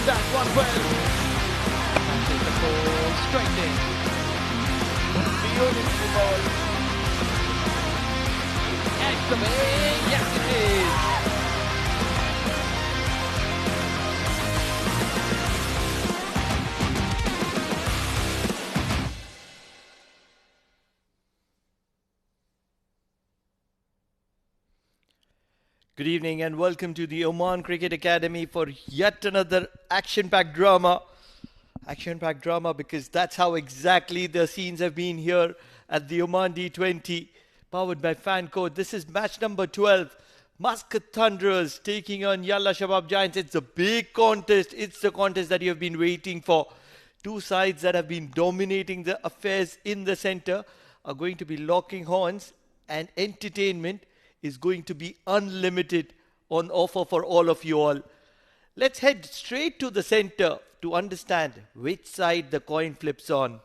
and that one well. And take the ball straight in. Beautiful ball. Catch the way. Yes, it is. Good evening and welcome to the Oman Cricket Academy for yet another action-packed drama. Action-packed drama because that's how exactly the scenes have been here at the Oman D20, powered by Fancode. This is match number 12. Muscat Thunderers taking on Yalla Shabab Giants. It's a big contest. It's the contest that you have been waiting for. Two sides that have been dominating the affairs in the center are going to be locking horns, and entertainment is going to be unlimited on offer for all of you all. Let's head straight to the center to understand which side the coin flips on.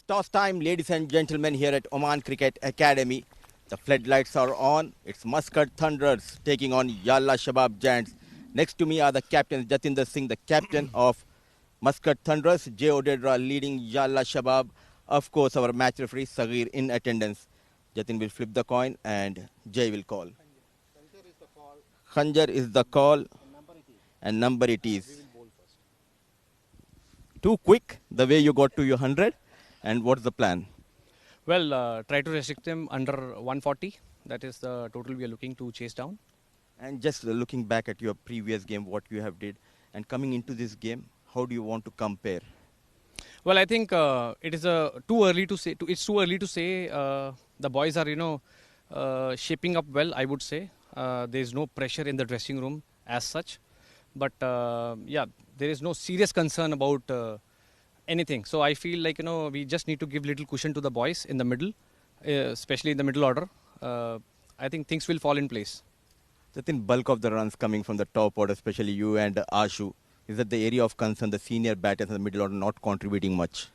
Toss time, ladies and gentlemen, here at Oman Cricket Academy. The floodlights are on. It's Muscat Thunderers taking on Yalla Shabab Giants. Next to me are the captains, Jatinder Singh, the captain of Muscat Thunderers, Jay Odedra leading Yalla Shabab. Of course, our match referee, Sagir, in attendance. Jatin will flip the coin and Jay will call. Khanjar is the call and number it is. Too quick, the way you got to your 100. And what's the plan? Well, try to restrict them under 140. That is the total we are looking to chase down. And just looking back at your previous game, what you have did, and coming into this game, how do you want to compare? Well, I think it is too early to say. It's too early to say. The boys are, shaping up well, I would say. There is no pressure in the dressing room as such. But, yeah, there is no serious concern about anything. So I feel like, we just need to give little cushion to the boys in the middle, especially in the middle order. I think things will fall in place. I think bulk of the runs coming from the top order, especially you and Ashu, is that the area of concern, the senior batters in the middle order not contributing much?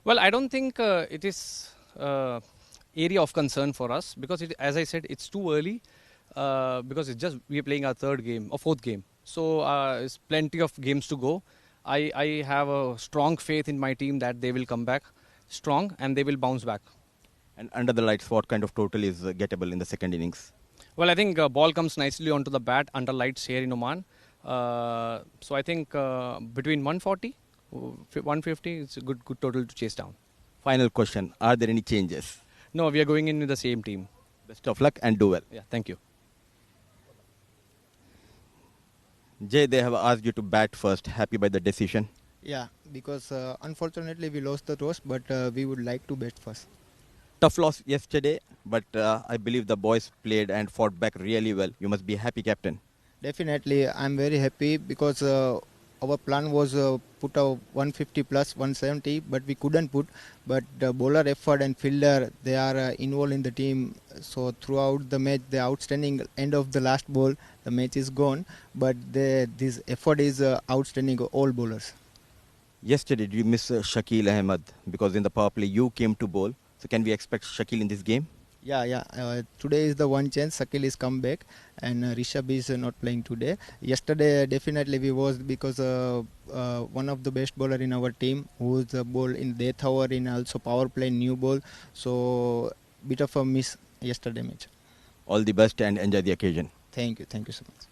Well, I don't think it is area of concern for us because, as I said, it's too early because we are playing our third game or fourth game. So there's plenty of games to go. I have a strong faith in my team that they will come back strong and they will bounce back. And under the lights, what kind of total is gettable in the second innings? Well, I think ball comes nicely onto the bat under lights here in Oman. So I think between 140, 150, it's a good total to chase down. Final question, are there any changes? No, we are going in with the same team. Best of luck and do well. Yeah, thank you. Jay, they have asked you to bat first. Happy by the decision? Yeah, because unfortunately we lost the toss, but we would like to bat first. Tough loss yesterday, but I believe the boys played and fought back really well. You must be happy, captain. Definitely, I'm very happy because our plan was put a 150 plus 170, but we couldn't put. But the bowler effort and fielder, they are involved in the team. So throughout the match, the outstanding end of the last ball, the match is gone. But this effort is outstanding, all bowlers. Yesterday, did you miss Shakil Ahmed? Because in the power play, you came to bowl. So can we expect Shakil in this game? Yeah. Today is the one chance. Shakil is come back and Rishabh is not playing today. Yesterday, definitely we was because one of the best bowler in our team who is the ball in death hour in also power play new ball. So bit of a miss yesterday match. All the best and enjoy the occasion. Thank you so much.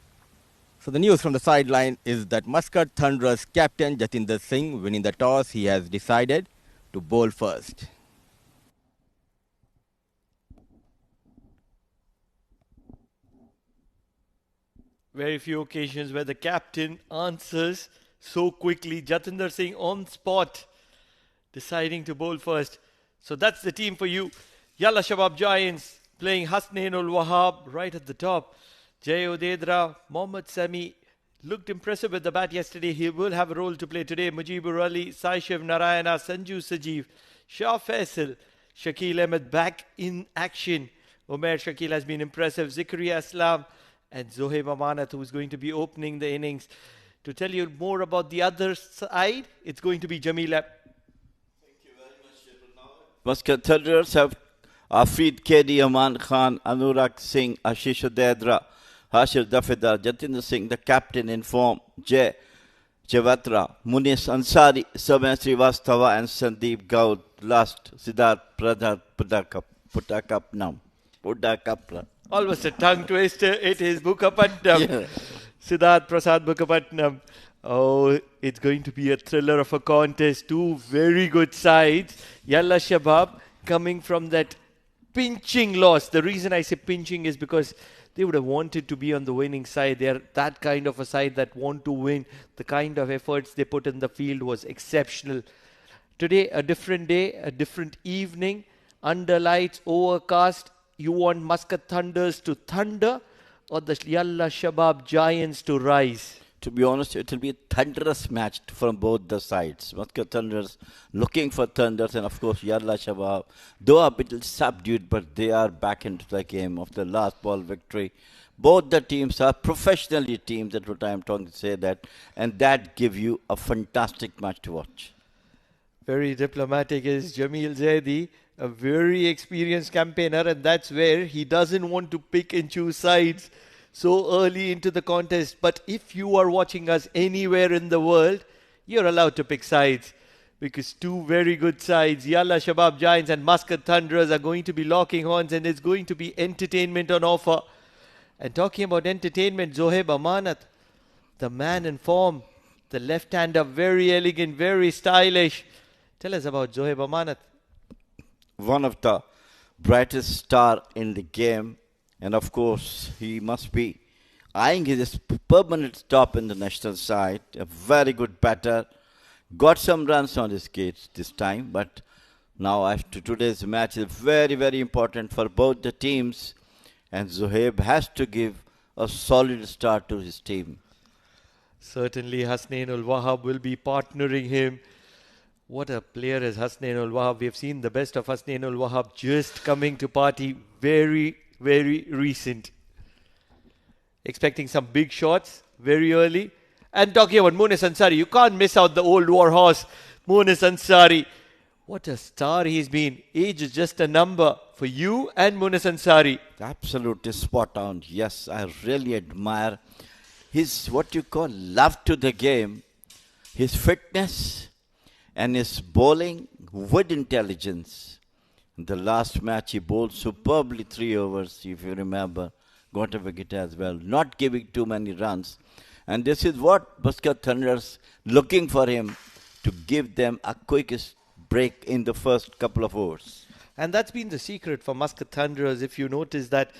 So the news from the sideline is that Muscat Thunderers captain Jatinder Singh winning the toss. He has decided to bowl first. Very few occasions where the captain answers so quickly. Jatinder Singh on spot, deciding to bowl first. So that's the team for you. Yalla Shabab Giants playing Hasnain ul Wahab right at the top. Jay Odedra, Mohammad Sami looked impressive with the bat yesterday. He will have a role to play today. Mujibur Ali, Sai Shiv Narayana, Sanju Sajeev, Shah Faisal, Shakil Ahmed back in action. Umair Shakil has been impressive. Zikaria Aslam and Zohaib Amanat, who is going to be opening the innings. To tell you more about the other side, it's going to be Jamila Muscat Thunderers have Afreed Kedi, Aman Khan, Anurag Singh, Ashish Udedra, Hashir Dafidar, Jatinder Singh, the captain in form, Jay Chavatra, Munis Ansari, Samay Srivastava and Sandeep Gaud. Last, Siddharth Pradhan Pudakapra. Almost a tongue twister. It is Bukapatnam. Yeah. Siddharth Prasad Bukapatnam. Oh, it's going to be a thriller of a contest. Two very good sides. Yalla Shabab coming from that pinching loss. The reason I say pinching is because they would have wanted to be on the winning side. They are that kind of a side that want to win. The kind of efforts they put in the field was exceptional. Today, a different day, a different evening. Under lights, overcast. You want Muscat Thunders to thunder or the Yalla Shabab Giants to rise? To be honest, it will be a thunderous match from both the sides. Muscat Thunders looking for thunders, and of course Yalla Shabab, though a bit subdued, but they are back into the game of the last ball victory. Both the teams are professionally teams, that's what I am trying to say that, and that give you a fantastic match to watch. Very diplomatic is Jamil Zaidi, a very experienced campaigner, and that's where he doesn't want to pick and choose sides so early into the contest. But if you are watching us anywhere in the world, you're allowed to pick sides because two very good sides, Yalla Shabab Giants and Muscat Thunderers, are going to be locking horns, and it's going to be entertainment on offer. And talking about entertainment, Zohaib Amanat, the man in form, the left-hander, very elegant, very stylish. Tell us about Zohaib Amanat. One of the brightest star in the game, and of course he must be eyeing his permanent stop in the national side. A very good batter, got some runs on his gates this time, but now after today's match is very, very important for both the teams, and Zohaib has to give a solid start to his team. Certainly Hasnain ul Wahab will be partnering him. What a player is Hasnain ul Wahab. We have seen the best of Hasnain ul Wahab just coming to party, very, very recent. Expecting some big shots very early. And talking about Munis Ansari, you can't miss out the old war horse, Munis Ansari. What a star he's been. Age is just a number for you and Munis Ansari. Absolutely spot on. Yes, I really admire his what you call love to the game, his fitness, and his bowling with intelligence. In the last match, he bowled superbly 3 overs, if you remember. Got a wicket as well, not giving too many runs. And this is what Muscat Thunderers looking for him to give them a quickest break in the first couple of overs. And that's been the secret for Muscat Thunderers. If you notice that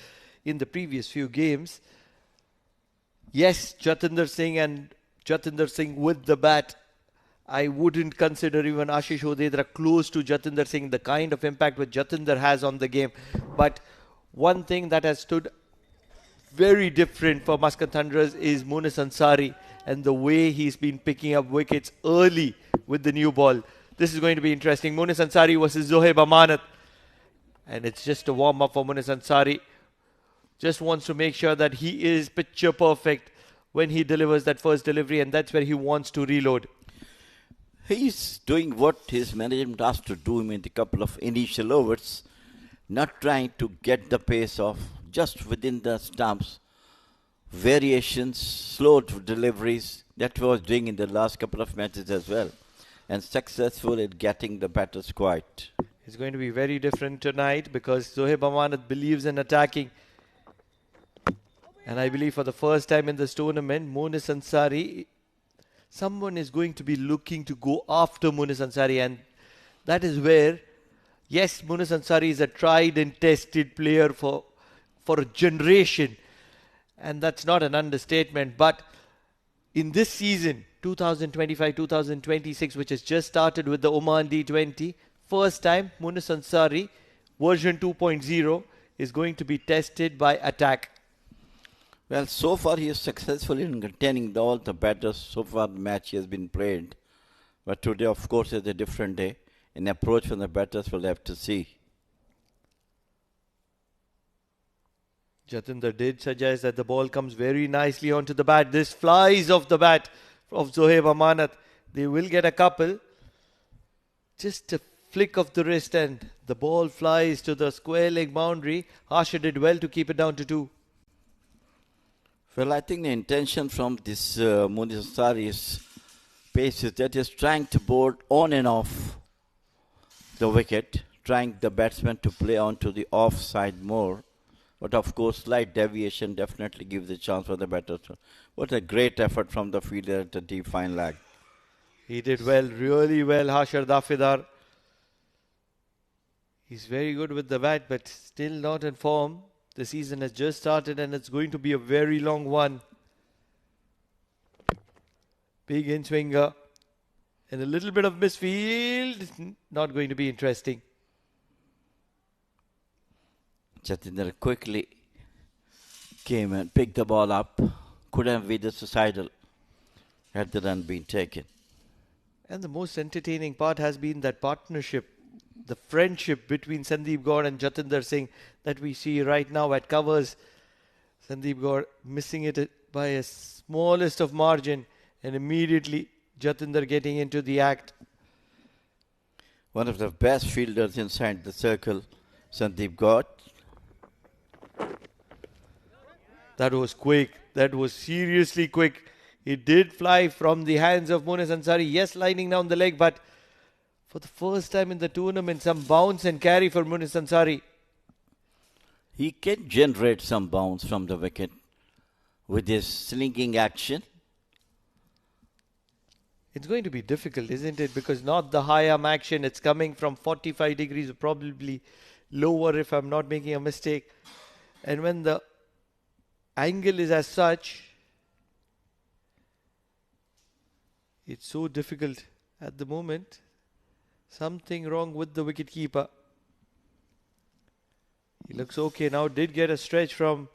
in the previous few games, yes, Jatinder Singh with the bat. I wouldn't consider even Ashish Udedra close to Jatinder Singh, the kind of impact which Jatinder has on the game. But one thing that has stood very different for Muscat Thunderers is Munis Ansari and the way he's been picking up wickets early with the new ball. This is going to be interesting. Munis Ansari versus Zohaib Amanat. And it's just a warm-up for Munis Ansari. Just wants to make sure that he is picture perfect when he delivers that first delivery, and that's where he wants to reload. He's doing what his management asked to do him in the couple of initial overs, not trying to get the pace off, just within the stumps. Variations, slow deliveries, that he was doing in the last couple of matches as well, and successful in getting the batters quiet. It's going to be very different tonight because Zohaib Amanat believes in attacking. And I believe for the first time in this tournament, Munis Ansari, someone is going to be looking to go after Munis Ansari, and that is where, yes, Munis Ansari is a tried and tested player for a generation, and that's not an understatement. But in this season, 2025-2026, which has just started with the Oman D20, first time Munis Ansari, version 2.0, is going to be tested by attack. Well, so far he is successful in containing all the batters. So far the match has been played. But today, of course, is a different day. An approach from the batters we'll have to see. Jatinder did suggest that the ball comes very nicely onto the bat. This flies off the bat of Zohaib Amanat. They will get a couple. Just a flick of the wrist and the ball flies to the square leg boundary. Harsha did well to keep it down to 2. Well, I think the intention from this Munisari's pace is that he's trying to board on and off the wicket, trying the batsman to play onto the offside more. But of course, slight deviation definitely gives a chance for the batter. What a great effort from the fielder at the deep fine leg. He did well, really well, Harsha Dafidar. He's very good with the bat, but still not in form. The season has just started and it's going to be a very long one. Big in swinger. And a little bit of misfield. Not going to be interesting. Jatinder quickly came and picked the ball up. Could have been the suicidal had the run been taken. And the most entertaining part has been that partnership, the friendship between Sandeep Gaur and Jatinder Singh that we see right now at covers. Sandeep Gaur missing it by a smallest of margin and immediately Jatinder getting into the act. One of the best fielders inside the circle, Sandeep Gaur. That was quick. That was seriously quick. It did fly from the hands of Munis Ansari. Yes, lining down the leg, but for the first time in the tournament, some bounce and carry for Munis Ansari. He can generate some bounce from the wicket with his slinging action. It's going to be difficult, isn't it? Because not the high arm action. It's coming from 45 degrees, probably lower if I'm not making a mistake. And when the angle is as such, it's so difficult at the moment. Something wrong with the wicketkeeper. He looks okay now. Did get a stretch from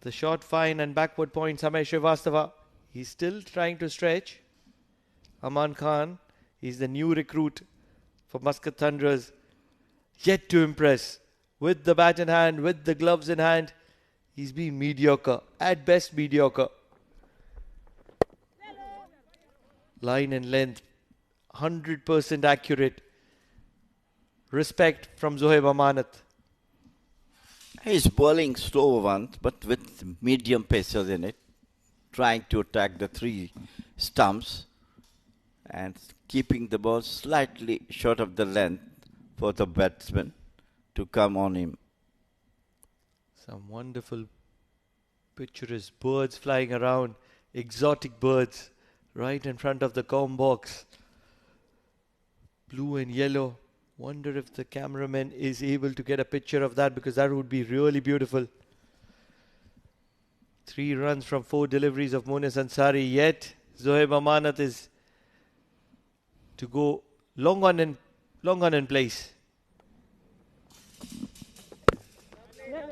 the short fine and backward point. Samay Srivastava. He's still trying to stretch. Aman Khan. He's the new recruit for Muscat Thunderers. Yet to impress. With the bat in hand, with the gloves in hand. He's been mediocre. At best mediocre. Line and length. 100% accurate. Respect from Zohaib Amanat. He's bowling slow ones, but with medium paces in it. Trying to attack the 3 stumps. And keeping the ball slightly short of the length for the batsman to come on him. Some wonderful picturesque birds flying around. Exotic birds. Right in front of the comb box. Blue and yellow. Wonder if the cameraman is able to get a picture of that, because that would be really beautiful. 3 runs from 4 deliveries of Munis Ansari. Yet Zohaib Amanat is to go long on in place.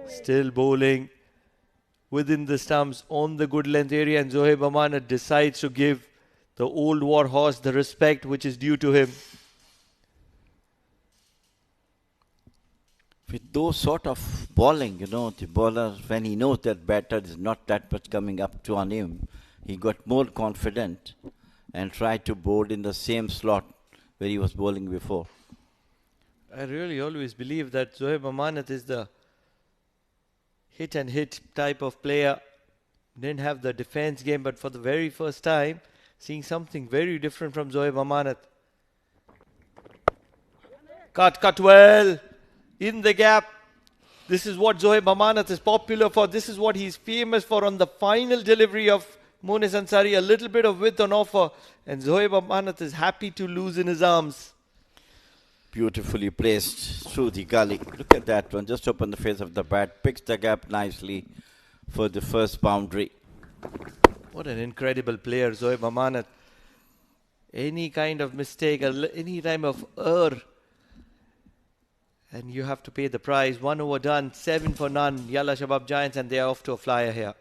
Still bowling within the stumps on the good length area, and Zohaib Amanat decides to give the old war horse the respect which is due to him. With those sort of bowling, the bowler, when he knows that batter is not that much coming up to on him, he got more confident and tried to bowl in the same slot where he was bowling before. I really always believe that Zohaib Amanat is the hit and hit type of player. Didn't have the defense game, but for the very first time, seeing something very different from Zohaib Amanat. Cut well. In the gap. This is what Zohaib Amanat is popular for. This is what he's famous for on the final delivery of Munis Ansari. A little bit of width on offer. And Zohaib Amanat is happy to loosen his arms. Beautifully placed through the gully. Look at that one. Just open the face of the bat. Picks the gap nicely for the first boundary. What an incredible player, Zohaib Amanat. Any kind of mistake, any time of error, and you have to pay the price. 1 over done, 7 for none. Yalla Shabab Giants, and they are off to a flyer here.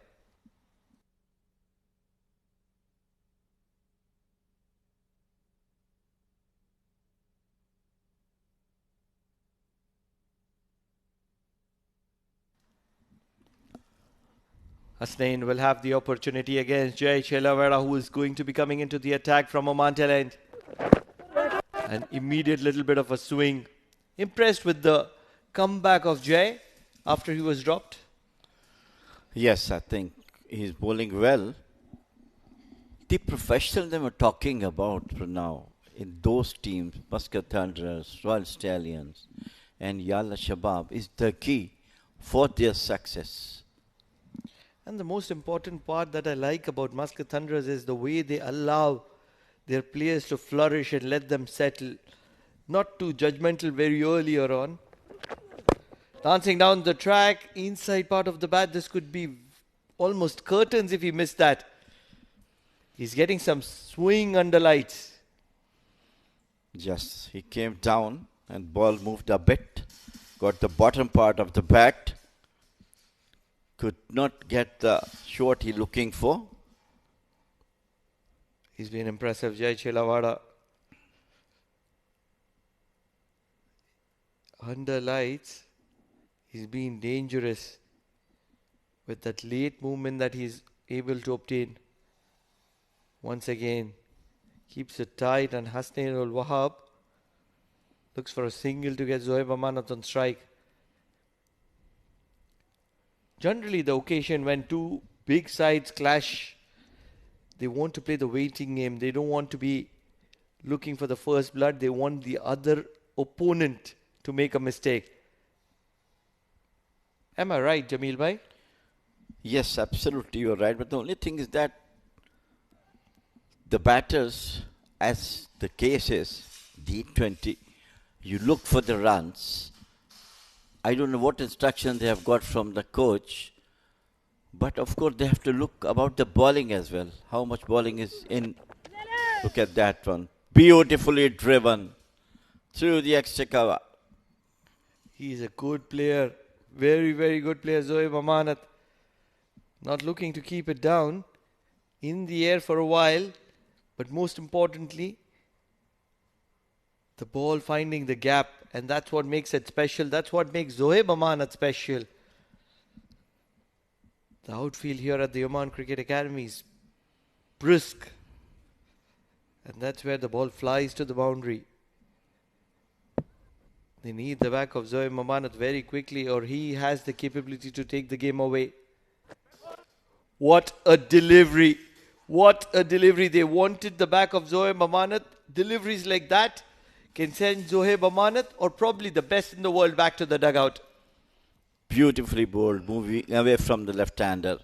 Hasnain will have the opportunity against Jay Chelavera, who is going to be coming into the attack from Oman end. An immediate little bit of a swing. Impressed with the comeback of Jay after he was dropped. Yes, I think he's bowling well. The professional they were talking about for now in those teams, Muscat Thunderers, Royal Stallions, and Yalla Shabab, is the key for their success. And the most important part that I like about Muscat Thunderers is the way they allow their players to flourish and let them settle. Not too judgmental very earlier on. Dancing down the track, inside part of the bat, this could be almost curtains if he missed that. He's getting some swing under lights. Just he came down and ball moved a bit, got the bottom part of the bat, could not get the shot he looking for. He's been impressive, Jai Chelawada. Under lights, he's been dangerous with that late movement that he's able to obtain. Once again, keeps it tight, and Hasnain ul Wahab looks for a single to get Zohaib Amanat on strike. Generally, the occasion when two big sides clash, they want to play the waiting game. They don't want to be looking for the first blood. They want the other opponent to make a mistake. Am I right, Jamil bhai? Yes, absolutely, you're right. But the only thing is that the batters, as the case is, D20, you look for the runs. I don't know what instruction they have got from the coach, but of course they have to look about the bowling as well. How much bowling is in? Look at that one. Beautifully driven through the extra cover. He's a good player. Very, very good player, Zohaib Amanat. Not looking to keep it down. In the air for a while. But most importantly, the ball finding the gap. And that's what makes it special. That's what makes Zohaib Amanat special. The outfield here at the Oman Cricket Academy is brisk. And that's where the ball flies to the boundary. They need the back of Zohaib Amanat very quickly, or he has the capability to take the game away. What a delivery. What a delivery. They wanted the back of Zohaib Amanat. Deliveries like that can send Zohaib Amanat, or probably the best in the world, back to the dugout. Beautifully bowled, moving away from the left-hander.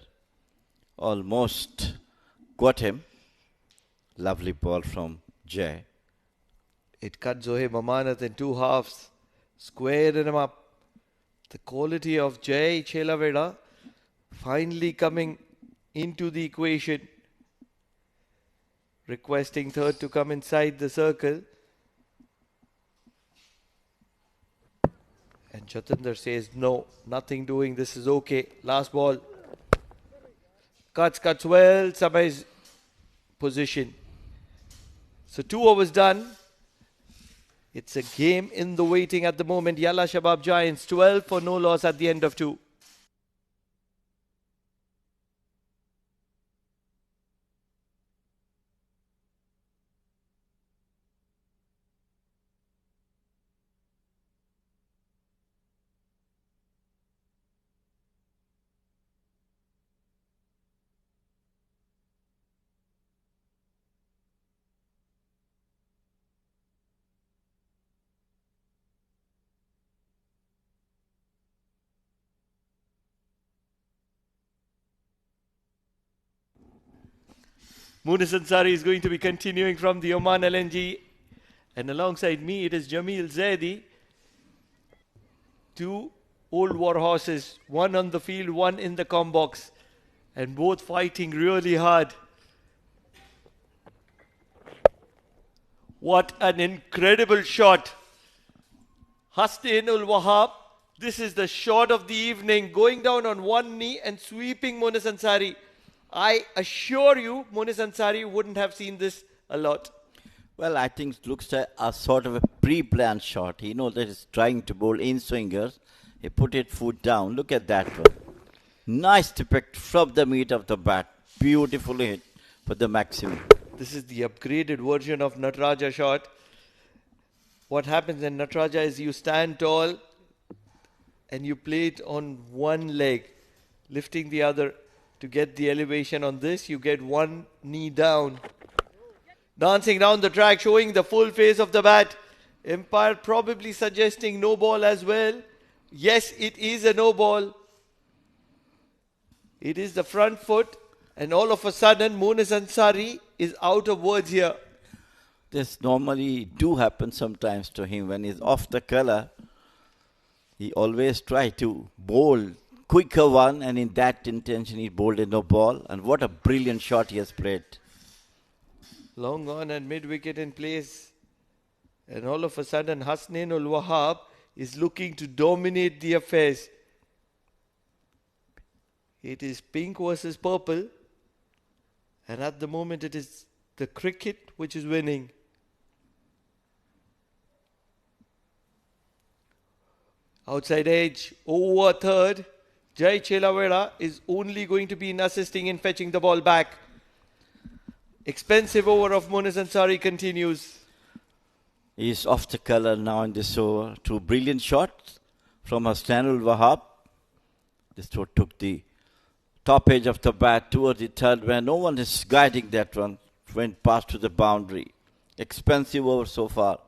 Almost got him. Lovely ball from Jay. It cut Zohaib Amanat in two halves. Squared him up. The quality of Jay Chelaveda finally coming into the equation. Requesting third to come inside the circle. And Jatinder says, no, nothing doing. This is okay. Last ball. Cuts well. Samay's position. So 2 overs done. It's a game in the waiting at the moment. Yalla Shabab Giants 12 for no loss at the end of 2. Munis Ansari is going to be continuing from the Oman LNG. And alongside me, it is Jamil Zaidi. 2 old war horses, one on the field, one in the com box. And both fighting really hard. What an incredible shot. Hasnain ul Wahab. This is the shot of the evening. Going down on one knee and sweeping Munis Ansari. I assure you, Munis Ansari wouldn't have seen this a lot. Well, I think it looks like a sort of a pre-planned shot. He knows that he's trying to bowl in-swingers. He put it foot down. Look at that one. Nice depict from the meat of the bat. Beautifully hit for the maximum. This is the upgraded version of Nataraja shot. what happens in Nataraja is you stand tall and you play it on one leg, lifting the other to get the elevation. On this, you get one knee down. Dancing down the track, showing the full face of the bat. Empire probably suggesting no ball as well. Yes, it is a no ball. It is the front foot, and all of a sudden, Monis Ansari is out of words here. This normally do happen sometimes to him when he's off the color. He always try to bowl quicker one, and in that intention he bowled a no ball. And what a brilliant shot he has played. Long on and mid wicket in place. And all of a sudden, Hasnain ul Wahab is looking to dominate the affairs. It is pink versus purple. And at the moment, it is the cricket which is winning. Outside edge, over third. Jai Chelavera is only going to be assisting in fetching the ball back. Expensive over of Monis Ansari continues. He's off the color now in this over. Two brilliant shots from Hasnain ul Wahab. This one took the top edge of the bat towards the third where no one is guiding that one. Went past to the boundary. Expensive over so far.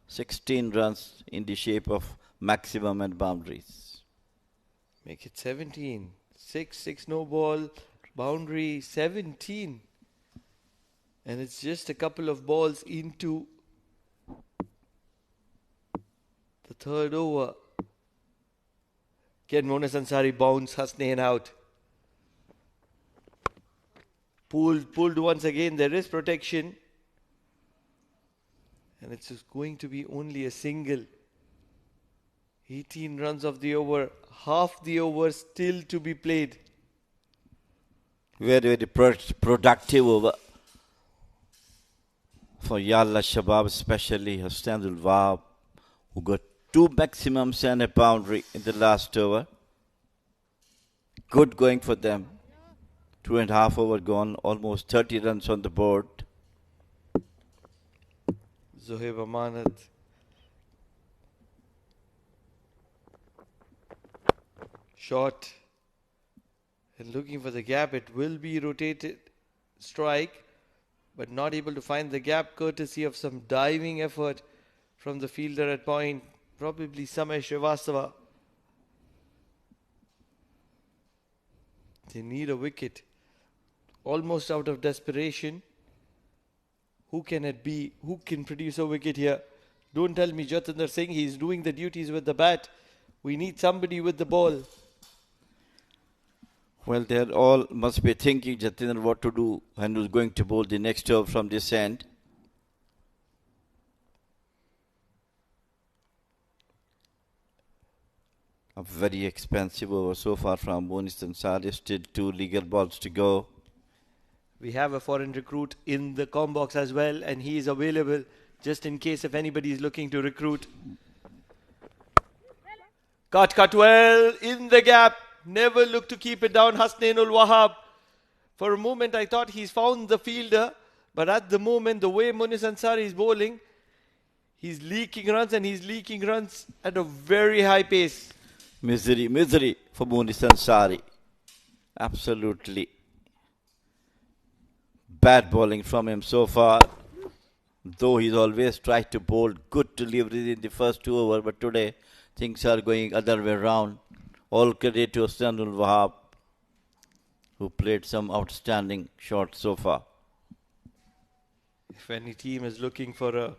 16 runs in the shape of maximum and boundaries. Make it 17. 6 no ball. Boundary 17. And it's just a couple of balls into the third over. Again, Monis Ansari bounce Hasnain out. Pulled once again. There is protection. And it's just going to be only a single. 18 runs of the over. Half the over still to be played. Very, very productive over for Yalla Shabab, especially Hasnain ul Wahab, who got two maximums and a boundary in the last over. Good going for them. 2.5 over gone, almost 30 runs on the board. Zohaib Amanat. Shot. And looking for the gap. It will be rotated strike. But not able to find the gap courtesy of some diving effort from the fielder at point. Probably Samay Srivastava. They need a wicket. Almost out of desperation. Who can it be? Who can produce a wicket here? Don't tell me Jatinder Singh. He's doing the duties with the bat. We need somebody with the ball. Well, they all must be thinking, Jatinder, what to do and who's going to bowl the next over from this end. A very expensive over so far from Monis Ansari. Still 2 legal balls to go. We have a foreign recruit in the com box as well, and he is available just in case if anybody is looking to recruit. Cut well in the gap. Never look to keep it down, Hasnain ul Wahab. For a moment, I thought he's found the fielder, but at the moment, the way Monis Ansari is bowling, he's leaking runs, and he's leaking runs at a very high pace. Misery for Monis Ansari. Absolutely. Bad bowling from him so far. Though he's always tried to bowl good deliveries in the first 2 overs, but today things are going other way around. All credit to Hasnain ul Wahab, who played some outstanding shots so far. If any team is looking for a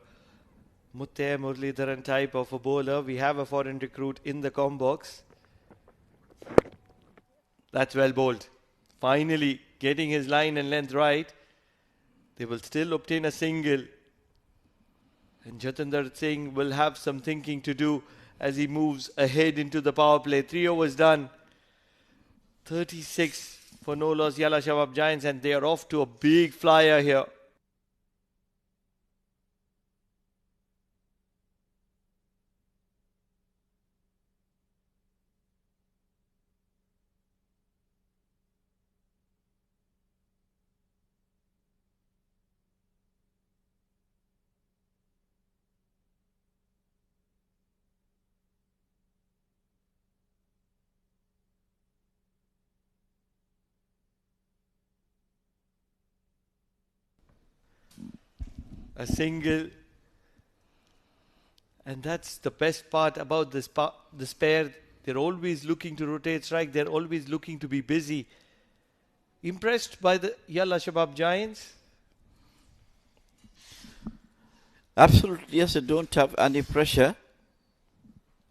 Muttaya Muralidharan type of a bowler, we have a foreign recruit in the com box. That's well bowled. Finally getting his line and length right. They will still obtain a single. And Jatinder Singh will have some thinking to do as he moves ahead into the power play. 3 overs done. 36 for no loss Yalla Shabab Giants, and they are off to a big flyer here. a single. And that's the best part about this pair. They're always looking to rotate strike. They're always looking to be busy. Impressed by the Yalla Shabab Giants? Absolutely, yes, they don't have any pressure.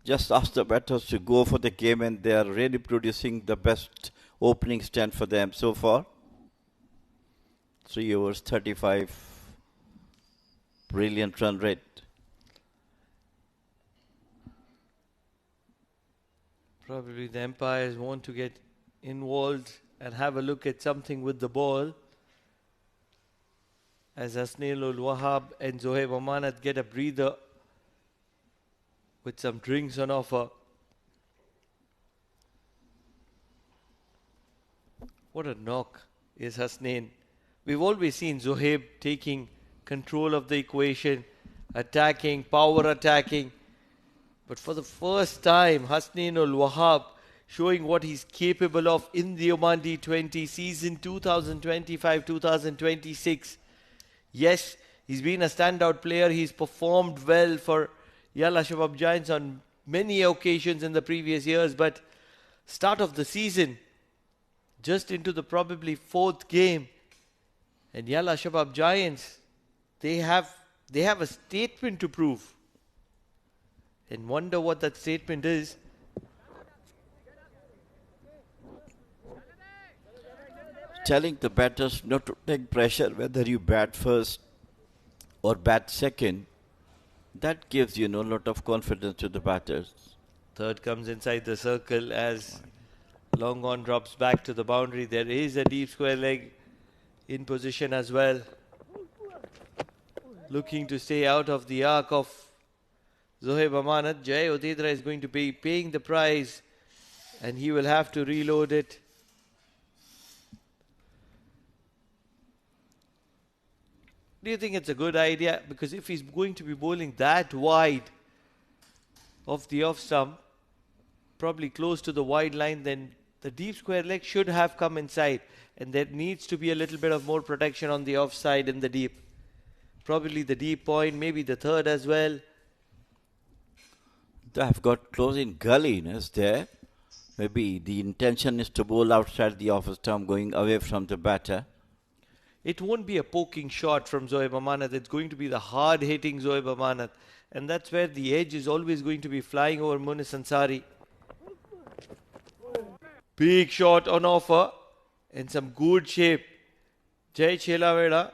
Just ask the batters to go for the game, and they are really producing the best opening stand for them so far. 3 overs, 35. Brilliant run rate. Probably the umpires want to get involved and have a look at something with the ball. As Hasnain ul Wahab and Zohaib Amanat get a breather with some drinks on offer. What a knock is Hasnain. We've always seen Zohaib taking control of the equation, attacking, power attacking. But for the first time, Hasnain ul Wahab showing what he's capable of in the Oman D20 season 2025-2026. Yes, he's been a standout player. He's performed well for Yalla Shabab Giants on many occasions in the previous years. But start of the season, just into the probably fourth game, and Yalla Shabab Giants, they have a statement to prove. And wonder what that statement is. Telling the batters not to take pressure whether you bat first or bat second. That gives, a lot of confidence to the batters. Third comes inside the circle as long on drops back to the boundary. There is a deep square leg in position as well. Looking to stay out of the arc of Zohaib Amanat. Jai Udedra is going to be paying the price and he will have to reload it. Do you think it's a good idea? Because if he's going to be bowling that wide of the off stump, probably close to the wide line, then the deep square leg should have come inside. And there needs to be a little bit of more protection on the offside in the deep. Probably the deep point, maybe the third as well. They have got closing gulliness there. Maybe the intention is to bowl outside the off stump, going away from the batter. It won't be a poking shot from Zohaib Amanat. It's going to be the hard-hitting Zohaib Amanat. And that's where the edge is always going to be flying over Munis Ansari. Big shot on offer. And some good shape. Jai Chelaveda.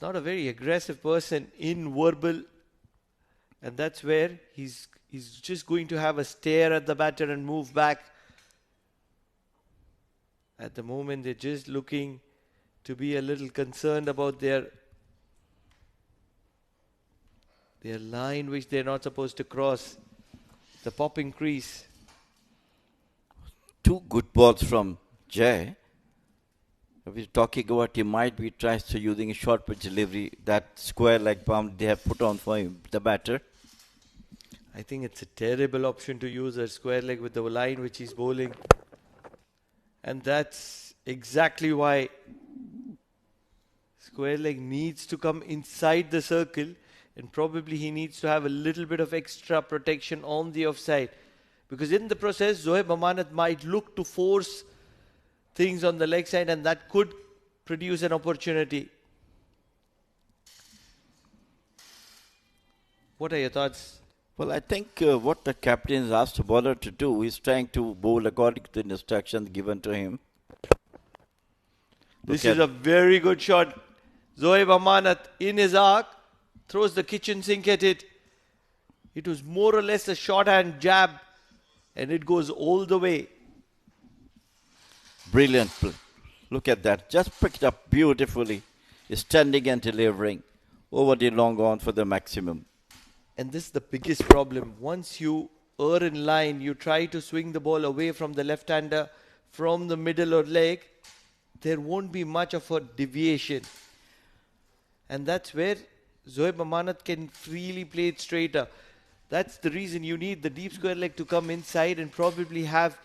Not a very aggressive person in verbal. And that's where he's just going to have a stare at the batter and move back. At the moment, they're just looking to be a little concerned about their line which they're not supposed to cross. The popping crease. Two good balls from Jai. We're talking about he might be tries to using a short pitch delivery. That square leg bomb they have put on for him, the batter. I think it's a terrible option to use a square leg with the line which he's bowling. And that's exactly why square leg needs to come inside the circle, and probably he needs to have a little bit of extra protection on the offside. Because in the process, Zohaib Amanat might look to force things on the leg side, and that could produce an opportunity. What are your thoughts? Well, I think what the captain has asked the bowler to do is trying to bowl according to the instructions given to him. This is a very good shot. Zohaib Amanat in his arc throws the kitchen sink at it. It was more or less a shorthand jab and it goes all the way. Brilliant. Look at that. Just picked up beautifully. Standing and delivering over the long on for the maximum. And this is the biggest problem. Once you are in line, you try to swing the ball away from the left-hander, from the middle or leg, there won't be much of a deviation. And that's where Zohaib Amanat can freely play it straighter. That's the reason you need the deep square leg to come inside and probably have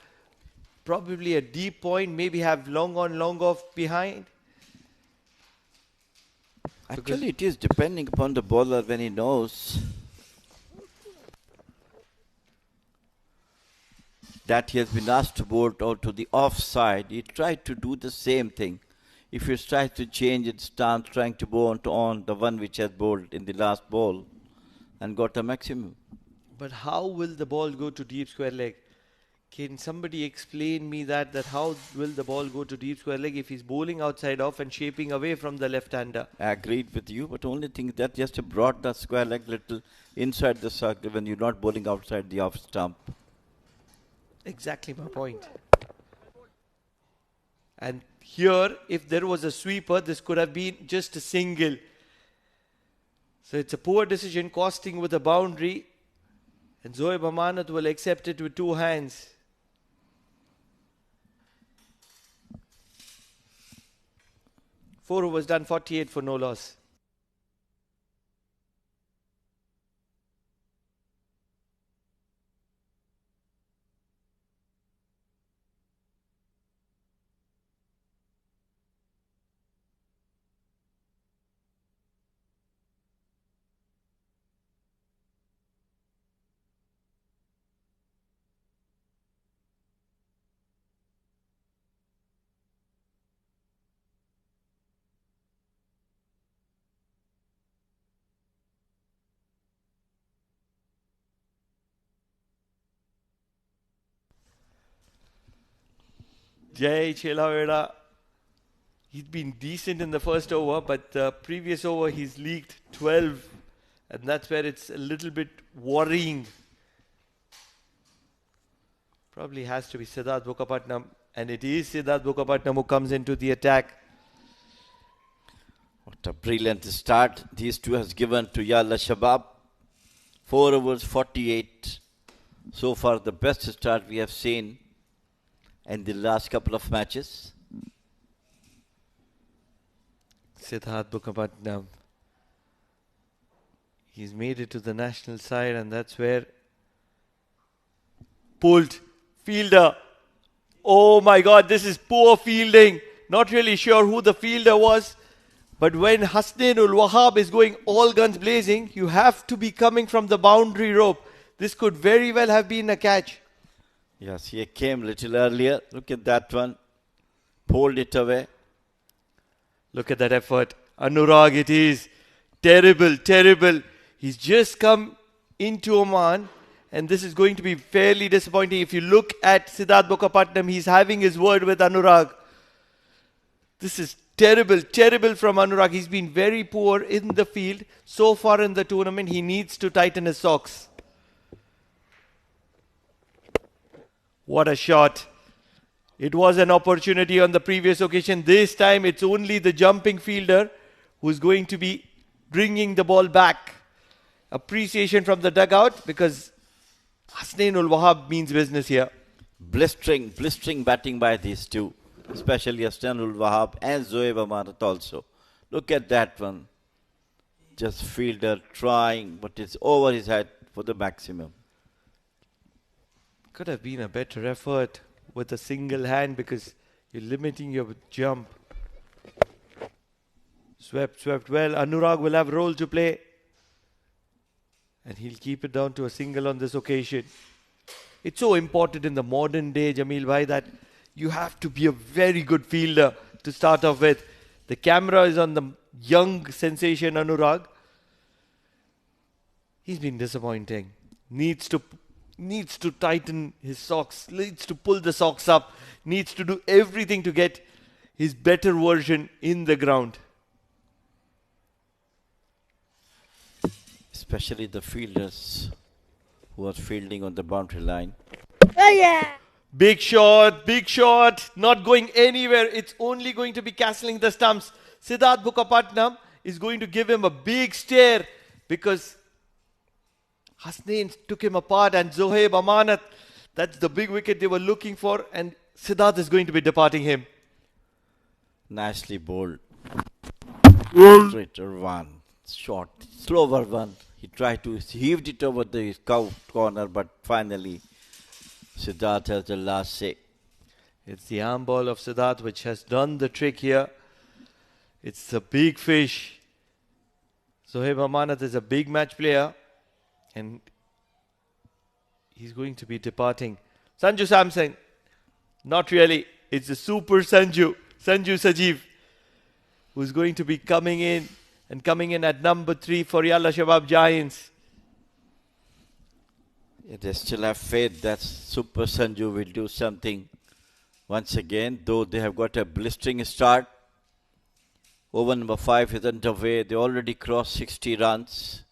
a deep point, maybe have long on, long off behind. Actually, it is depending upon the bowler when he knows that he has been asked to bowl out to the offside. He tried to do the same thing. If he tries to change its stance, trying to bowl on the one which has bowled in the last ball and got a maximum. But how will the ball go to deep square leg? Can somebody explain me that how will the ball go to deep square leg if he's bowling outside off and shaping away from the left-hander? I agreed with you, but only thing that just brought the square leg little inside the circle when you're not bowling outside the off stump. Exactly my point. And here, if there was a sweeper, this could have been just a single. So it's a poor decision, costing with a boundary. And Zoeb Amanat will accept it with two hands. Four overs done, 48 for no loss. Jai Chelaveda, he's been decent in the first over, but the previous over he's leaked 12, and that's where it's a little bit worrying. Probably has to be Siddharth Mukapatnam, and it is Siddharth Mukapatnam who comes into the attack. What a brilliant start these two has given to Yalla Shabab. 4 overs, 48. So far the best start we have seen in the last couple of matches. Siddharth Mukapatnam. He's made it to the national side, and that's where pulled fielder. Oh my God, this is poor fielding. Not really sure who the fielder was, but when Hasnainul Wahab is going all guns blazing, you have to be coming from the boundary rope. This could very well have been a catch. Yes, he came little earlier. Look at that one. Pulled it away. Look at that effort. Anurag, it is. Terrible, terrible. He's just come into Oman, and this is going to be fairly disappointing. If you look at Siddharth Mukapatnam, he's having his word with Anurag. This is terrible, terrible from Anurag. He's been very poor in the field so far in the tournament. He needs to tighten his socks. What a shot. It was an opportunity on the previous occasion. This time it's only the jumping fielder who's going to be bringing the ball back. Appreciation from the dugout because Hasnainul Wahab means business here. Blistering batting by these two, especially Hasnainul Wahab and Zoeb Amanat also. Look at that one. Just fielder trying, but it's over his head for the maximum. Could have been a better effort with a single hand because you're limiting your jump. Swept well. Anurag will have a role to play. And he'll keep it down to a single on this occasion. It's so important in the modern day, Jameel Bhai, that you have to be a very good fielder to start off with. The camera is on the young sensation Anurag. He's been disappointing. Needs to tighten his socks, needs to pull the socks up, needs to do everything to get his better version in the ground. Especially the fielders who are fielding on the boundary line. Big shot, not going anywhere. It's only going to be castling the stumps. Siddharth Mukapatnam is going to give him a big stare because Hasnain took him apart and Zoeb Amanat, that's the big wicket they were looking for, and Siddharth is going to be departing him. Nicely bowled. Straighter one. Short. Slower one. He tried to heave it over the corner, but finally Siddharth has the last say. It's the arm ball of Siddharth which has done the trick here. It's a big fish. Zohaib Amanat is a big match player and he's going to be departing. Sanju Samson. Not really. It's the super Sanju Sajeev, who's going to be coming in and coming in at number 3 for Yalla Shabab Giants. Yeah, they still have faith that Super Sanju will do something once again, though they have got a blistering start. Over number 5 is underway. They already crossed 60 runs.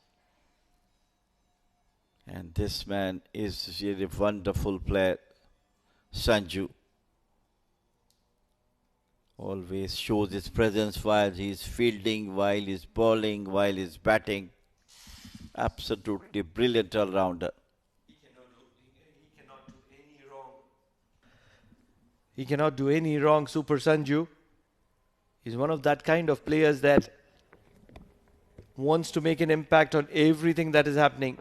And this man is really a wonderful player, Sanju. Always shows his presence while he's fielding, while he's bowling, while he's batting. Absolutely brilliant all-rounder. He cannot do any wrong, Super Sanju. He's one of that kind of players that wants to make an impact on everything that is happening.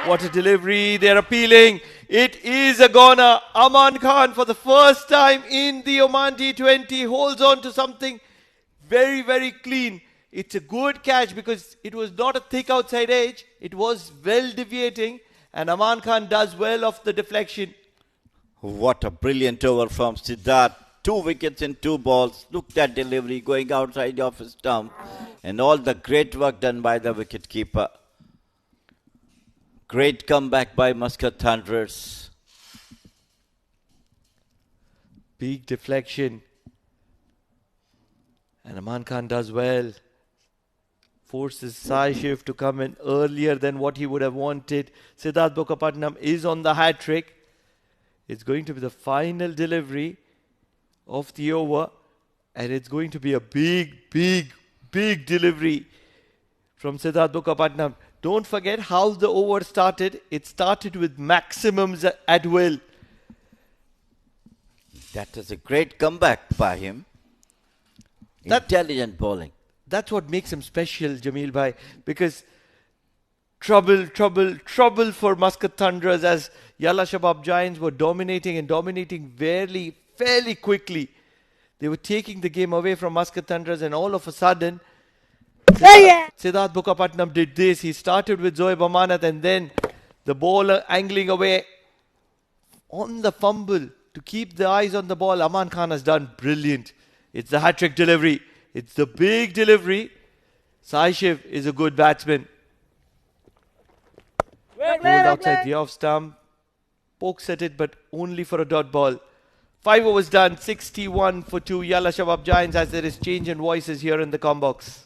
What a delivery, they're appealing. It is a goner. Aman Khan for the first time in the Oman D20 holds on to something very, very clean. It's a good catch because it was not a thick outside edge. It was well deviating and Aman Khan does well off the deflection. What a brilliant over from Siddharth. 2 wickets in 2 balls. Look at that delivery going outside of his stump. And all the great work done by the wicketkeeper. Great comeback by Muscat Thunderers. Big deflection. And Aman Khan does well. Forces Sai Shiv to come in earlier than what he would have wanted. Siddharth Bokapatnam is on the hat trick. It's going to be the final delivery of the over. And it's going to be a big, big, big delivery from Siddharth Bokapatnam. Don't forget how the over started. It started with maximums at will. That is a great comeback by him. Intelligent bowling. That's what makes him special, Jamil Bhai. Because trouble for Muscat Thunderers as Yalla Shabab Giants were dominating and dominating fairly quickly. They were taking the game away from Muscat Thunderers and all of a sudden Siddharth Bokapatnam did this. He started with Zohaib Amanat and then the bowler angling away on the fumble to keep the eyes on the ball. Aman Khan has done brilliant. It's the hat-trick delivery. It's the big delivery. Sai Shiv is a good batsman. Pulled outside the off stump. Pokes at it but only for a dot ball. 5 overs done. 61 for 2 Yalla Shabab Giants as there is change in voices here in the com box.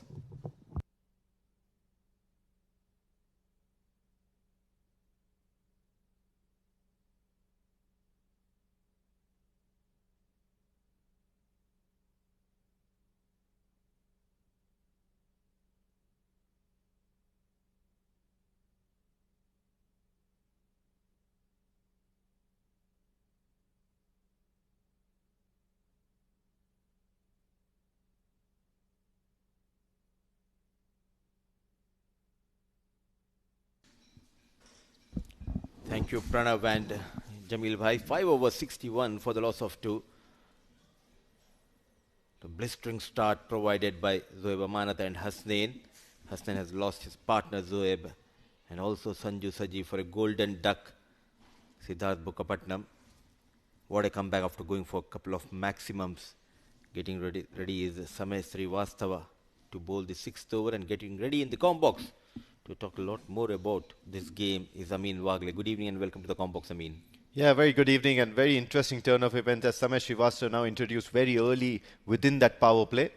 Thank you, Pranav and Jamil Bhai. 5 over 61 for the loss of 2. The blistering start provided by Zohaib Amanat and Hasnain. Hasnain has lost his partner Zohaib and also Sanju Sajeev for a golden duck. Siddharth Bokapatnam. What a comeback after going for a couple of maximums. Getting ready is Samay Srivastava to bowl the 6th over and getting ready in the com box. To talk a lot more about this game is Amin Wagle. Good evening and welcome to the Combox, Amin. Yeah, very good evening and very interesting turn of events as Samay Srivastava now introduced very early within that power play.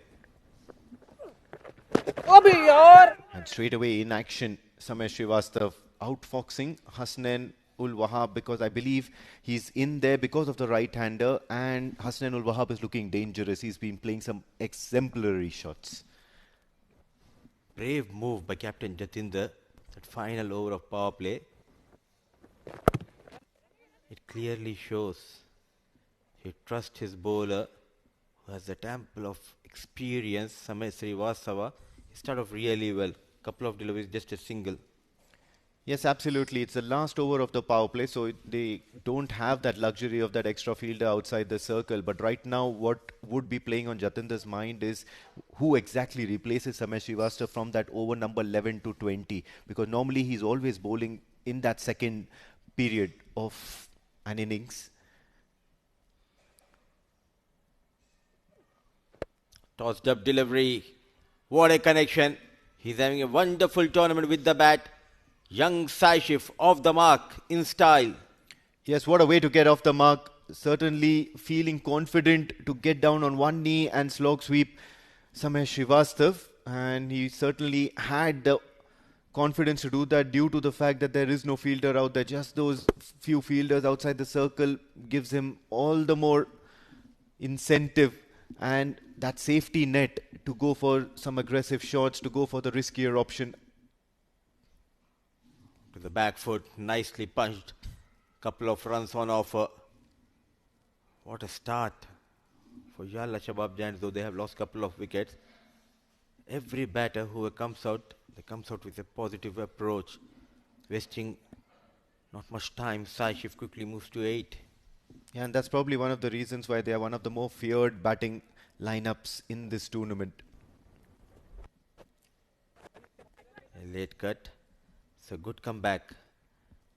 And straight away in action, Samay Srivastava outfoxing Hasnain ul Wahab because I believe he's in there because of the right-hander and Hasnain ul Wahab is looking dangerous. He's been playing some exemplary shots. Brave move by Captain Jatinder. That final over of power play. It clearly shows he trusts his bowler who has that ample of experience. Samay Srivastava. He started off really well. Couple of deliveries, just a single. Yes, absolutely. It's the last over of the power play, so they don't have that luxury of that extra fielder outside the circle. But right now, what would be playing on Jatinder's mind is who exactly replaces Samesh Srivastava from that over number 11 to 20. Because normally he's always bowling in that second period of an innings. Tossed up delivery. What a connection. He's having a wonderful tournament with the bat. Young Saishif off the mark in style. Yes, what a way to get off the mark. Certainly feeling confident to get down on one knee and slog sweep Samesh Srivastava. And he certainly had the confidence to do that due to the fact that there is no fielder out there. Just those few fielders outside the circle gives him all the more incentive and that safety net to go for some aggressive shots, to go for the riskier option. To the back foot, nicely punched. Couple of runs on offer. What a start for Yalla Shabab Giants, though they have lost couple of wickets. Every batter who comes out, they comes out with a positive approach. Wasting not much time, Saishif quickly moves to 8. Yeah, and that's probably one of the reasons why they are one of the more feared batting lineups in this tournament. A late cut. It's a good comeback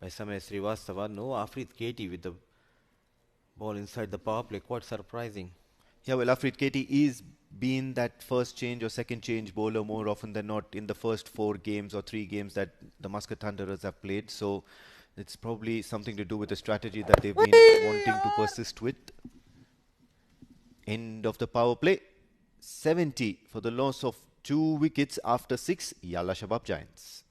by Samesh Srivastava. No Afrit Katie with the ball inside the power play. Quite surprising. Yeah, well, Afrit Katie is been that first change or second change bowler more often than not in the first 4 games or 3 games that the Muscat Thunderers have played. So it's probably something to do with the strategy that they've been wanting to persist with. End of the power play. 70 for the loss of 2 wickets after 6. Yalla Shabab Giants.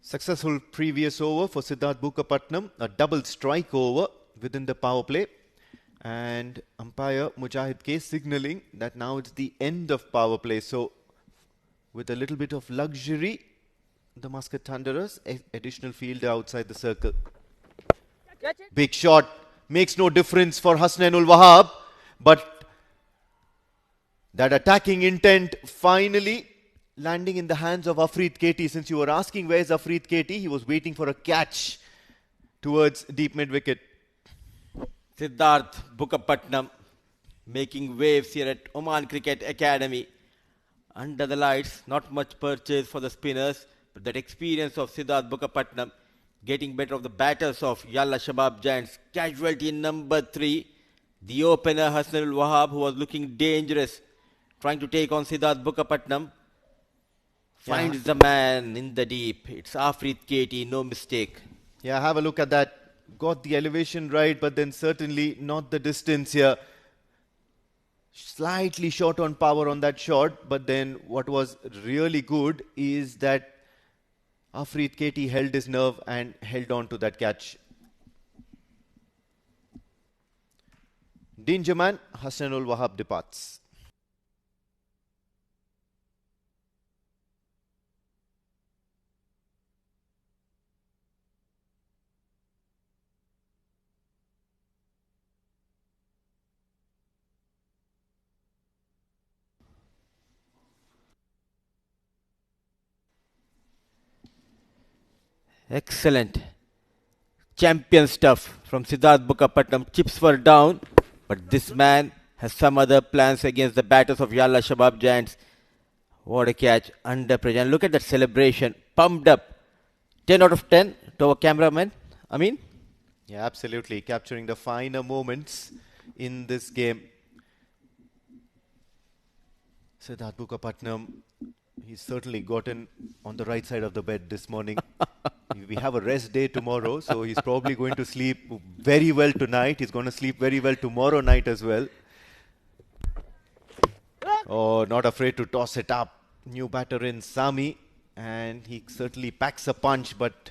Successful previous over for Siddharth Bukapatnam, a double strike over within the power play. And umpire Mujahid K signalling that now it's the end of power play. So with a little bit of luxury, the Muscat Thunderers, additional fielder outside the circle. Big shot, makes no difference for Hasnain ul Wahab, but that attacking intent finally landing in the hands of Afrit Katie. Since you were asking where's Afrit Katie, he was waiting for a catch towards deep mid wicket. Siddharth Bukapatnam making waves here at Oman Cricket Academy. Under the lights, not much purchase for the spinners, but that experience of Siddharth Bukapatnam getting better of the batters of Yalla Shabab Giants. Casualty number 3, the opener Hasnain ul Wahab, who was looking dangerous, trying to take on Siddharth Bukapatnam. Finds the man in the deep. It's Afrit Katie, no mistake. Yeah, have a look at that. Got the elevation right, but then certainly not the distance here. Slightly short on power on that shot, but then what was really good is that Afrit Katie held his nerve and held on to that catch. Danger man, Hasnain ul Wahab departs. Excellent. Champion stuff from Siddharth Bukapatnam. Chips were down, but this man has some other plans against the batters of Yalla Shabab Giants. What a catch under pressure. And look at that celebration. Pumped up. 10 out of 10 to our cameraman. Amin? Yeah, absolutely. Capturing the finer moments in this game. Siddharth Bukapatnam, he's certainly gotten on the right side of the bed this morning. We have a rest day tomorrow, so he's probably going to sleep very well tonight. He's going to sleep very well tomorrow night as well. Oh, not afraid to toss it up. New batter in Sami, and he certainly packs a punch, but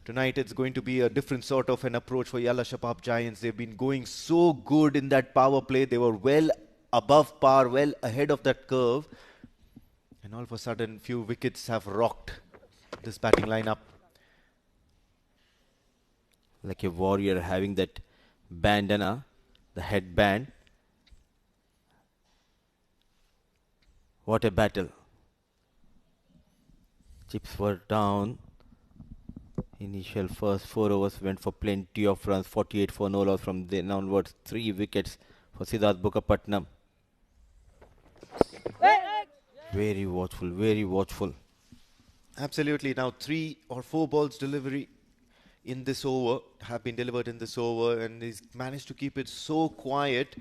tonight it's going to be a different sort of an approach for Yalla Shabab Giants. They've been going so good in that power play. They were well above par, well ahead of that curve. And all of a sudden, few wickets have rocked this batting lineup. Like a warrior having that bandana, the headband. What a battle. Chips were down. Initial first 4 overs went for plenty of runs, 48 for no loss. From then onwards, 3 wickets for Siddharth Bukapatnam. Very watchful, very watchful. Absolutely. Now 3 or 4 balls delivery in this over have been delivered in this over, and he's managed to keep it so quiet.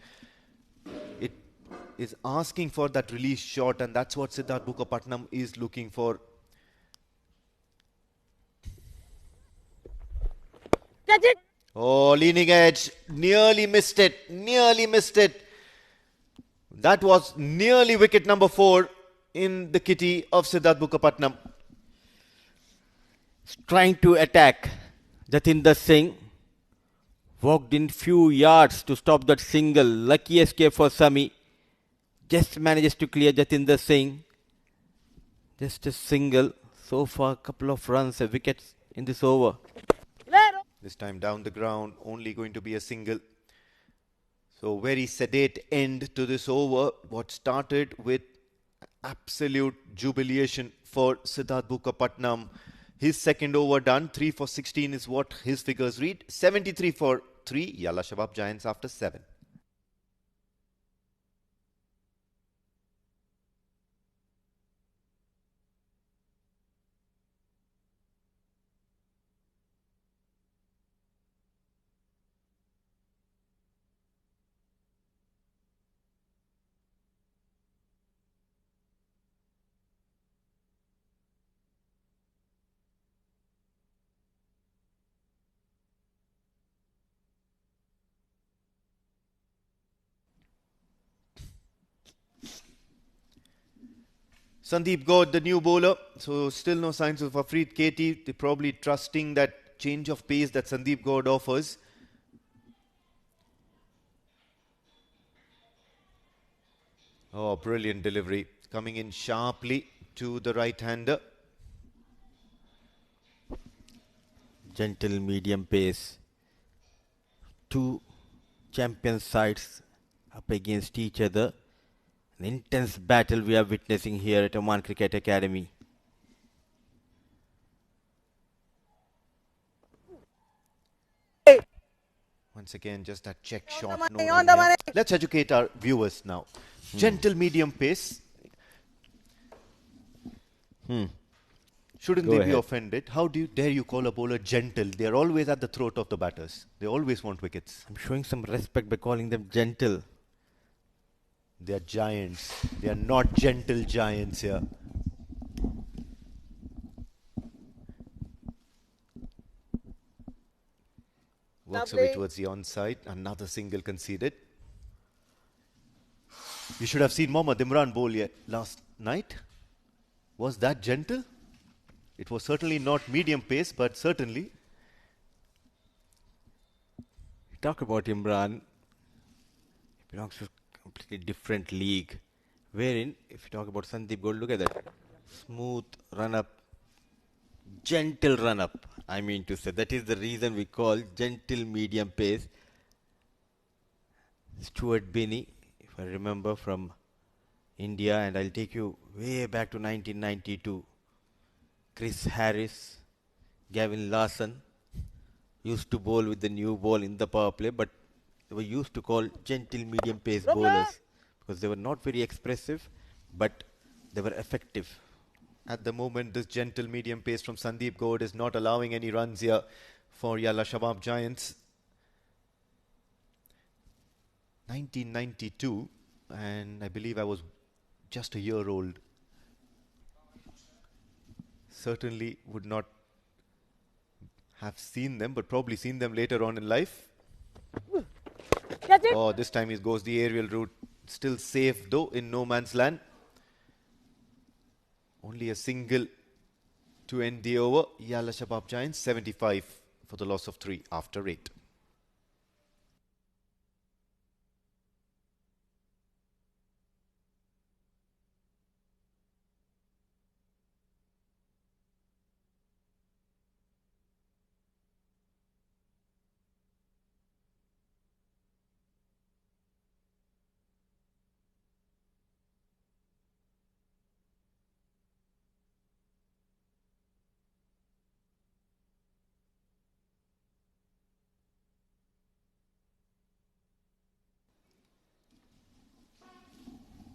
It is asking for that release shot, and that's what Siddharth Bukapatnam is looking for. Catch it! Oh, leaning edge, nearly missed it, nearly missed it. That was nearly wicket number 4 in the kitty of Siddharth Bukapatnam. Trying to attack, Jatinder Singh walked in few yards to stop that single. Lucky escape for Sami. Just manages to clear Jatinder Singh. Just a single. So far, couple of runs, a wicket in this over. This time down the ground, only going to be a single. So very sedate end to this over. What started with absolute jubilation for Siddharth Bukapatnam. His second over done. 3 for 16 is what his figures read. 73 for 3. Yalla Shabab Giants after 7. Sandeep Gaud, the new bowler. So still no signs of Afreed Katie. They're probably trusting that change of pace that Sandeep Gaud offers. Oh, brilliant delivery. Coming in sharply to the right-hander. Gentle medium pace. 2 champion sides up against each other. An intense battle we are witnessing here at Oman Cricket Academy. Once again, just that check shot. No run here. Let's educate our viewers now. Gentle medium pace. Shouldn't Go they be ahead. offended? How dare you call a bowler gentle? They're always at the throat of the batters. They always want wickets. I'm showing some respect by calling them gentle. They are giants. They are not gentle giants here. Works away towards the onside. Another single conceded. You should have seen Mohammad Imran bowl last night. Was that gentle? It was certainly not medium pace, but certainly. Talk about Imran. He belongs to a completely different league. Wherein, if you talk about Sandeep Gaud, look at that. Smooth run-up. Gentle run-up, I mean to say. That is the reason we call gentle medium pace. Stuart Binney, if I remember, from India, and I'll take you way back to 1992. Chris Harris, Gavin Larson used to bowl with the new ball in the power play, but they were used to call gentle medium pace bowlers because they were not very expressive, but they were effective. At the moment, this gentle medium pace from Sandeep Gaud is not allowing any runs here for Yalla Shabab Giants. 1992, and I believe I was just a year old. Certainly would not have seen them, but probably seen them later on in life. Oh, this time he goes the aerial route. Still safe though in no man's land. Only a single to end the over. Yalla Shabab Giants 75 for the loss of 3 after 8.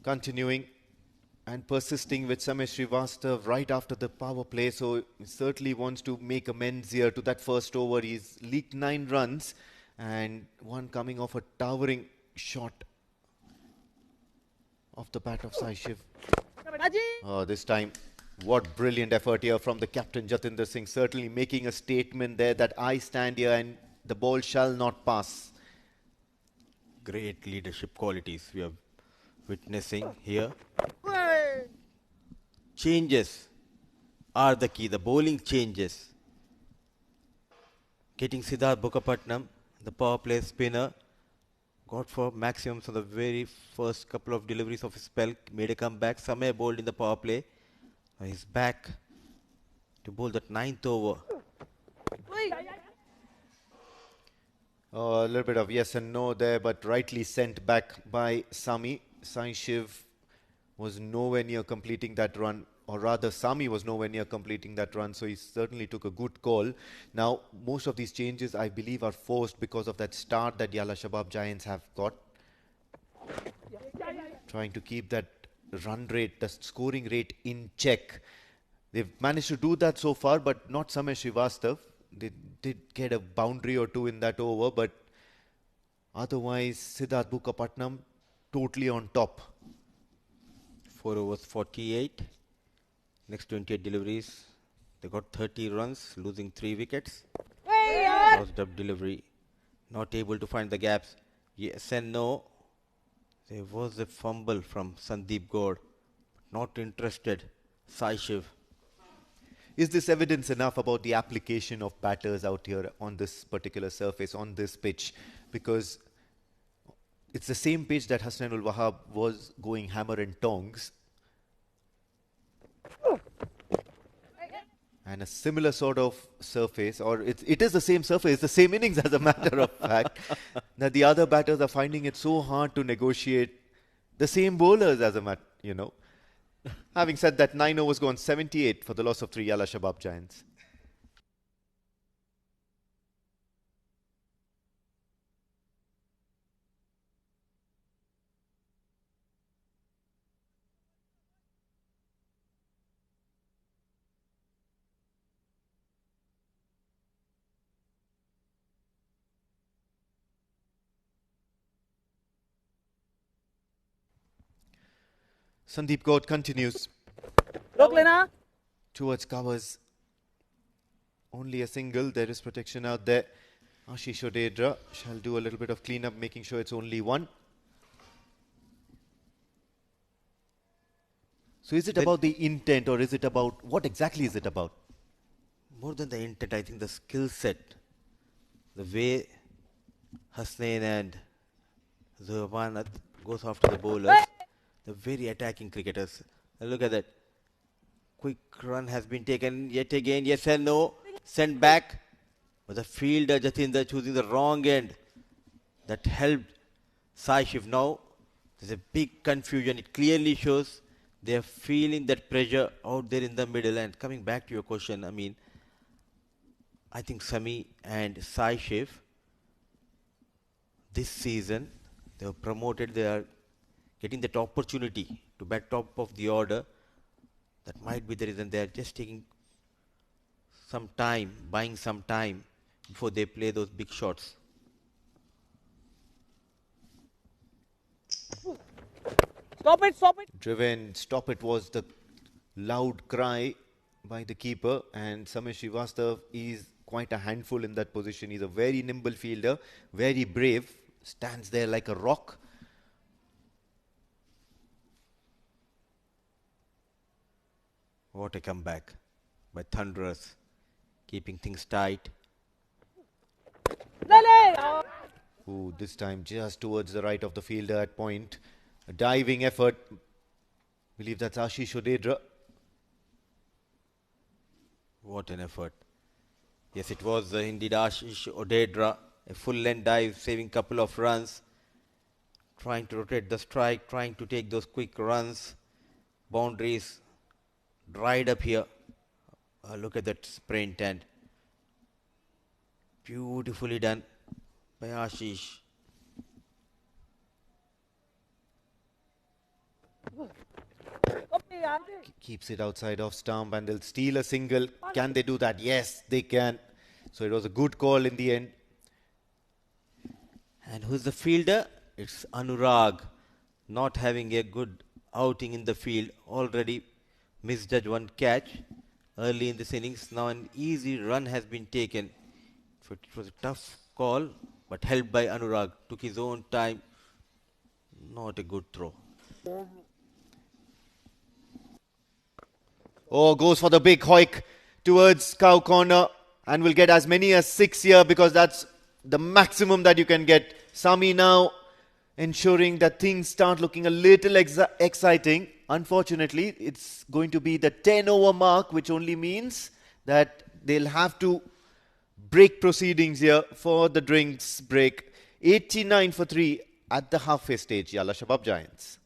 Continuing and persisting with Samir Srivastav right after the power play. So he certainly wants to make amends here to that first over. He's leaked 9 runs and one coming off a towering shot off the bat of Sai Shiv. This time, what brilliant effort here from the captain Jatinder Singh. Certainly making a statement there that I stand here and the ball shall not pass. Great leadership qualities we are witnessing here. Changes are the key, the bowling changes. Getting Siddharth Bukapatnam, the power play spinner, got for maximums on the very first couple of deliveries of his spell, made a comeback. Samay bowled in the power play. Now he's back to bowl that 9th over. A little bit of yes and no there, but rightly sent back by Sami. Sai Shiv was nowhere near completing that run, or rather Sami was nowhere near completing that run, so he certainly took a good call. Now, most of these changes, I believe, are forced because of that start that Yalla Shabab Giants have got. Trying to keep that run rate, the scoring rate in check. They've managed to do that so far, but not Samir Srivastav. They did get a boundary or two in that over, but otherwise, Siddharth Bukapatnam totally on top. 4 overs, 48. Next 28 deliveries. They got 30 runs, losing 3 wickets. Lost up delivery. Not able to find the gaps. Yes and no. There was a fumble from Sandeep Gaur. Not interested. Sai Shiv. Is this evidence enough about the application of batters out here on this particular surface, on this pitch? Because it's the same pitch that Hasnain ul Wahab was going hammer and tongs. And a similar sort of surface, or it is the same surface, it's the same innings as a matter of fact, that the other batters are finding it so hard to negotiate the same bowlers as a matter, you know. Having said that, 9 overs gone, 78 for the loss of 3 Yalla Shabab Giants. Sandeep Gaur continues towards covers. Only a single. There is protection out there. Ashish Odedra shall do a little bit of cleanup, making sure it's only one. So is it about the intent, or is it about, what exactly is it about? More than the intent, I think the skill set, the way Hasnain and Zuhbanat goes after the bowlers, the very attacking cricketers. And look at that. Quick run has been taken yet again. Yes and no. Sent back. But the fielder Jatinder choosing the wrong end. That helped Sai Shiv. Now there's a big confusion. It clearly shows they're feeling that pressure out there in the middle. And coming back to your question, I mean, I think Sami and Sai Shiv, this season, they were promoted. They are getting that opportunity to bat top of the order. That might be the reason they are just taking some time, buying some time before they play those big shots. Stop it, stop it. Driven, stop it was the loud cry by the keeper, and Samir Srivastav is quite a handful in that position. He's a very nimble fielder, very brave, stands there like a rock. What a comeback by Thunderers, keeping things tight. Ooh, this time just towards the right of the fielder at point. A diving effort. Believe that's Ashish Odedra. What an effort. Yes, it was indeed Ashish Odedra. A full-length dive, saving couple of runs. Trying to rotate the strike, trying to take those quick runs. Boundaries dried up here. Look at that sprint and beautifully done by Ashish. Keeps it outside of stump and they'll steal a single. Can they do that? Yes, they can. So it was a good call in the end. And who's the fielder? It's Anurag. Not having a good outing in the field. Already misjudged one catch early in this innings. Now an easy run has been taken. It was a tough call, but helped by Anurag. Took his own time. Not a good throw. Oh, goes for the big hoik towards cow corner and will get as many as 6 here because that's the maximum that you can get. Sami now ensuring that things start looking a little exciting. Unfortunately, it's going to be the 10 over mark, which only means that they'll have to break proceedings here for the drinks break. 89 for 3 at the halfway stage. Yalla Shabab Giants.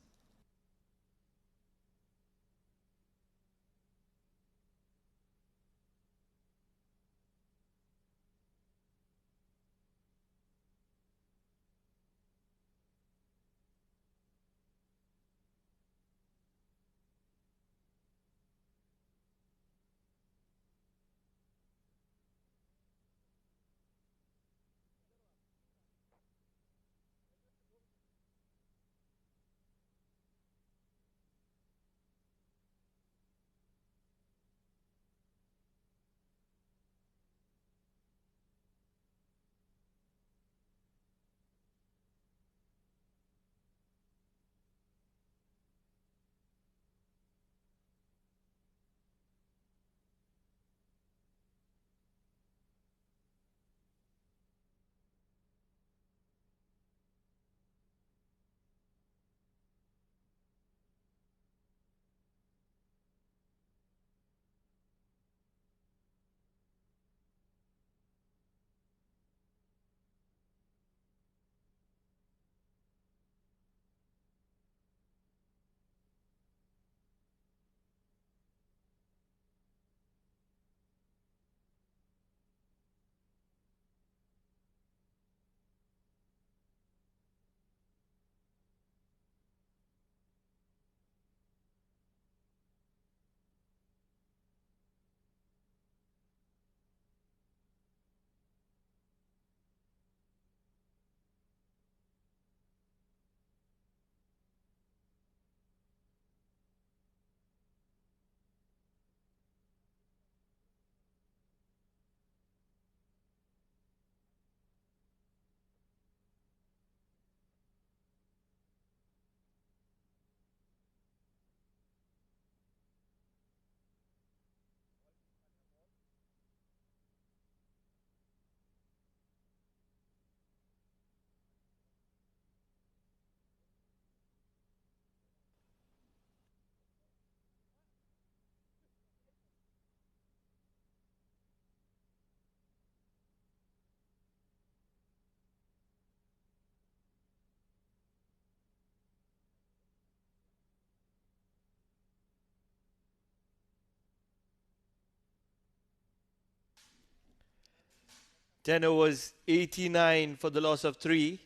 Ten overs, 89 for the loss of 3.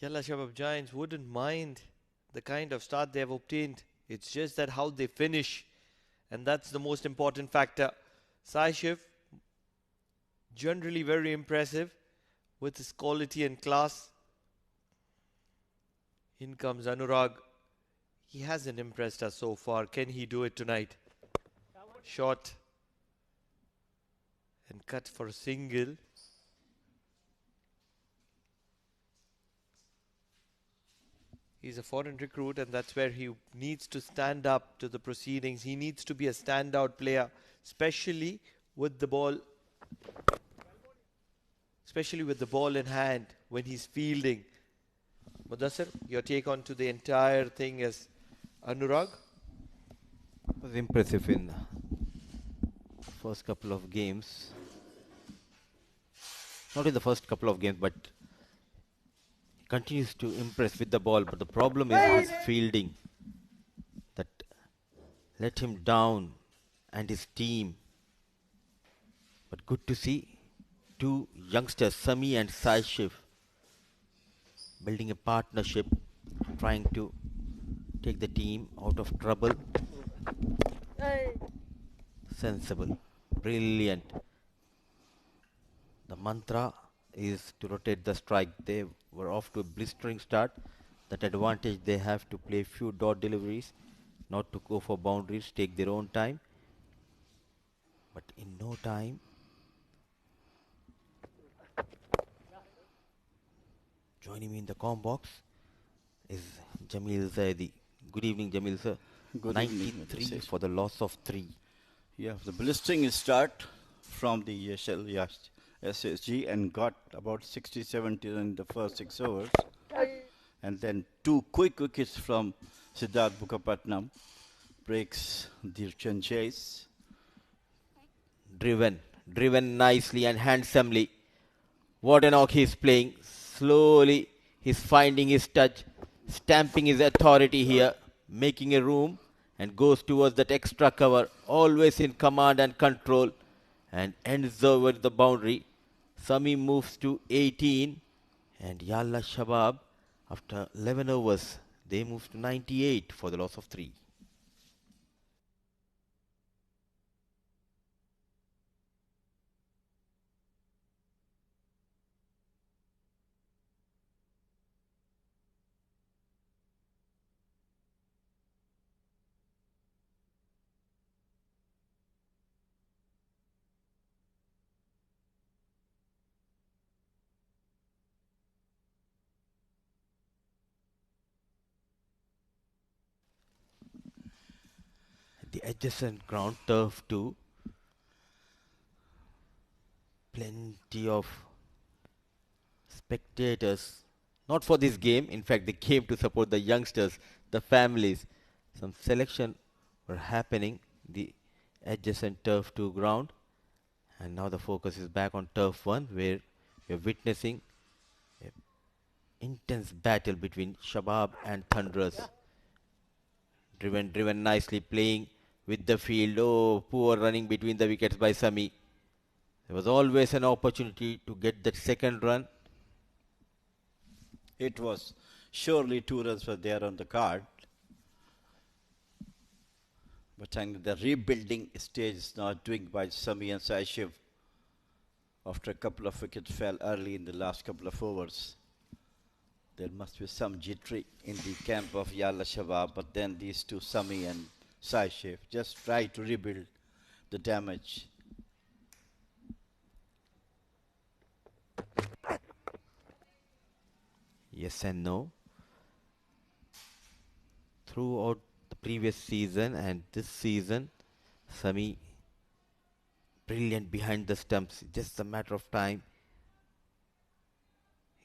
Yalla Shabab Giants wouldn't mind the kind of start they have obtained. It's just that how they finish, and that's the most important factor. Saishiv, generally very impressive with his quality and class. In comes Anurag. He hasn't impressed us so far. Can he do it tonight? Shot and cut for a single. He's a foreign recruit, and that's where he needs to stand up to the proceedings. He needs to be a standout player, especially with the ball, in hand when he's fielding. Mudassir, your take on to the entire thing is Anurag? Was impressive in the first couple of games. Not in the first couple of games, but continues to impress with the ball. But the problem is his fielding that let him down and his team. But good to see two youngsters, Sami and Sai Shiv, building a partnership, trying to take the team out of trouble. Sensible, brilliant. The mantra is to rotate the strike. They were off to a blistering start. That advantage they have to play few dot deliveries, not to go for boundaries, take their own time. But in no time, joining me in the comm box is Jamil Zaidi. Good evening, Jamil sir. Good evening, 93 Mr. for the loss of 3. Yeah, the blistering start from the SSG and got about 60-70 in the first 6 overs. And then 2 quick wickets from Siddharth Mukherjee breaks the chase. Driven nicely and handsomely. What an knock he's playing. Slowly he's finding his touch, stamping his authority here, making a room, and goes towards that extra cover, always in command and control, and ends over the boundary. Sami moves to 18, and Yalla Shabab, after 11 overs, they move to 98 for the loss of 3. The adjacent ground, turf 2. Plenty of spectators, not for this game. In fact, they came to support the youngsters, the families. Some selection were happening, the adjacent turf 2 ground. And now the focus is back on turf 1, where we're witnessing an intense battle between Shabab and Thunderers. Driven nicely, playing with the field. Oh, poor running between the wickets by Sami. There was always an opportunity to get that second run. It was surely 2 runs were there on the card. But I think the rebuilding stage is now doing by Sami and Sai Shiv after a couple of wickets fell early in the last couple of overs. There must be some jittery in the camp of Yalla Shabab, but then these two, Sami and Sai Shiv, just try to rebuild the damage. Yes and no. Throughout the previous season and this season, Sami brilliant behind the stumps. Just a matter of time.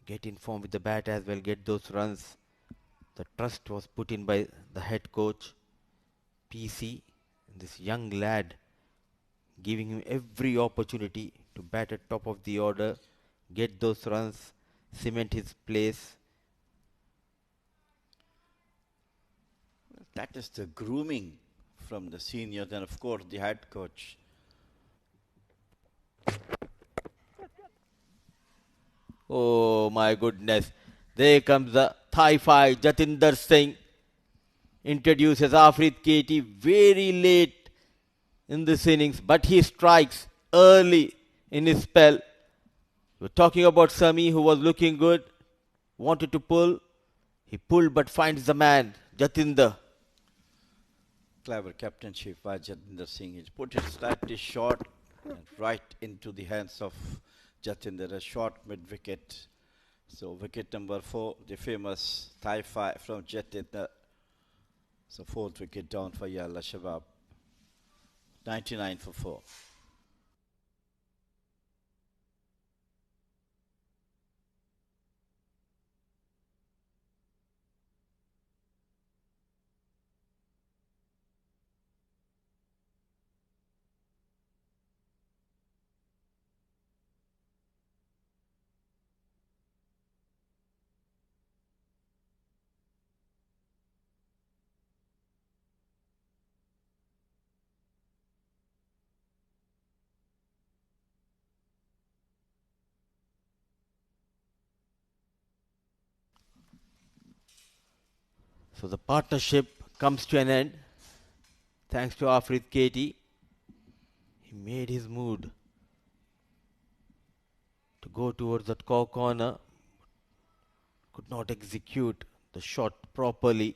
Get in form with the bat as well, get those runs. The trust was put in by the head coach, PC, this young lad, giving him every opportunity to bat at top of the order, get those runs, cement his place. That is the grooming from the seniors and of course the head coach. Oh my goodness. There comes the Thai fight. Jatinder Singh introduces Afrit Katie very late in this innings, but he strikes early in his spell. We're talking about Sami, who was looking good, wanted to pull. He pulled but finds the man, Jatinder. Clever captainship by Jatinder Singh. He put it slightly short and right into the hands of Jatinder, a short mid-wicket So wicket number 4, the famous Thai fire from Jatin. So 4th wicket down for Yalla Shabab. 99 for 4. So the partnership comes to an end. Thanks to Afrid Katie. He made his mood to go towards that corner. Could not execute the shot properly.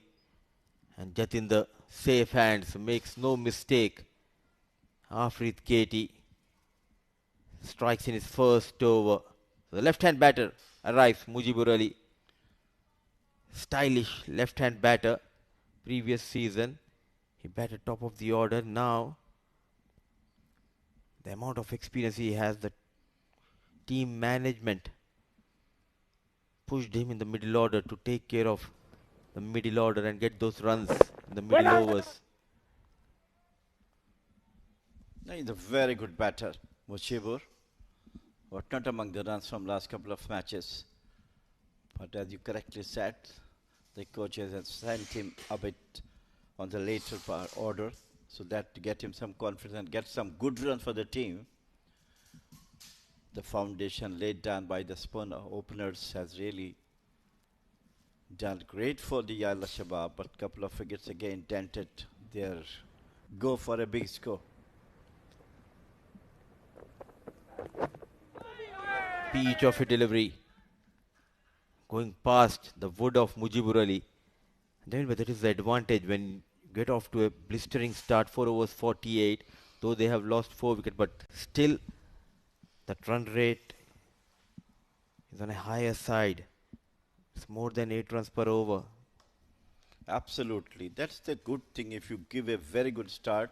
And Jatin, safe hands, makes no mistake. Afrid Katie strikes in his first over. The left-hand batter arrives, Mujibur Ali. Stylish left-hand batter. Previous season, he batted top of the order. Now, the amount of experience he has, the team management pushed him in the middle order to take care of the middle order and get those runs in the middle overs. He's a very good batter, Mushibur. But not among the runs from last couple of matches. But as you correctly said, the coaches have sent him a bit on the later order so that to get him some confidence and get some good runs for the team. The foundation laid down by the spinner openers has really done great for the Yalla Shabab, but a couple of wickets again dented their go for a big score. Peach of a delivery going past the wood of Mujibur Ali. Then, but that is the advantage when you get off to a blistering start, 4 overs 48, though they have lost 4 wickets, but still that run rate is on a higher side. It's more than 8 runs per over. Absolutely. That's the good thing. If you give a very good start,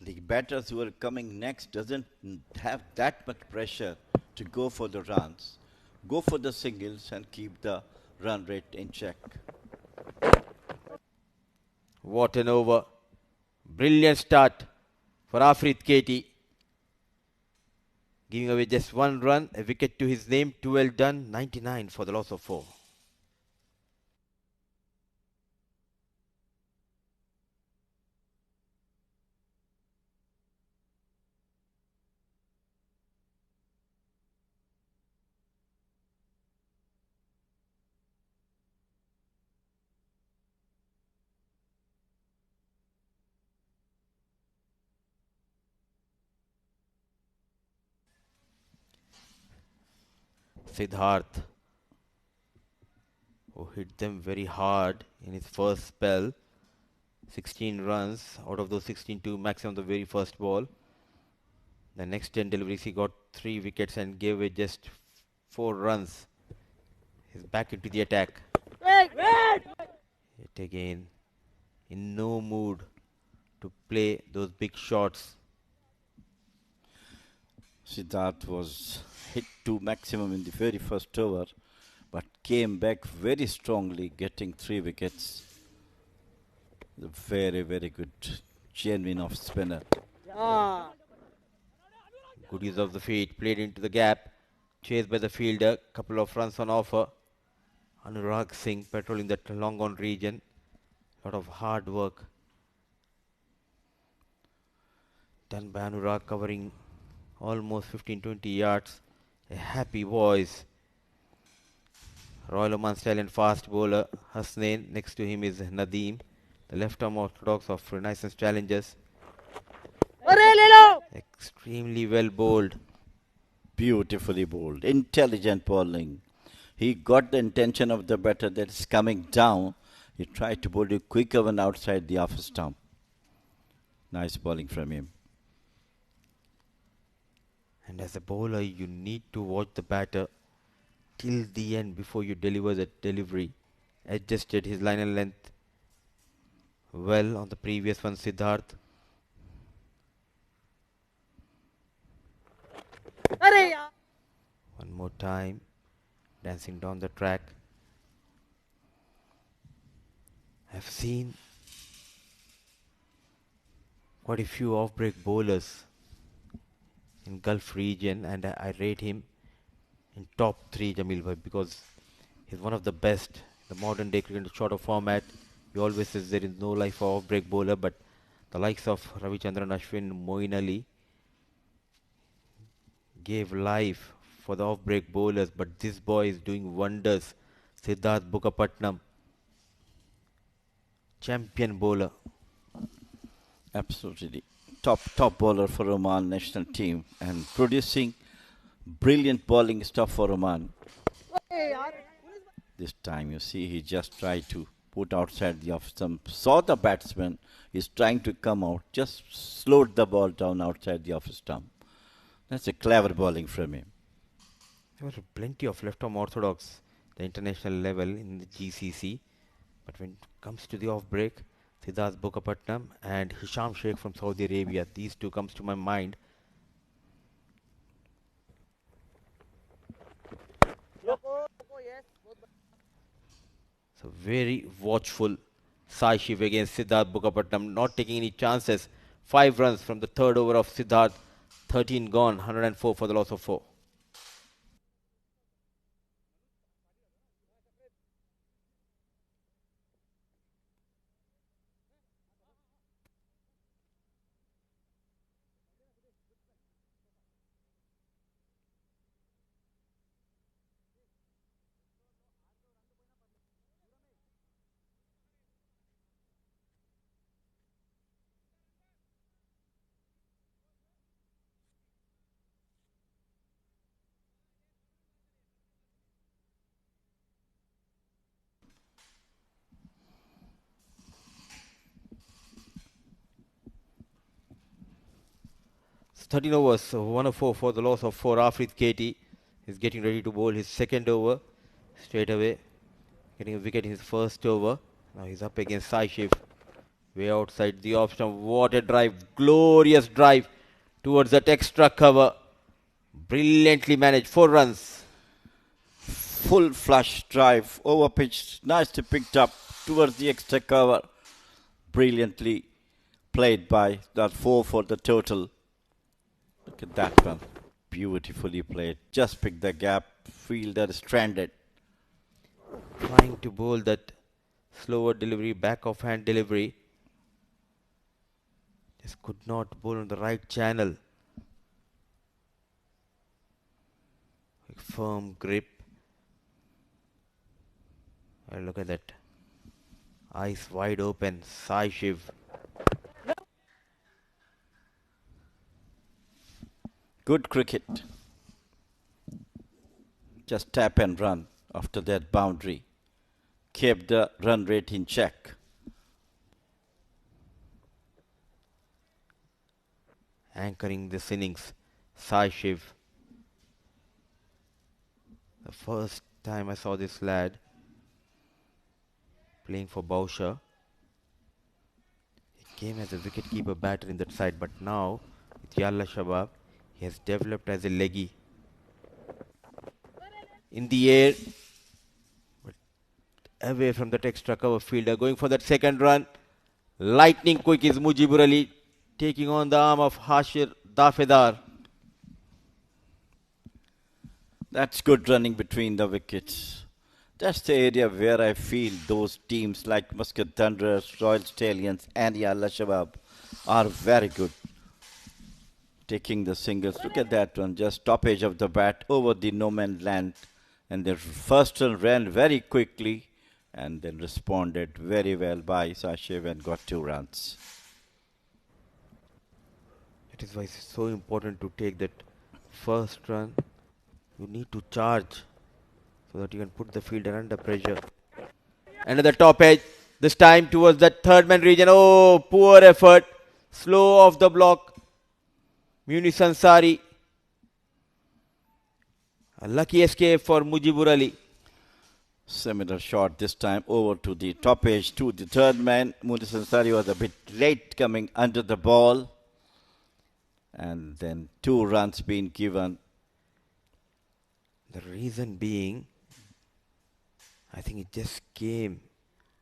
the batters who are coming next doesn't have that much pressure to go for the runs. Go for the singles and keep the run rate in check. What an over. Brilliant start for Afrid Katie. Giving away just 1 run, a wicket to his name, too well done, 99 for the loss of 4. Siddharth, who hit them very hard in his first spell. 16 runs, out of those 16, 2 maximum the very first ball. The next 10 deliveries he got 3 wickets and gave away just 4 runs. He's back into the attack. Yet again, in no mood to play those big shots. Siddharth was hit to maximum in the very first over, but came back very strongly, getting 3 wickets. The very, very good genuine off spinner. Good use of the feet, played into the gap, chased by the fielder, couple of runs on offer. Anurag Singh patrolling that long on region. Lot of hard work done by Anurag, covering almost 15-20 yards. A happy voice. Royal Oman Stallion fast bowler Hasnain. Next to him is Nadeem, the left arm orthodox of Renaissance Challengers. Extremely well bowled. Beautifully bowled. Intelligent bowling. He got the intention of the batter that is coming down. He tried to bowl it quicker one outside the off stump. Nice bowling from him. And as a bowler, you need to watch the batter till the end before you deliver the delivery. Adjusted his line and length well on the previous one, Siddharth. अरे यार One more time, dancing down the track. I've seen quite a few off-break bowlers in Gulf region, and I rate him in top 3, Jamil bhai, because he's one of the best in the modern day cricket shorter format. He always says there is no life for off-break bowler, but the likes of Ravichandran Ashwin, Moeen Ali gave life for the off-break bowlers, but this boy is doing wonders. Siddharth Bukapatnam, champion bowler. Absolutely. Top bowler for Oman national team and producing brilliant bowling stuff for Oman. This time you see he just tried to put outside the off stump. Saw the batsman is trying to come out, just slowed the ball down outside the off stump. That's a clever bowling from him. There were plenty of left-arm orthodox the international level in the GCC, but when it comes to the off-break, Siddharth Bukapatnam and Hisham Sheikh from Saudi Arabia, these two comes to my mind. So very watchful Sai Shiv against Siddharth Bukapatnam, not taking any chances. 5 runs from the third over of Siddharth, 13 gone, 104 for the loss of 4. So 13 overs, so 104 for the loss of 4. Afrit Katie is getting ready to bowl his second over straight away, getting a wicket in his first over. Now he's up against Sai Shiv, way outside the off stump. What a drive, glorious drive towards that extra cover. Brilliantly managed, 4 runs. Full flush drive, over pitch, nicely picked up towards the extra cover. Brilliantly played by that 4 for the total. Look at that one. Beautifully played. Just picked the gap. Fielder stranded. Trying to bowl that slower delivery, back of hand delivery. Just could not bowl on the right channel. Firm grip. And look at that. Eyes wide open. Sai Shiv. Good cricket. Just tap and run after that boundary. Kept the run rate in check. Anchoring this innings, Sai Shiv. The first time I saw this lad playing for Bausha, he came as a wicket-keeper batter in that side, but now with Yalla Shabab, he has developed as a leggy. In the air, but away from that extra cover fielder, going for that second run. Lightning quick is Mujibur Ali, taking on the arm of Hashir Dafedar. That's good running between the wickets. That's the area where I feel those teams like Muscat Thunderers, Royal Stallions and Yalla Shabab are very good. Taking the singles. Look at that one. Just top edge of the bat over the no man's land. And the first one ran very quickly and then responded very well by Sashev and got 2 runs. That is why it's so important to take that first run. You need to charge so that you can put the fielder under pressure. Another top edge, this time towards that third man region. Oh, poor effort. Slow off the block. Munis Ansari. A lucky escape for Mujibur Ali. Similar shot this time over to the top edge to the third man. Munis Ansari was a bit late coming under the ball. And then 2 runs being given. The reason being, I think it just came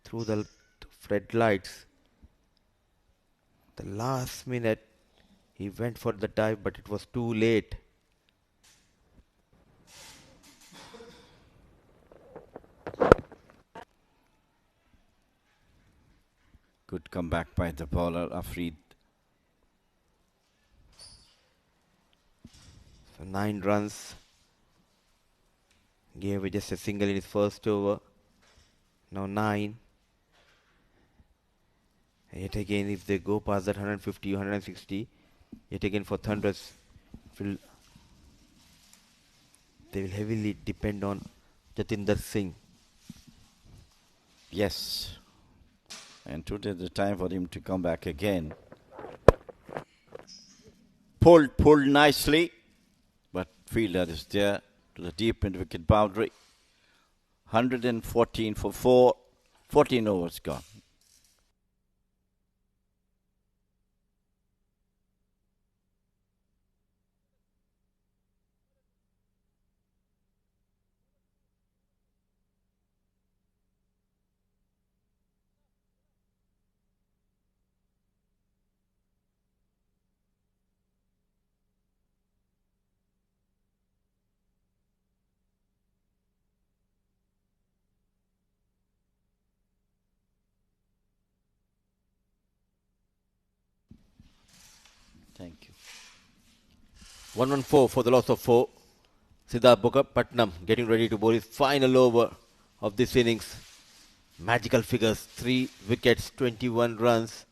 through the floodlights. The last minute, he went for the dive, but it was too late. Good comeback by the bowler, Afreed. So 9 runs. Gave away just a single in his first over. Now 9. Yet again, if they go past that 150, 160, yet again for Thunders, they will heavily depend on Jatinder Singh. Yes. And today the time for him to come back again. Pulled nicely. But fielder is there to the deep mid wicket boundary. 114 for 4. 14 overs gone. Thank you. 114 for the loss of 4. Siddharth Bukapatnam getting ready to bowl his final over of this innings. Magical figures, 3 wickets, 21 runs.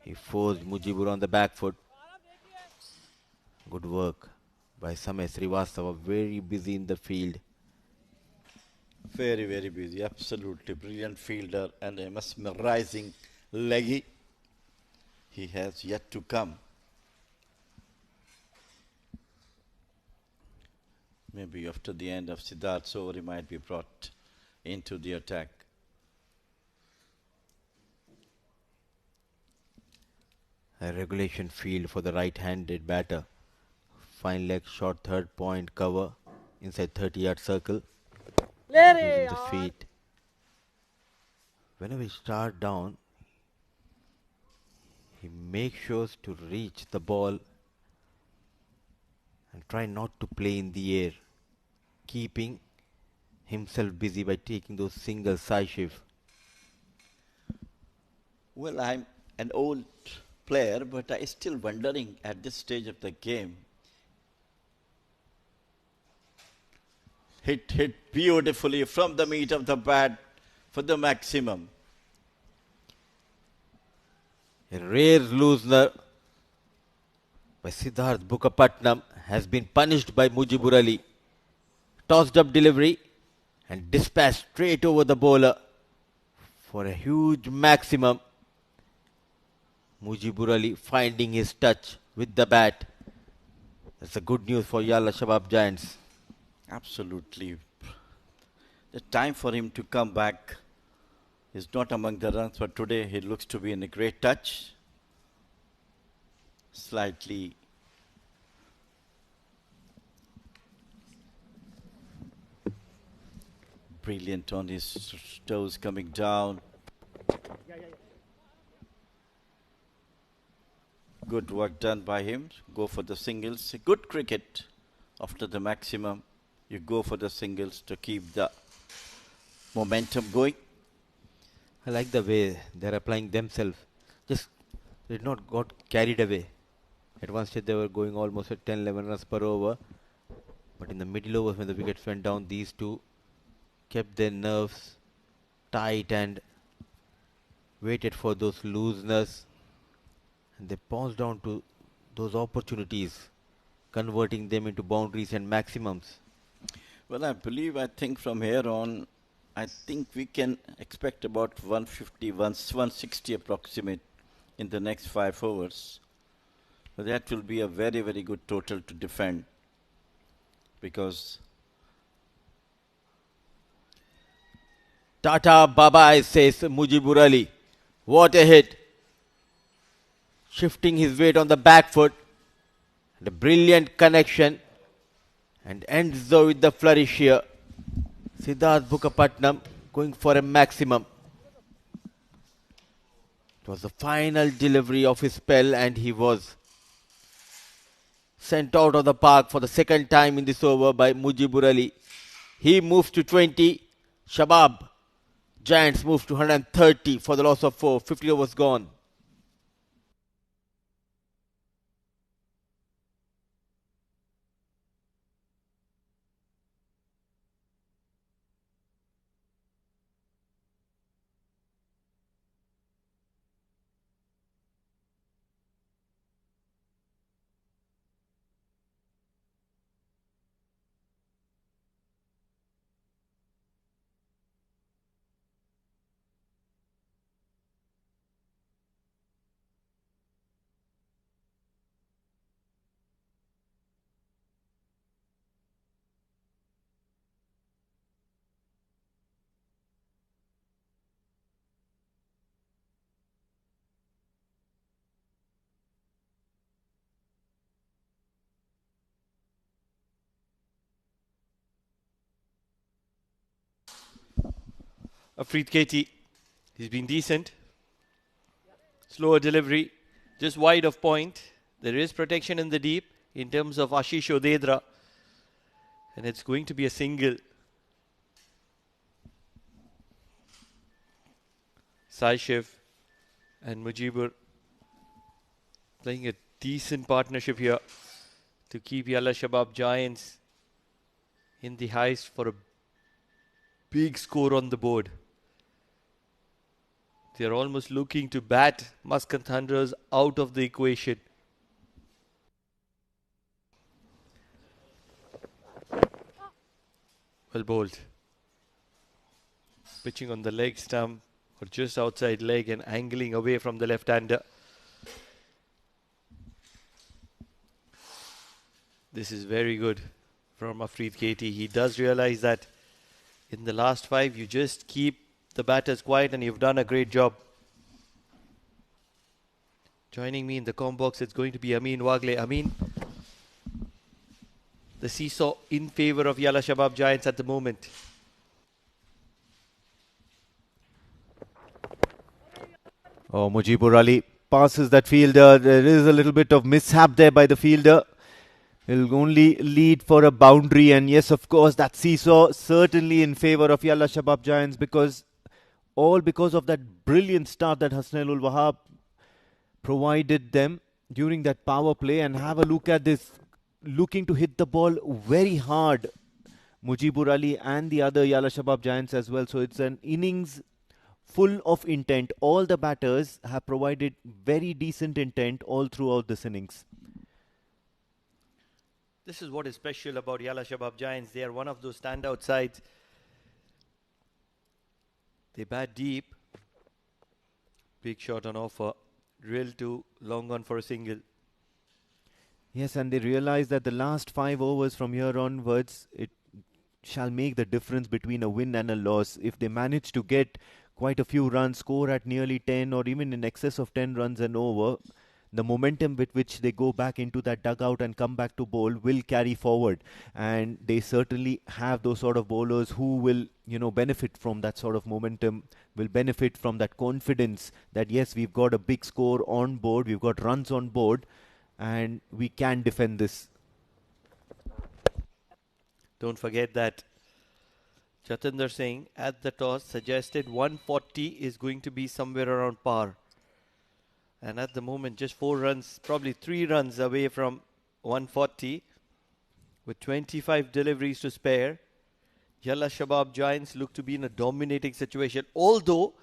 He forced Mujibur on the back foot. Good work by Samay Srivastava, very busy in the field. Very, very busy. Absolutely brilliant fielder and a mesmerizing leggy. He has yet to come. Maybe after the end of Siddharth's over, he might be brought into the attack. A regulation field for the right-handed batter. Fine leg short third point cover inside 30-yard circle. Using the feet. Whenever he starts down, he makes sure to reach the ball and try not to play in the air, keeping himself busy by taking those single side shift. Well, I'm an old player, but I'm still wondering at this stage of the game. Hit beautifully from the meat of the bat for the maximum. A rare loosener by Siddharth Bukapatnam has been punished by Mujibur Ali. Tossed up delivery and dispatched straight over the bowler for a huge maximum. Mujibur Ali finding his touch with the bat. That's a good news for Yalla Shabab Giants. Absolutely. The time for him to come back is not among the runs, but today he looks to be in a great touch. Slightly brilliant on his toes coming down. Good work done by him. Go for the singles. Good cricket after the maximum. You go for the singles to keep the momentum going. I like the way they're applying themselves. Just did not got carried away. At one stage they were going almost at 10-11 runs per over. But in the middle overs when the wickets went down, these two kept their nerves tight and waited for those looseness. And they paused down to those opportunities, converting them into boundaries and maximums. Well, I think from here on, I think we can expect about 150, 160 approximate in the next 5 overs. So that will be a very, very good total to defend, because Tata bye-bye, says Mujibur Ali. What a hit. Shifting his weight on the back foot. And a brilliant connection. And ends though with the flourish here. Siddharth Bukapatnam going for a maximum. It was the final delivery of his spell, and he was sent out of the park for the second time in this over by Mujibur Ali. He moves to 20. Shabab Giants move to 130 for the loss of 4. 50 overs gone. Afreed Katie, he's been decent. Slower delivery, just wide of point. There is protection in the deep in terms of Ashish Odedra. And it's going to be a single. Saishiv and Mujibur playing a decent partnership here to keep Yalla Shabab Giants in the heist for a big score on the board. They're almost looking to bat Muscat Thunderers out of the equation. Well bowled. Pitching on the leg stump or just outside leg and angling away from the left-hander. This is very good from Afreed Katie. He does realize that in the last 5, you just keep the batters quiet and you've done a great job. Joining me in the comm box, it's going to be Amin Wagle. Amin, the seesaw in favor of Yalla Shabab Giants at the moment. Oh, Mujibur Ali passes that fielder. There is a little bit of mishap there by the fielder. He'll only lead for a boundary, and yes, of course, that seesaw certainly in favour of Yalla Shabab Giants, because of that brilliant start that Hasnain ul Wahab provided them during that power play. And have a look at this, looking to hit the ball very hard, Mujibur Ali and the other Yalla Shabab Giants as well. So it's an innings full of intent. All the batters have provided very decent intent all throughout this innings. This is what is special about Yalla Shabab Giants. They are one of those standout sides. They bat deep. Big shot on offer. Drill to long on for a single. Yes, and they realize that the last 5 overs from here onwards, it shall make the difference between a win and a loss. If they manage to get quite a few runs, score at nearly 10 or even in excess of 10 runs and over, the momentum with which they go back into that dugout and come back to bowl will carry forward. And they certainly have those sort of bowlers who will, benefit from that sort of momentum, will benefit from that confidence that yes, we've got a big score on board, we've got runs on board, and we can defend this. Don't forget that Jatinder Singh at the toss suggested 140 is going to be somewhere around par. And at the moment, just 4 runs, probably 3 runs away from 140. With 25 deliveries to spare, Yalla Shabab Giants look to be in a dominating situation. Although,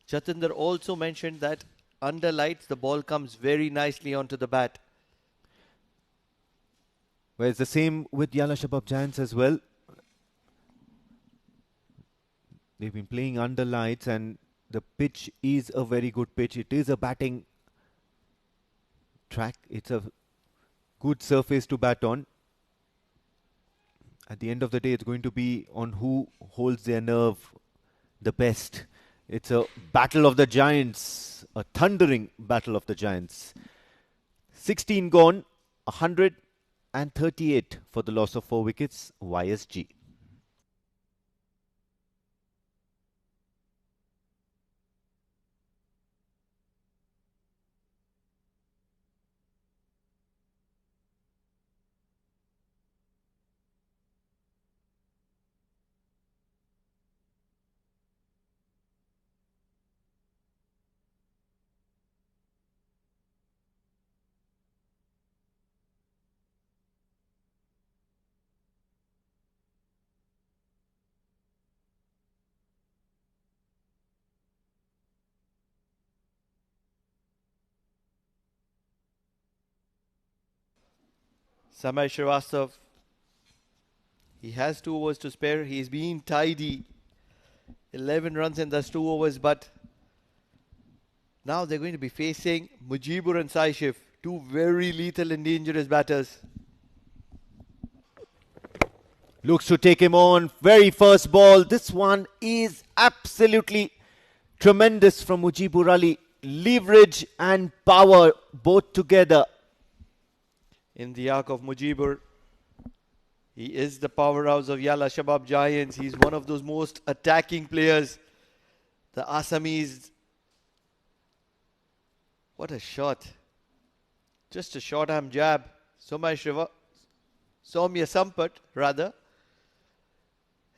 Jatinder also mentioned that under lights, the ball comes very nicely onto the bat. Well, it's the same with Yalla Shabab Giants as well. They've been playing under lights, and the pitch is a very good pitch. It is a batting track. It's a good surface to bat on. At the end of the day, it's going to be on who holds their nerve the best. It's a battle of the giants, a thundering battle of the giants. 16 gone, 138 for the loss of 4 wickets, YSG. Samay Srivastav, he has 2 overs to spare. He's been tidy. 11 runs in those 2 overs, but now they're going to be facing Mujibur and Saishif, 2 very lethal and dangerous batters. Looks to take him on. Very first ball. This one is absolutely tremendous from Mujibur Ali. Leverage and power both together. In the arc of Mujibur, he is the powerhouse of Yalla Shabab Giants. He's one of those most attacking players. The Assamese. What a shot. Just a short arm jab. Soumya Sampat, rather,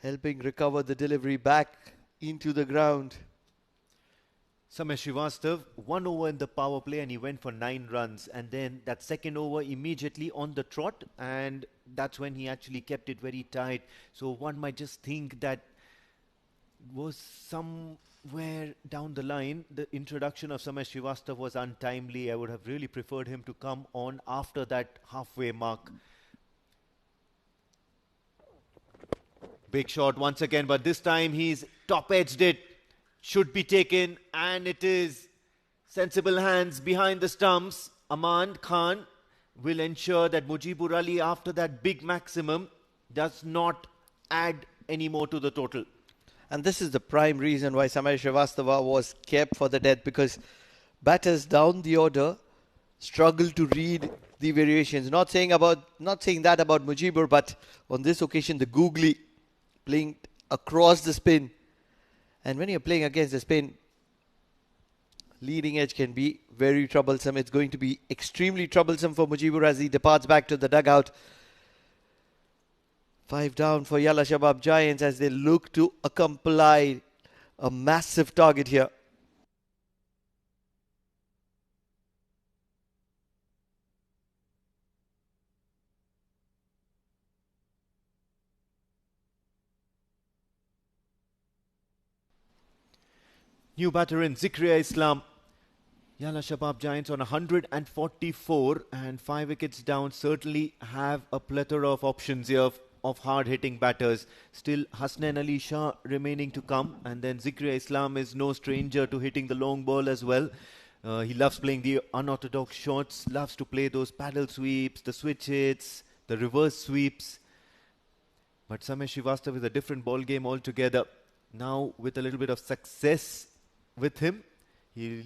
helping recover the delivery back into the ground. Samay Srivastav, 1 over in the power play and he went for 9 runs. And then that second over immediately on the trot, and that's when he actually kept it very tight. So one might just think that was somewhere down the line, the introduction of Samay Srivastav was untimely. I would have really preferred him to come on after that halfway mark. Big shot once again, but this time he's top-edged it. Should be taken, and it is. Sensible hands behind the stumps. Aman Khan will ensure that Mujibur Ali, after that big maximum, does not add any more to the total. And this is the prime reason why Samay Srivastava was kept for the death, because batters down the order struggle to read the variations. Not saying that about Mujibur, but on this occasion, the googly playing across the spin. And when you're playing against the spin, leading edge can be very troublesome. It's going to be extremely troublesome for Mujibur as he departs back to the dugout. 5 down for Yalla Shabab Giants as they look to accomplish a massive target here. New batter in Zikria Islam. Yalla Shabab Giants on 144 and 5 wickets down. Certainly have a plethora of options here of hard-hitting batters. Still Hasnain Ali Shah remaining to come, and then Zikria Islam is no stranger to hitting the long ball as well. He loves playing the unorthodox shots, loves to play those paddle sweeps, the switch hits, the reverse sweeps. But Samay Srivastav is a different ball game altogether. Now with a little bit of success with him, he'll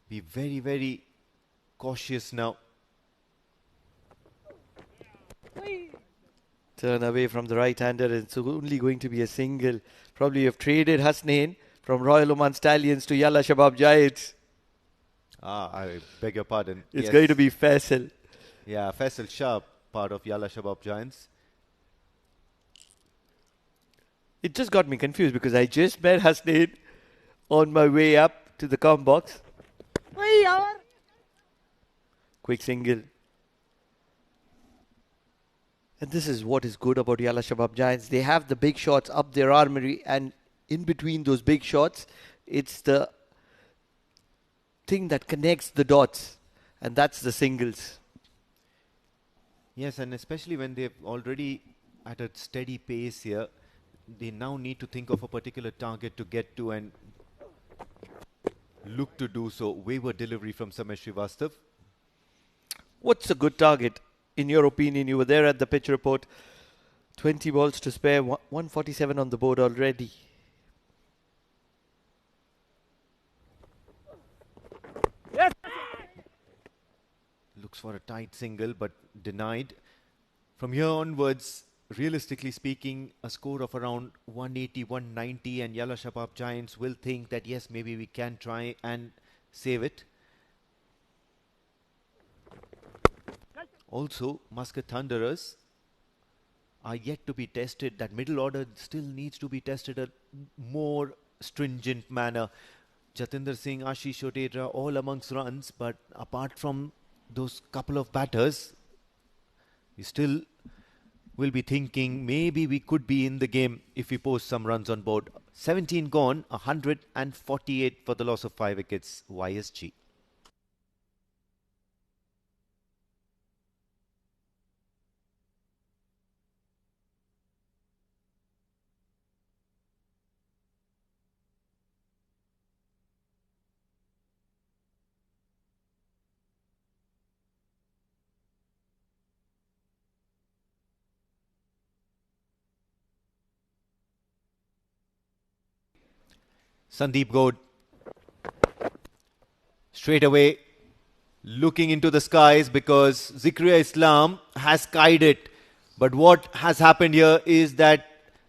be very, very cautious now. Turn away from the right-hander. It's only going to be a single. Probably have traded Hasnain from Royal Oman Stallions to Yalla Shabab Giants. I beg your pardon. It's Yes. going to be Faisal. Yeah, Faisal Shah, part of Yalla Shabab Giants. It just got me confused because I just met Hasnain on my way up to the com box. Quick single. And this is what is good about Yalla Shabab Giants. They have the big shots up their armory, and in between those big shots, it's the thing that connects the dots, and that's the singles. Yes, and especially when they've already at a steady pace here, they now need to think of a particular target to get to, and look to do so. Wayward delivery from Samesh Srivastav. What's a good target? In your opinion, you were there at the pitch report. 20 balls to spare, 147 on the board already. Yes. Looks for a tight single but denied. From here onwards, realistically speaking, a score of around 180, 190 and Yalla Shabab Giants will think that yes, maybe we can try and save it. Also, Muscat Thunderers are yet to be tested. That middle order still needs to be tested a more stringent manner. Jatinder Singh, Ashish Odedra all amongst runs, but apart from those couple of batters, we still will be thinking maybe we could be in the game if we post some runs on board. 17 gone, 148 for the loss of 5 wickets, YSG. Sandeep Gode straight away looking into the skies because Zikriya Islam has skied it. But what has happened here is that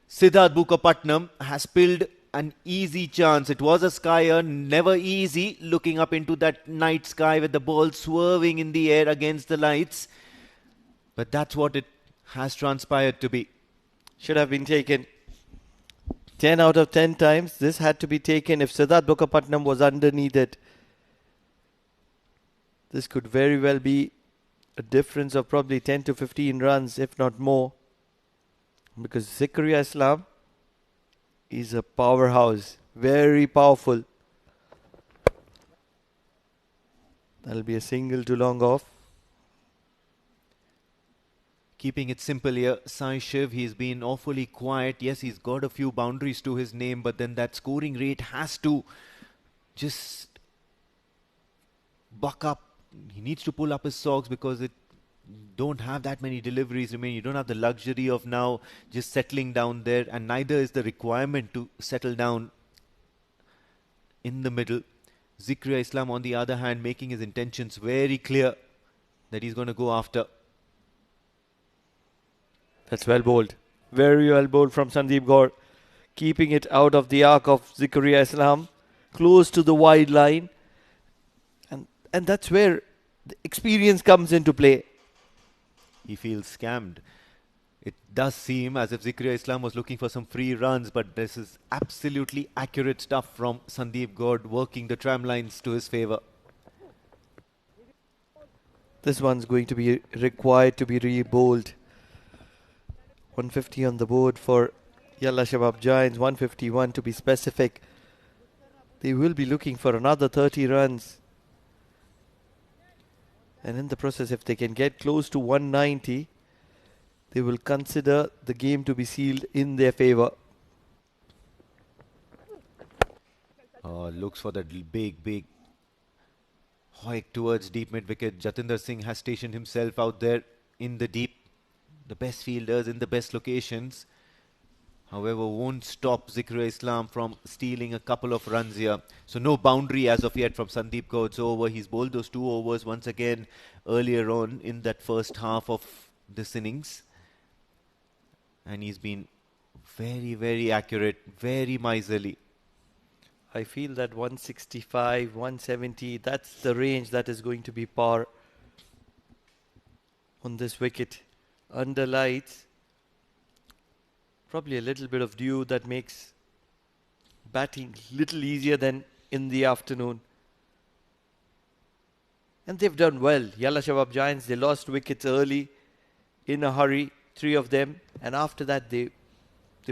Siddharth Bukapatnam has spilled an easy chance. It was a skyer, never easy, looking up into that night sky with the ball swerving in the air against the lights. But that's what it has transpired to be. Should have been taken. 10 out of 10 times, this had to be taken if Siddharth Bukapatnam was underneath it. This could very well be a difference of probably 10 to 15 runs, if not more. Because Zikriya Islam is a powerhouse, very powerful. That'll be a single to long off. Keeping it simple here, Sai Shiv, he's been awfully quiet. Yes, he's got a few boundaries to his name, but then that scoring rate has to just buck up. He needs to pull up his socks because it don't have that many deliveries remaining. You don't have the luxury of now just settling down there, and neither is the requirement to settle down in the middle. Zikriya Islam, on the other hand, making his intentions very clear that he's going to go after. That's well bowled. Very well bowled from Sandeep Gaur. Keeping it out of the arc of Zikriya Islam. Close to the wide line. And that's where the experience comes into play. He feels scammed. It does seem as if Zikriya Islam was looking for some free runs, but this is absolutely accurate stuff from Sandeep Gaur, working the tram lines to his favour. This one's going to be required to be re-bowled. 150 on the board for Yalla Shabab Giants, 151 to be specific. They will be looking for another 30 runs. And in the process, if they can get close to 190, they will consider the game to be sealed in their favour. Looks for that big hoik towards deep mid wicket. Jatinder Singh has stationed himself out there in the deep. The best fielders in the best locations. However, won't stop Zikriya Islam from stealing a couple of runs here. So no boundary as of yet from Sandeep Gaur's over. He's bowled those 2 overs once again earlier on in that first half of this innings. And he's been very accurate, very miserly. I feel that 165, 170, that's the range that is going to be par on this wicket. Under lights, probably a little bit of dew that makes batting little easier than in the afternoon. And they've done well. Yalla Shabab Giants, they lost wickets early in a hurry, 3 of them, and after that they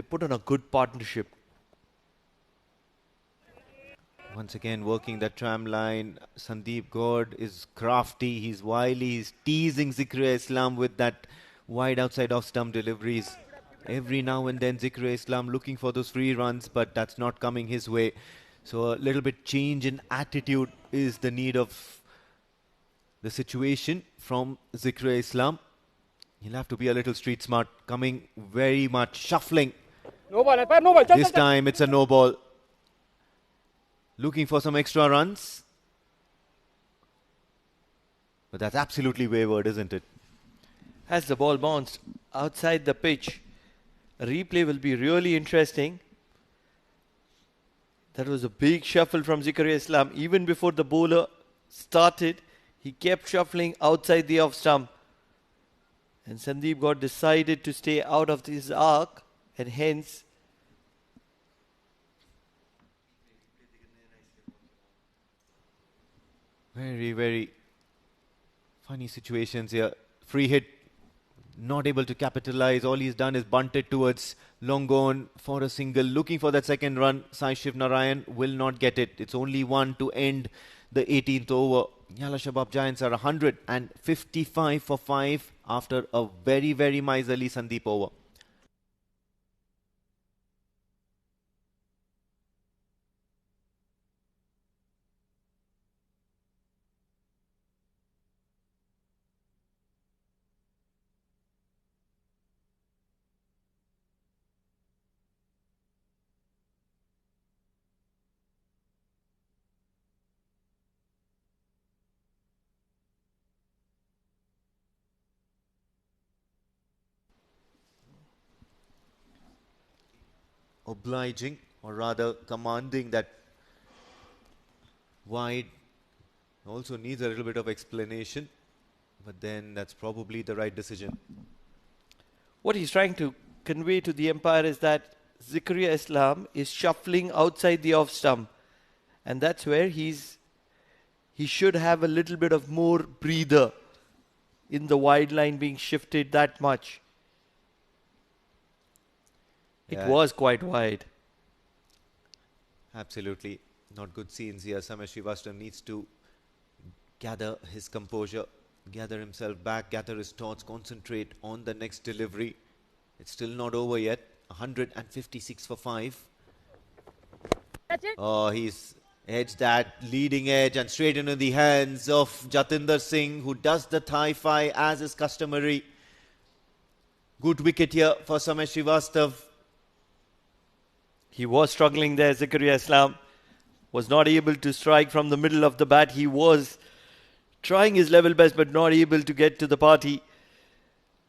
put on a good partnership. Once again working that tram line. Sandeep Gaur is crafty, he's wily, he's teasing Zikriya Islam with that wide outside off stump deliveries. Every now and then Zikriya Islam looking for those free runs, but that's not coming his way. So a little bit change in attitude is the need of the situation from Zikri Islam. He'll have to be a little street smart, coming very much shuffling. No ball, umpire, no ball. Chal, This chal, chal. time it's a no ball. Looking for some extra runs. But that's absolutely wayward, isn't it? As the ball bounced outside the pitch, a replay will be really interesting. That was a big shuffle from Zikaria Islam. Even before the bowler started, he kept shuffling outside the off stump. And Sandeep got decided to stay out of his arc, and hence very, very funny situations here. Free hit, not able to capitalize. All he's done is bunted towards long on for a single. Looking for that second run. Sai Shiv Narayan will not get it. It's only one to end the 18th over. Yalla Shabab Giants are 155 for 5 after a very, very miserly Sandeep over. Obliging, or rather commanding that wide. Also needs a little bit of explanation, but then that's probably the right decision. what he's trying to convey to the umpire is that Zikaria Islam is shuffling outside the off stump. And that's where he should have a little bit of more breather in the wide line being shifted that much. Yeah. It was quite wide. Absolutely not good scenes here. Samesh Srivastava needs to gather his composure, gather himself back, gather his thoughts, concentrate on the next delivery. It's still not over yet. 156 for 5. Catch it. Oh, he's edged that leading edge and straight into the hands of Jatinder Singh, who does the thigh fi as is customary. Good wicket here for Samesh Srivastava. He was struggling there. Zakaria Islam was not able to strike from the middle of the bat. He was trying his level best but not able to get to the party.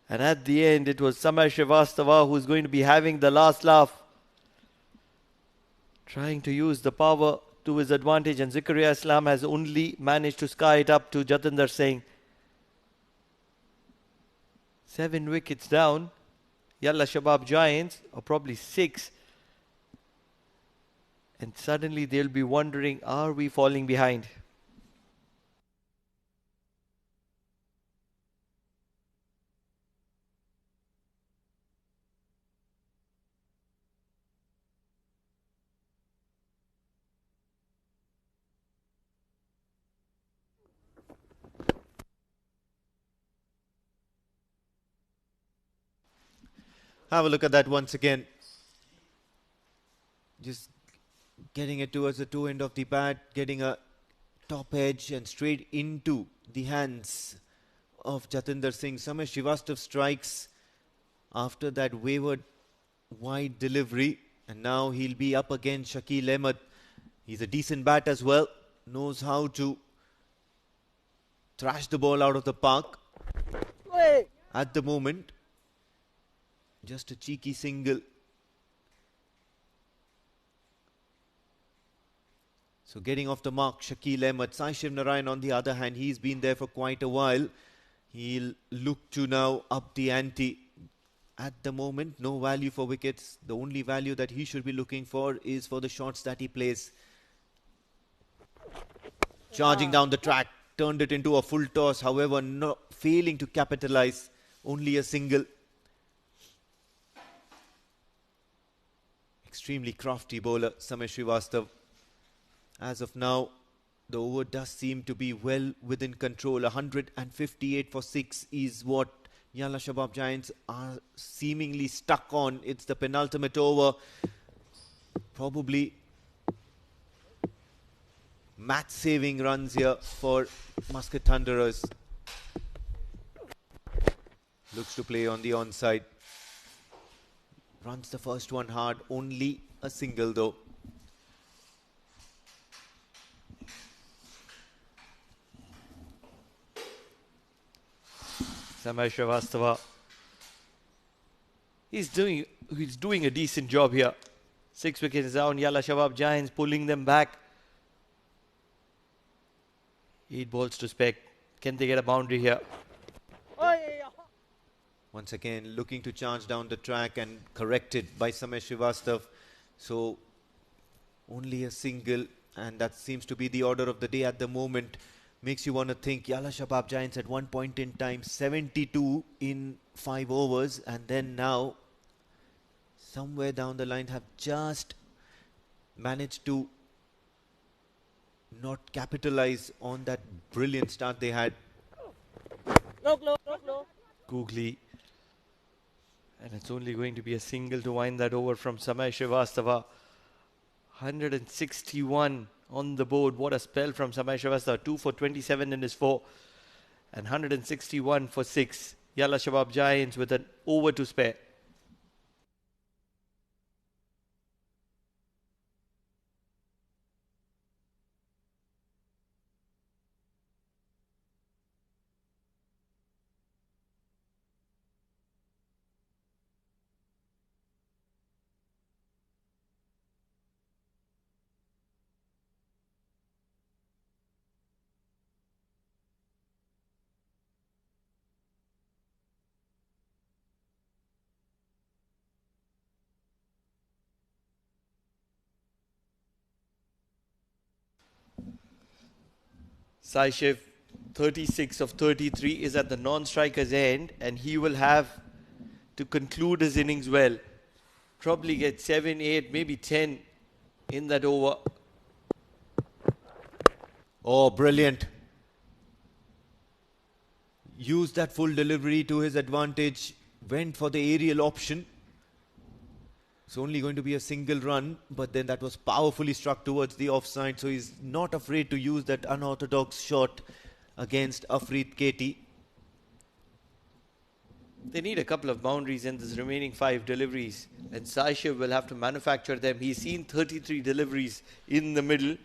And at the end, it was Samesh Srivastava who's going to be having the last laugh, trying to use the power to his advantage. And Zakaria Islam has only managed to sky it up to Jatinder Singh. 7 wickets down. Yalla Shabab Giants, or probably 6. And suddenly they'll be wondering, are we falling behind? Have a look at that once again. Just getting it towards the toe end of the bat, getting a top edge and straight into the hands of Jatinder Singh. Samesh Srivastava strikes after that wayward wide delivery, and now he'll be up against Shakil Ahmed. He's a decent bat as well, knows how to thrash the ball out of the park. Hey. At the moment, just a cheeky single. So getting off the mark, Shakil Ahmed. Sai Shiv Narayan, on the other hand, he's been there for quite a while. He'll look to now up the ante. At the moment, no value for wickets. The only value that he should be looking for is for the shots that he plays. Charging down the track, turned it into a full toss. However, failing to capitalize. Only a single. Extremely crafty bowler, Samesh Srivastava. As of now, the over does seem to be well within control. 158 for 6 is what Yalla Shabab Giants are seemingly stuck on. It's the penultimate over. Probably match-saving runs here for Muscat Thunderers. Looks to play on the onside. Runs the first one hard, only a single though. Samay Srivastava. He's doing a decent job here. 6 wickets down. Yalla Shabab Giants pulling them back. 8 balls to spec. Can they get a boundary here? Once again, looking to charge down the track and corrected by Samay Srivastava. So, only a single, and that seems to be the order of the day at the moment. Makes you want to think Yalla Shabab Giants at one point in time 72 in 5 overs, and then now somewhere down the line have just managed to not capitalize on that brilliant start they had. Googly. And it's only going to be a single to wind that over from Samay Srivastava. 161 on the board. What a spell from Samay Srivastava. 2 for 27 in his 4. And 161 for 6. Yalla Shabab Giants with an over to spare. Sai Shiv, 36 of 33, is at the non-striker's end, and he will have to conclude his innings well. Probably get 7, 8, maybe 10 in that over. Oh, brilliant. Used that full delivery to his advantage. Went for the aerial option. It's only going to be a single run, but then that was powerfully struck towards the offside. So he's not afraid to use that unorthodox shot against Afreed Katie. They need a couple of boundaries in this remaining 5 deliveries, and Sai Shiv will have to manufacture them. He's seen 33 deliveries in the middle,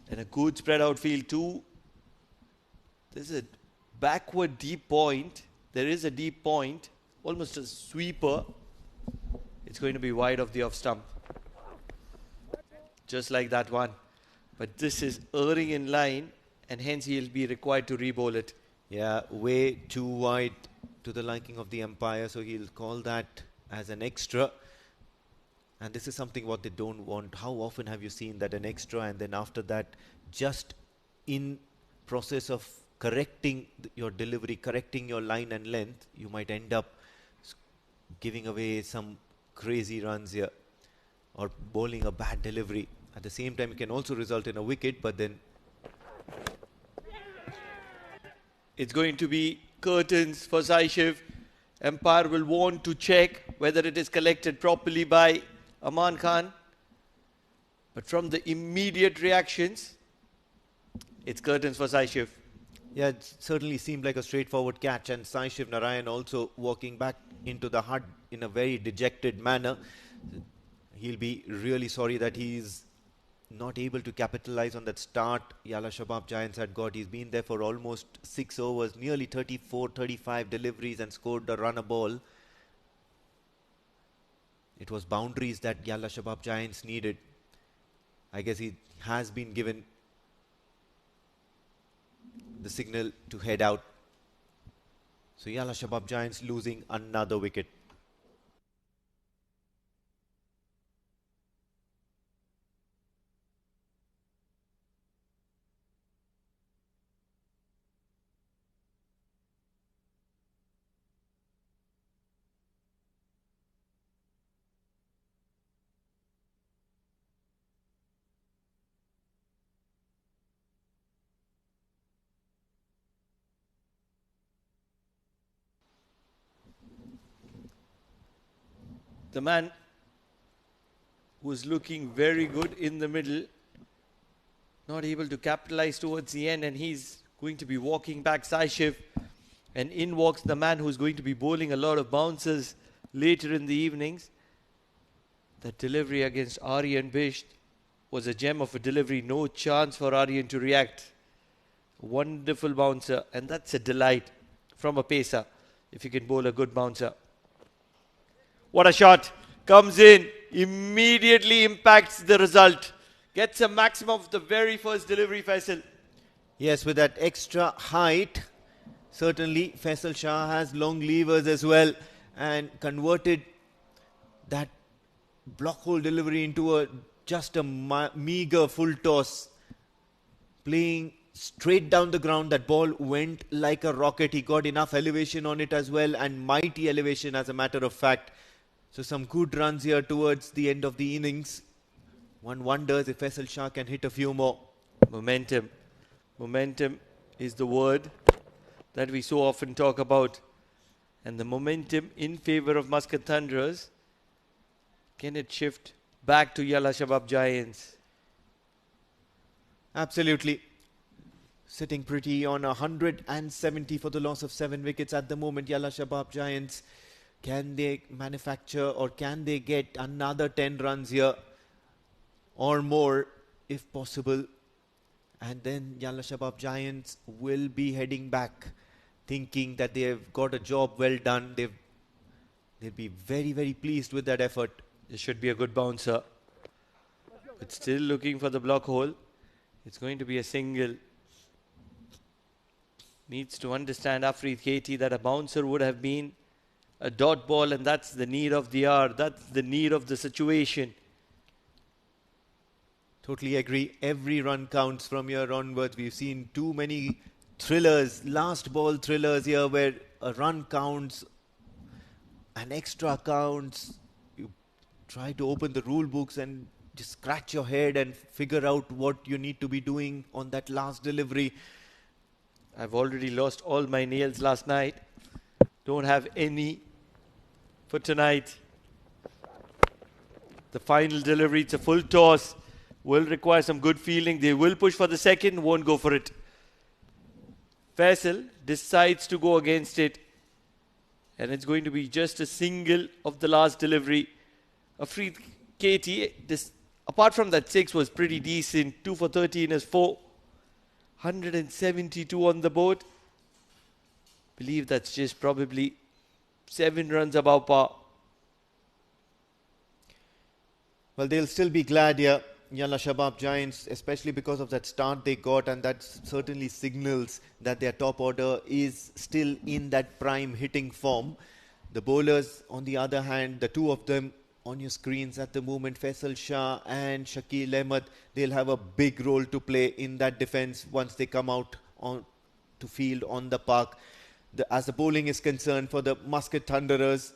and a good spread out field too. There's a backward deep point. There is a deep point, almost a sweeper. It's going to be wide of the off stump. Just like that one. But this is erring in line, and hence he'll be required to re-bowl it. Yeah, way too wide to the liking of the umpire, so he'll call that as an extra. And this is something what they don't want. How often have you seen that an extra, and then after that, just in process of correcting your delivery, correcting your line and length, you might end up giving away some crazy runs here or bowling a bad delivery. At the same time, it can also result in a wicket, but then it's going to be curtains for Sai Shiv. Umpire will want to check whether it is collected properly by Aman Khan. But from the immediate reactions, it's curtains for Sai Shiv. yeah, it certainly seemed like a straightforward catch, and Sai Shiv Narayan also walking back into the hut in a very dejected manner. He'll be really sorry that he's not able to capitalize on that start Yalla Shabab Giants had got. He's been there for almost 6 overs, nearly 34, 35 deliveries and scored a run a ball. It was boundaries that Yalla Shabab Giants needed. I guess he has been given the signal to head out. So Yalla Shabab Giants losing another wicket. The man who's looking very good in the middle not able to capitalize towards the end, and he's going to be walking back Saishiv, and in walks the man who's going to be bowling a lot of bounces later in the evenings. The delivery against Aryan Bisht was a gem of a delivery. No chance for Aryan to react. Wonderful bouncer, and that's a delight from a pacer if you can bowl a good bouncer. What a shot! Comes in, immediately impacts the result. Gets a maximum of the very first delivery, Faisal. Yes, with that extra height, certainly Faisal Shah has long levers as well and converted that block hole delivery into just a meager full toss. Playing straight down the ground, that ball went like a rocket. He got enough elevation on it as well, and mighty elevation as a matter of fact. So some good runs here towards the end of the innings. One wonders if Faisal Shah can hit a few more. Momentum. Momentum is the word that we so often talk about. And the momentum in favor of Muscat Thunderers. Can it shift back to Yalla Shabab Giants? Absolutely. Sitting pretty on 170 for the loss of 7 wickets at the moment. Yalla Shabab Giants. Can they manufacture or can they get another 10 runs here or more if possible? And then Yalla Shabab Giants will be heading back thinking that they have got a job well done. They'll be very, very pleased with that effort. This should be a good bouncer. But still looking for the block hole. It's going to be a single. Needs to understand Afreed Katie that a bouncer would have been a dot ball, and that's the need of the hour. That's the need of the situation. Totally agree. Every run counts from here onwards. We've seen too many thrillers, last ball thrillers here where a run counts, an extra counts. You try to open the rule books and just scratch your head and figure out what you need to be doing on that last delivery. I've already lost all my nails last night. Don't have any for tonight. The final delivery, it's a full toss. Will require some good fielding. They will push for the second, won't go for it. Faisal decides to go against it. And it's going to be just a single of the last delivery. Afreed Katie, apart from that 6, was pretty decent. 2 for 13 is 4. 172 on the board. Believe that's just probably 7 runs above par. Well, they'll still be glad here, Yalla Shabab Giants, especially because of that start they got, and that certainly signals that their top order is still in that prime hitting form. The bowlers, on the other hand, the two of them on your screens at the moment, Faisal Shah and Shakil Ahmed, they'll have a big role to play in that defence once they come out on to field on the park. As the bowling is concerned for the Muscat Thunderers,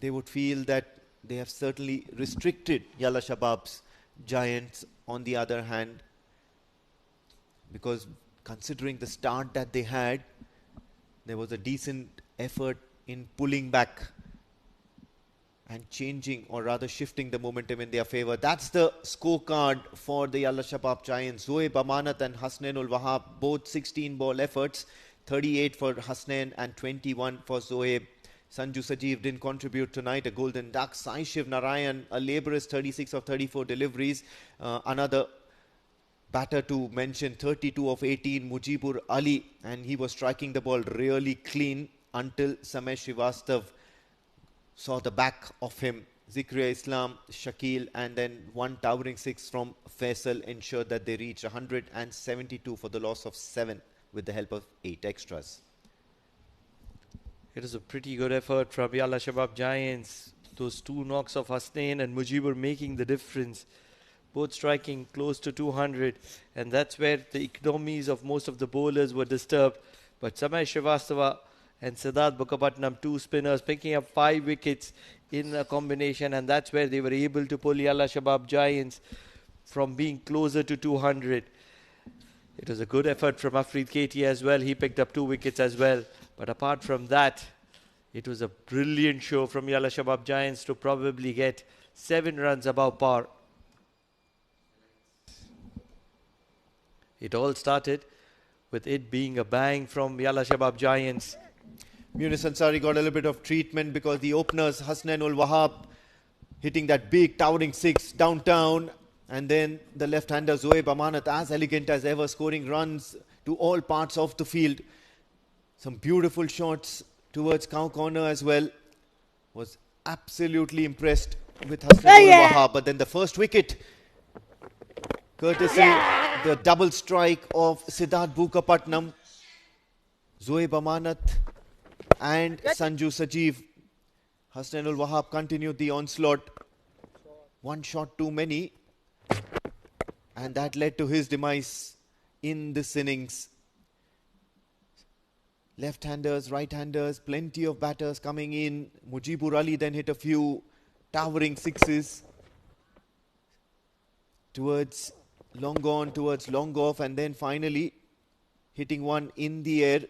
they would feel that they have certainly restricted Yalla Shabab's Giants on the other hand, because considering the start that they had, there was a decent effort in pulling back and changing, or rather shifting the momentum in their favour. That's the scorecard for the Yalla Shabab Giants. Zoeb Amanat and Hasnain ul Wahab, both 16 ball efforts, 38 for Hasnain and 21 for Zoeb. Sanju Sajeev didn't contribute tonight, a golden duck. Sai Shiv Narayan, a laborious 36 of 34 deliveries. Another batter to mention, 32 of 18, Mujibur Ali, and he was striking the ball really clean until Samay Srivastav saw the back of him. Zikriya Islam, Shakil, and then one towering 6 from Faisal ensured that they reached 172 for the loss of 7 with the help of 8 extras. It is a pretty good effort from Yalla Shabab Giants. Those 2 knocks of Hasnain and Mujibur making the difference. Both striking close to 200. And that's where the economies of most of the bowlers were disturbed. But Samay Srivastava and Siddharth Bukapatnam, 2 spinners, picking up 5 wickets in a combination. And that's where they were able to pull Yalla Shabab Giants from being closer to 200. It was a good effort from Afreed Katie as well. He picked up 2 wickets as well. But apart from that, it was a brilliant show from Yalla Shabab Giants to probably get 7 runs above par. It all started with it being a bang from Yalla Shabab Giants. Munis Ansari got a little bit of treatment because the openers, Hasnain ul Wahab, hitting that big towering six downtown. And then the left-hander Zoeb Amanat, as elegant as ever, scoring runs to all parts of the field. Some beautiful shots towards cow corner as well. Was absolutely impressed with Hasnain ul Wahab. But then the first wicket, courtesy the double strike of Siddharth Bukapatnam, Zoeb Amanat and Sanju Sajeev. Hasnain ul Wahab continued the onslaught. One shot too many. And that led to his demise in this innings. Left-handers, right-handers, plenty of batters coming in. Mujibur Ali then hit a few towering sixes towards long on, towards long off, and then finally hitting one in the air,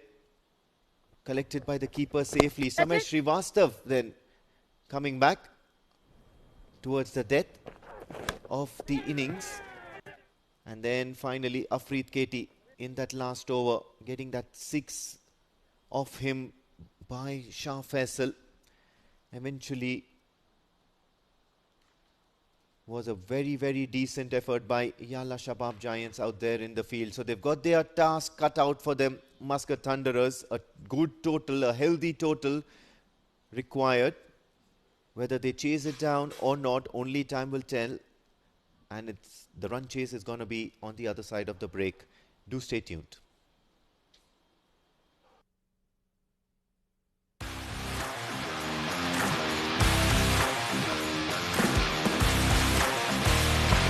collected by the keeper safely. Samesh Srivastav then coming back towards the death of the innings. And then finally Afreed Katie in that last over, getting that six off him by Shah Faisal. Eventually was a very, very decent effort by Yalla Shabab Giants out there in the field. So they've got their task cut out for them, Muscat Thunderers. A good total, a healthy total required. Whether they chase it down or not, only time will tell. And the run chase is going to be on the other side of the break. Do stay tuned.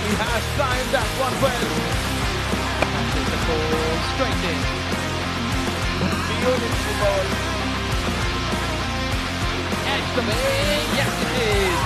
He has timed that one well. Passes the ball straight in. Beautiful ball. Edge the way. Yes, it is.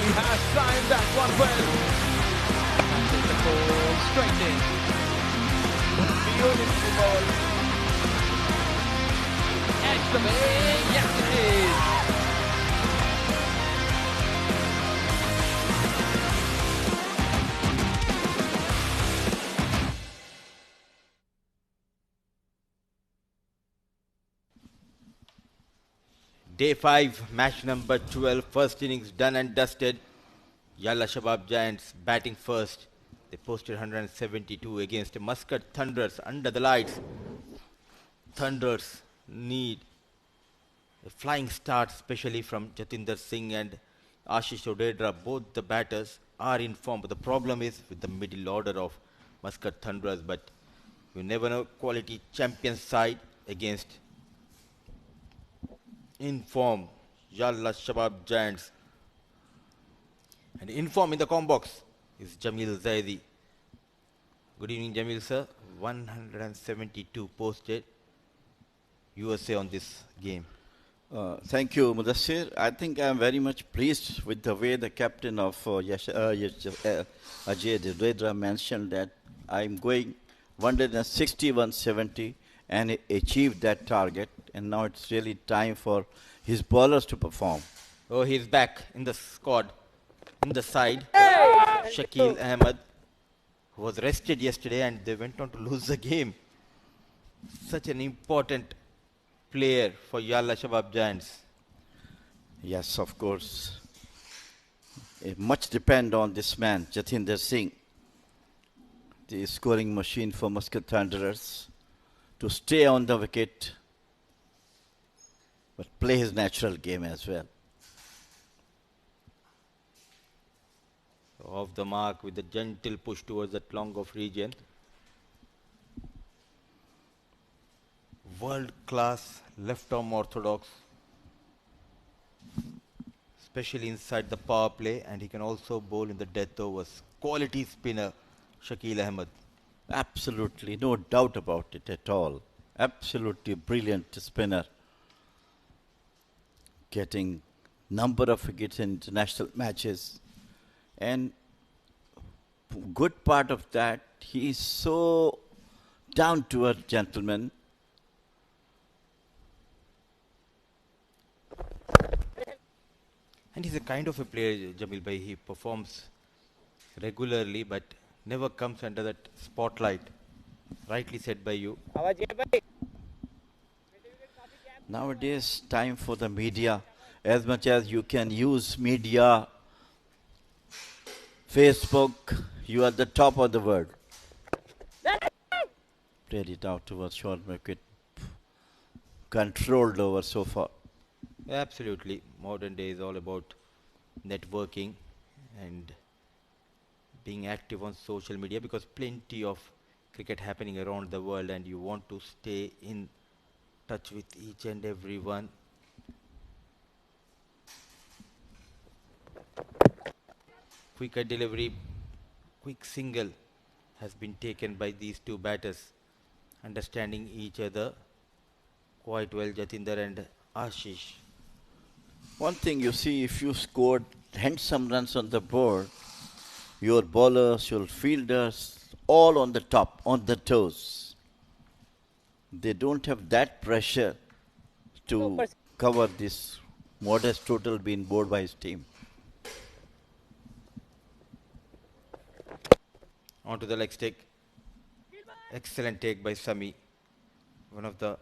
He has timed that one well. Catches the ball straight in. Beautiful ball. Edge the way. Yes, it is. Day 5, match number 12, first innings done and dusted. Yalla Shabab Giants batting first. They posted 172 against Muscat Thunderers under the lights. Thunderers need a flying start, especially from Jatinder Singh and Ashish Odedra. Both the batters are in form, but the problem is with the middle order of Muscat Thunderers. But you never know, quality champion side against in form Yalla Shabab Giants. And in form in the com box is Jamil Zaidi. Good evening, Jamil sir. 172 posted USA on this game. Thank you, Mudassir. I think I'm very much pleased with the way the captain of Ajay Devdra mentioned that I'm going 160-170 and achieved that target. And now it's really time for his bowlers to perform. Oh, he's back in the squad, in the side. Shakil Ahmed, who was rested yesterday and they went on to lose the game. Such an important player for Yalla Shabab Giants. Yes, of course. Much depend on this man, Jatinder Singh, the scoring machine for Muscat Thunderers, to stay on the wicket but play his natural game as well. Off the mark with a gentle push towards that long off region. World class left arm orthodox, especially inside the power play, and he can also bowl in the death overs. Quality spinner, Shakil Ahmed. Absolutely, no doubt about it at all. Absolutely brilliant spinner. Getting number of wickets in international matches. And good part of that, he is so down to earth gentleman. And he's a kind of a player, Jamil Bhai. He performs regularly but never comes under that spotlight. Rightly said by you. Nowadays, time for the media. As much as you can use media, Facebook, you are the top of the world. Played it out towards short wicket. Controlled over so far. Absolutely. Modern day is all about networking and being active on social media, because plenty of cricket happening around the world and you want to stay in touch with each and every one. Quicker delivery, quick single has been taken by these two batters, understanding each other quite well, Jatinder and Ashish. One thing you see, if you scored handsome runs on the board, your bowlers, your fielders, all on the top, on the toes. They don't have that pressure to cover this modest total being bowled by his team. Onto the leg stick. Excellent take by Sami. One of the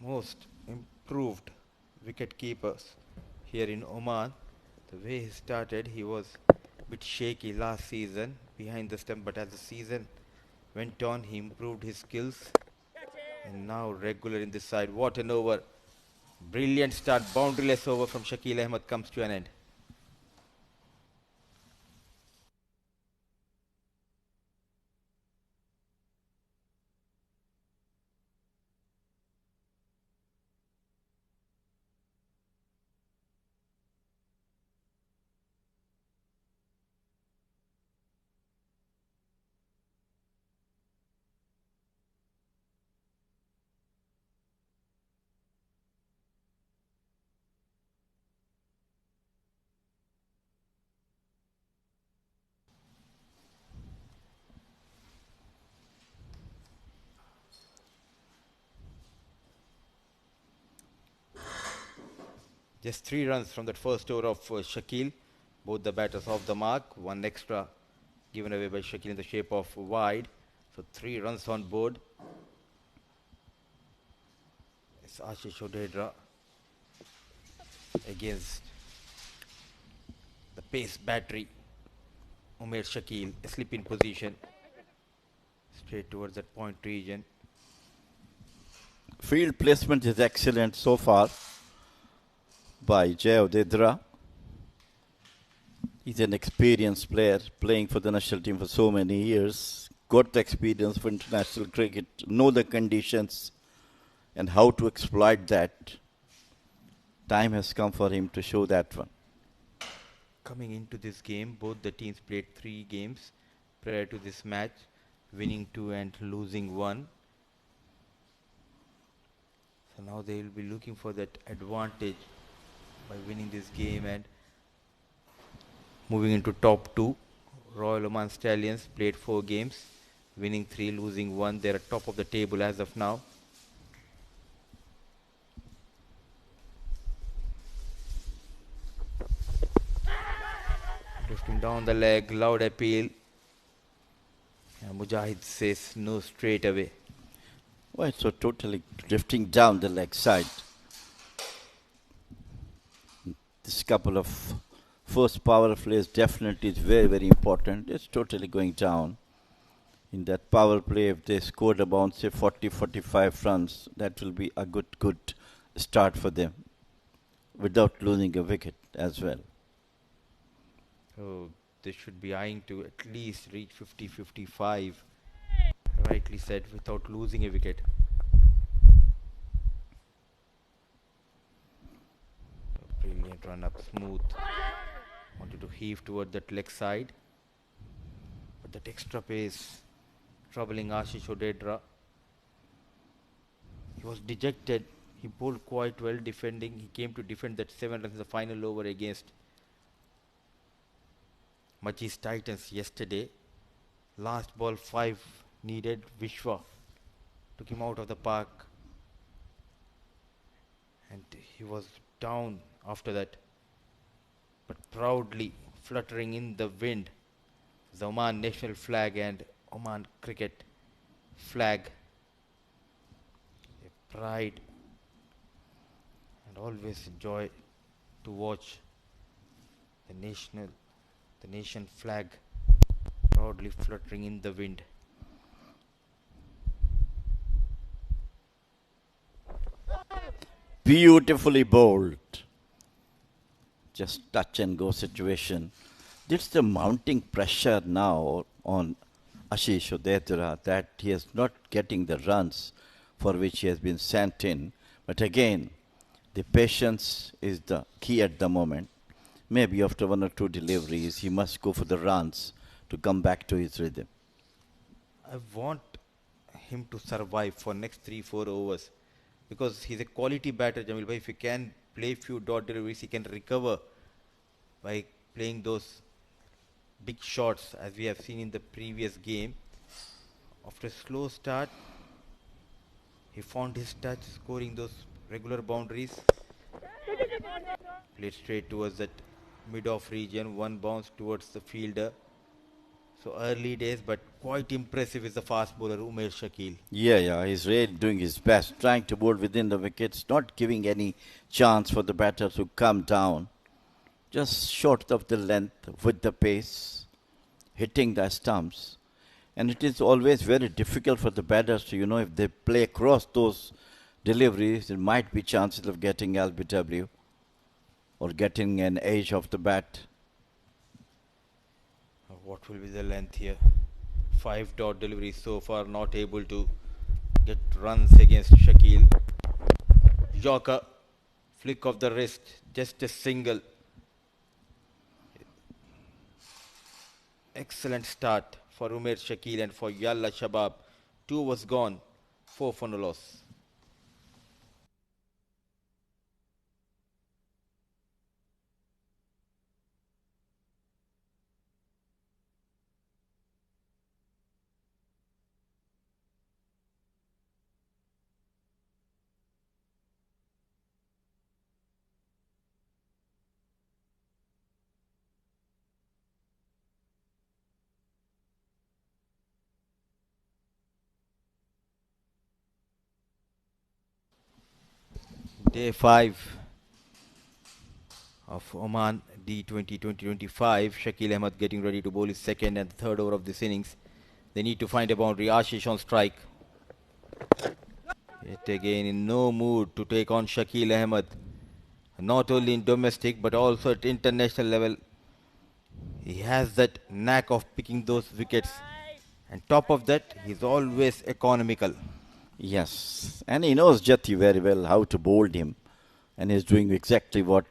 most improved wicket keepers here in Oman. The way he started, he was a bit shaky last season behind the stump, but as the season went on, he improved his skills and now regular in this side. What an over. Brilliant start, boundaryless over from Shakil Ahmed comes to an end. Just 3 runs from that first over of Shakil. Both the batters off the mark. One extra given away by Shakil in the shape of wide. So 3 runs on board. It's Ashish Odedra against the pace battery. Umer Shakil asleep in position. Straight towards that point region. Field placement is excellent so far by Jay Odedra. He's an experienced player playing for the national team for so many years. Got the experience for international cricket, know the conditions and how to exploit that. Time has come for him to show that one. Coming into this game, both the teams played 3 games prior to this match, winning 2 and losing 1. So now they will be looking for that advantage by winning this game and moving into top 2. Royal Oman Stallions played 4 games, winning 3, losing 1. They're at top of the table as of now. Drifting down the leg, loud appeal. And Mujahid says no straight away. Well, so totally drifting down the leg side. This couple of first power plays definitely is very, very important. It's totally going down. In that power play, if they scored about, say, 40, 45 runs, that will be a good start for them without losing a wicket as well. So they should be eyeing to at least reach 50, 55. Rightly said, without losing a wicket. A brilliant run up, smooth. Wanted to heave toward that leg side. But that extra pace troubling Ashish Odedra. He was dejected. He bowled quite well defending. He came to defend that 7 runs in the final over against Majis Titans yesterday. Last ball 5 needed. Vishwa took him out of the park. And he was down after that. But proudly fluttering in the wind, the Oman national flag and Oman cricket flag. A pride and always a joy to watch the nation flag proudly fluttering in the wind. Beautifully bowled. Just touch and go situation. It's the mounting pressure now on Ashish Odedra that he is not getting the runs for which he has been sent in. But again, the patience is the key at the moment. Maybe after 1 or 2 deliveries, he must go for the runs to come back to his rhythm. I want him to survive for next 3-4 overs because he's a quality batter, Jamil bhai. If he can play few dot deliveries, he can recover by playing those big shots as we have seen in the previous game. After a slow start, he found his touch, scoring those regular boundaries. Played straight towards that mid-off region, 1 bounce towards the fielder. So early days, but quite impressive is the fast bowler Umer Shakil. Yeah, he's really doing his best, trying to bowl within the wickets, not giving any chance for the batter to come down. Just short of the length with the pace, hitting the stumps. And it is always very difficult for the batters to, if they play across those deliveries, there might be chances of getting LBW or getting an edge of the bat. What will be the length here? 5 dot deliveries so far, not able to get runs against Shakil. Yorker, flick of the wrist, just a single. Excellent start for Umer Shakil and for Yalla Shabab. 2 was gone, 4 for no loss. Day 5 of Oman D20 2025. Shakil Ahmed getting ready to bowl his second and third over of this innings. They need to find a boundary. Ashish on strike. Yet again in no mood to take on Shakil Ahmed. Not only in domestic but also at international level. He has that knack of picking those wickets. And top of that, he's always economical. Yes, and he knows Jati very well how to bowl him, and he's doing exactly what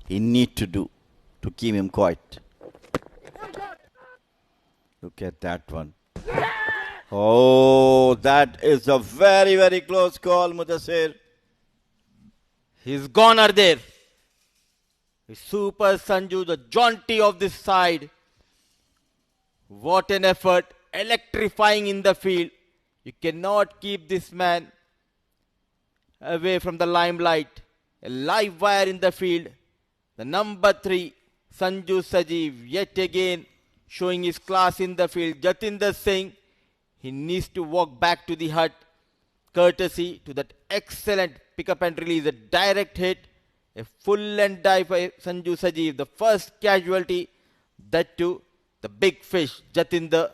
he need to do to keep him quiet. Look at that one. Oh, that is a very, very close call, Mudassir. His goner there. His Super Sanju, the jaunty of this side. What an effort. Electrifying in the field. You cannot keep this man away from the limelight. A live wire in the field. The number 3, Sanju Sajeev, yet again showing his class in the field. Jatinder Singh, he needs to walk back to the hut, courtesy to that excellent pick-up and release. A direct hit, a full and dive by Sanju Sajeev. The first casualty, that too, the big fish, Jatinder,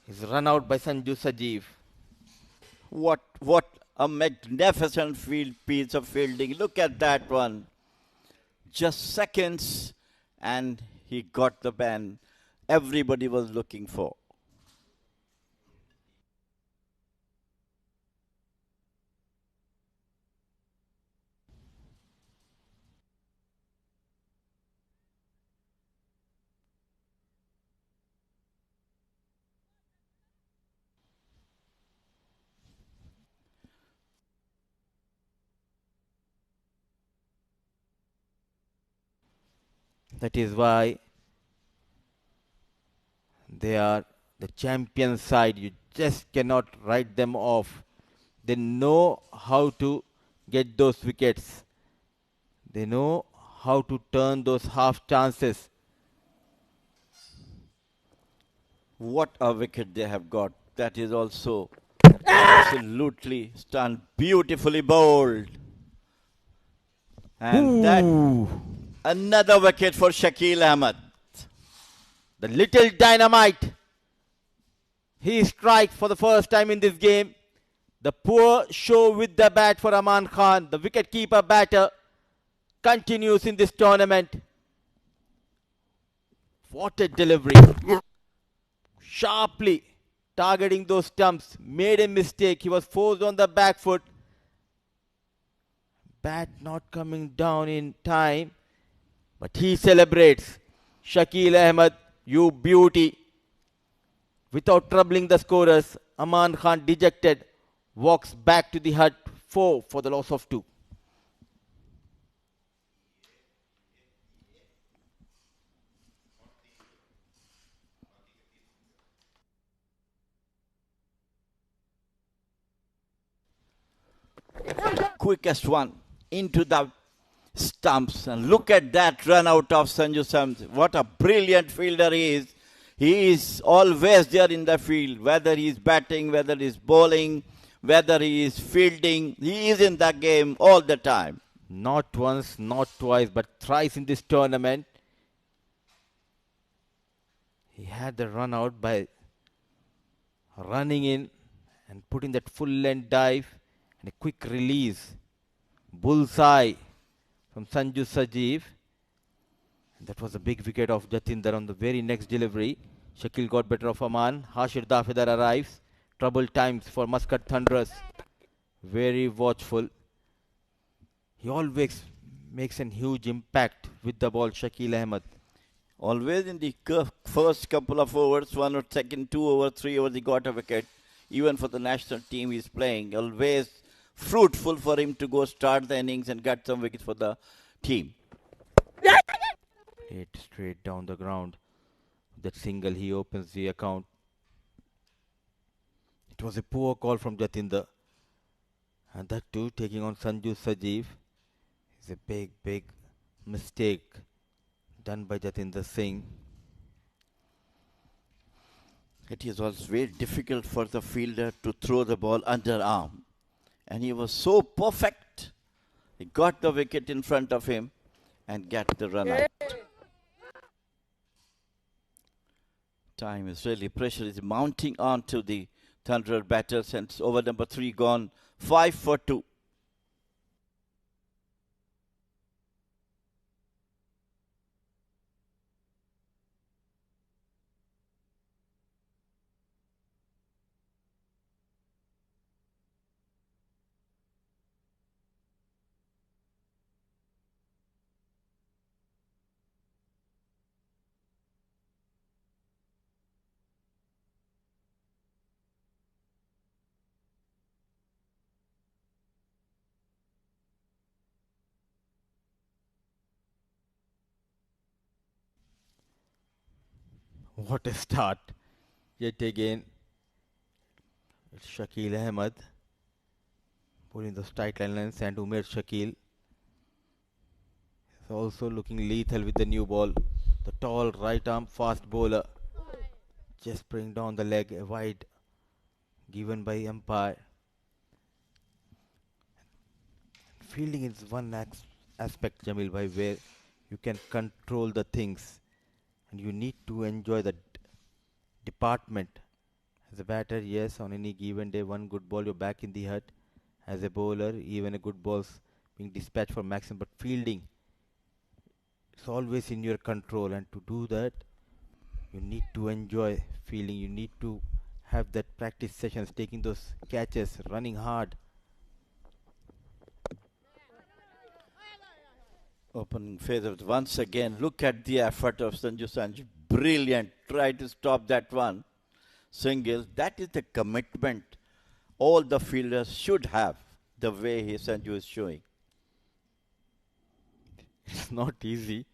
is run out by Sanju Sajeev. What a magnificent piece of fielding. Look at that one. Just seconds, and he got the ban everybody was looking for. That is why they are the champion side. You just cannot write them off. They know how to get those wickets. They know how to turn those half chances. What a wicket they have got. That is also absolutely stunned. Beautifully bowled. And that another wicket for Shakil Ahmed. The little dynamite. He strikes for the first time in this game. The poor show with the bat for Aman Khan. The wicket-keeper batter continues in this tournament. What a delivery. Sharply targeting those stumps. Made a mistake. He was forced on the back foot. Bat not coming down in time. But he celebrates. Shakil Ahmed, you beauty. Without troubling the scorers, Aman Khan, dejected, walks back to the hut. 4 for the loss of 2. Quickest one into the stumps, and look at that run out of Sanju Samson. What a brilliant fielder he is. He is always there in the field, whether he is batting, whether he is bowling, whether he is fielding. He is in the game all the time. Not once, not twice, but thrice in this tournament. He had the run out by running in and putting that full length dive and a quick release. Bullseye from Sanju Sajeev. And that was a big wicket of Jatinder on the very next delivery. Shakil got better of Aman. Hashir Dafidar arrives. Trouble times for Muscat Thunderers. Very watchful. He always makes a huge impact with the ball, Shakil Ahmed. Always in the first couple of overs, 1 or second, 2 over, 3 overs, he got a wicket. Even for the national team he's playing, always fruitful for him to go start the innings and get some wickets for the team. Hit straight down the ground. That single, he opens the account. It was a poor call from Jatinder. And that too, taking on Sanju Sajeev, is a big, big mistake done by Jatinder Singh. It was very difficult for the fielder to throw the ball underarm. And he was so perfect He got the wicket in front of him and get the run out. Time is really, pressure is mounting on to the Thunderer batters, and it's over number 3 gone, 5 for 2. What a start. Yet again, it's Shakil Ahmed pulling the straight lines, and Umer Shakil is also looking lethal with the new ball. The tall right arm fast bowler just bring down the leg, a wide given by umpire. Fielding is one aspect, Jamil bhai, where you can control the things, and you need to enjoy the department. As a batter, yes, on any given day, one good ball, you're back in the hut. As a bowler, even a good ball's being dispatched for maximum, but fielding, it's always in your control, and to do that, you need to enjoy fielding. You need to have that practice sessions, taking those catches, running hard. Opening phase once again. Look at the effort of Sanju Sanju. Brilliant. Try to stop that one. Single. That is the commitment all the fielders should have, the way Sanju is showing. It's not easy,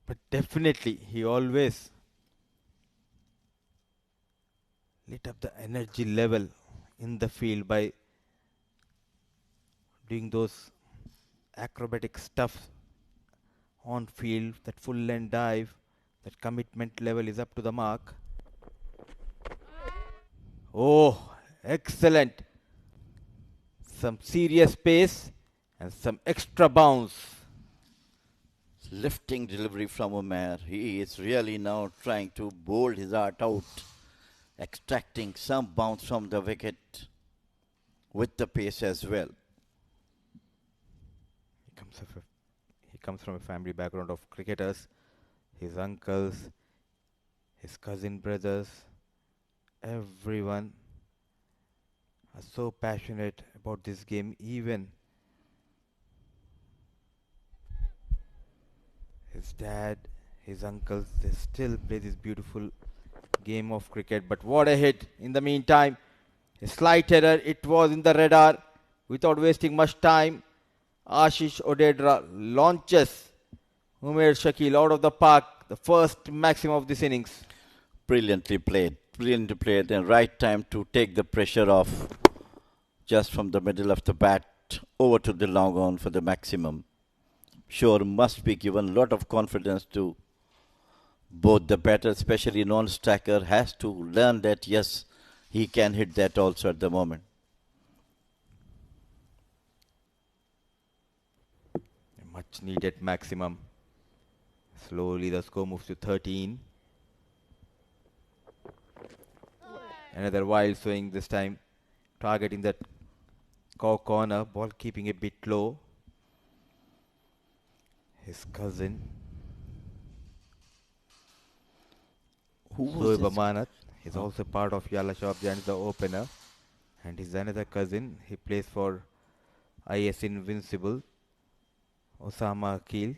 but definitely he always lit up the energy level in the field by doing those acrobatic stuff on field, that full length dive, that commitment level is up to the mark. Oh, excellent. Some serious pace and some extra bounce. Lifting delivery from Umer. He is really now trying to bowl his heart out, extracting some bounce from the wicket with the pace as well. He comes from a family background of cricketers. His uncles, his cousin brothers, everyone are so passionate about this game. Even his dad, his uncles, they still play this beautiful game of cricket. But what a hit in the meantime. A slight error, it was in the radar. Without wasting much time, Ashish Odedra launches Umer Shakil out of the park, the first maximum of this innings. Brilliantly played. Brilliantly played, and right time to take the pressure off just from the middle of the bat over to the long on for the maximum. Sure, must be given a lot of confidence to both the batter, especially non-striker, has to learn that yes, he can hit that also at the moment. Much needed maximum. Slowly the score moves to 13. Another wild swing this time, targeting that corner, ball keeping a bit low. His cousin, Shoaib Amanat, is also part of Yalla Shabab Giants, the opener. And his another cousin, he plays for IS Invincible, Osama Akil.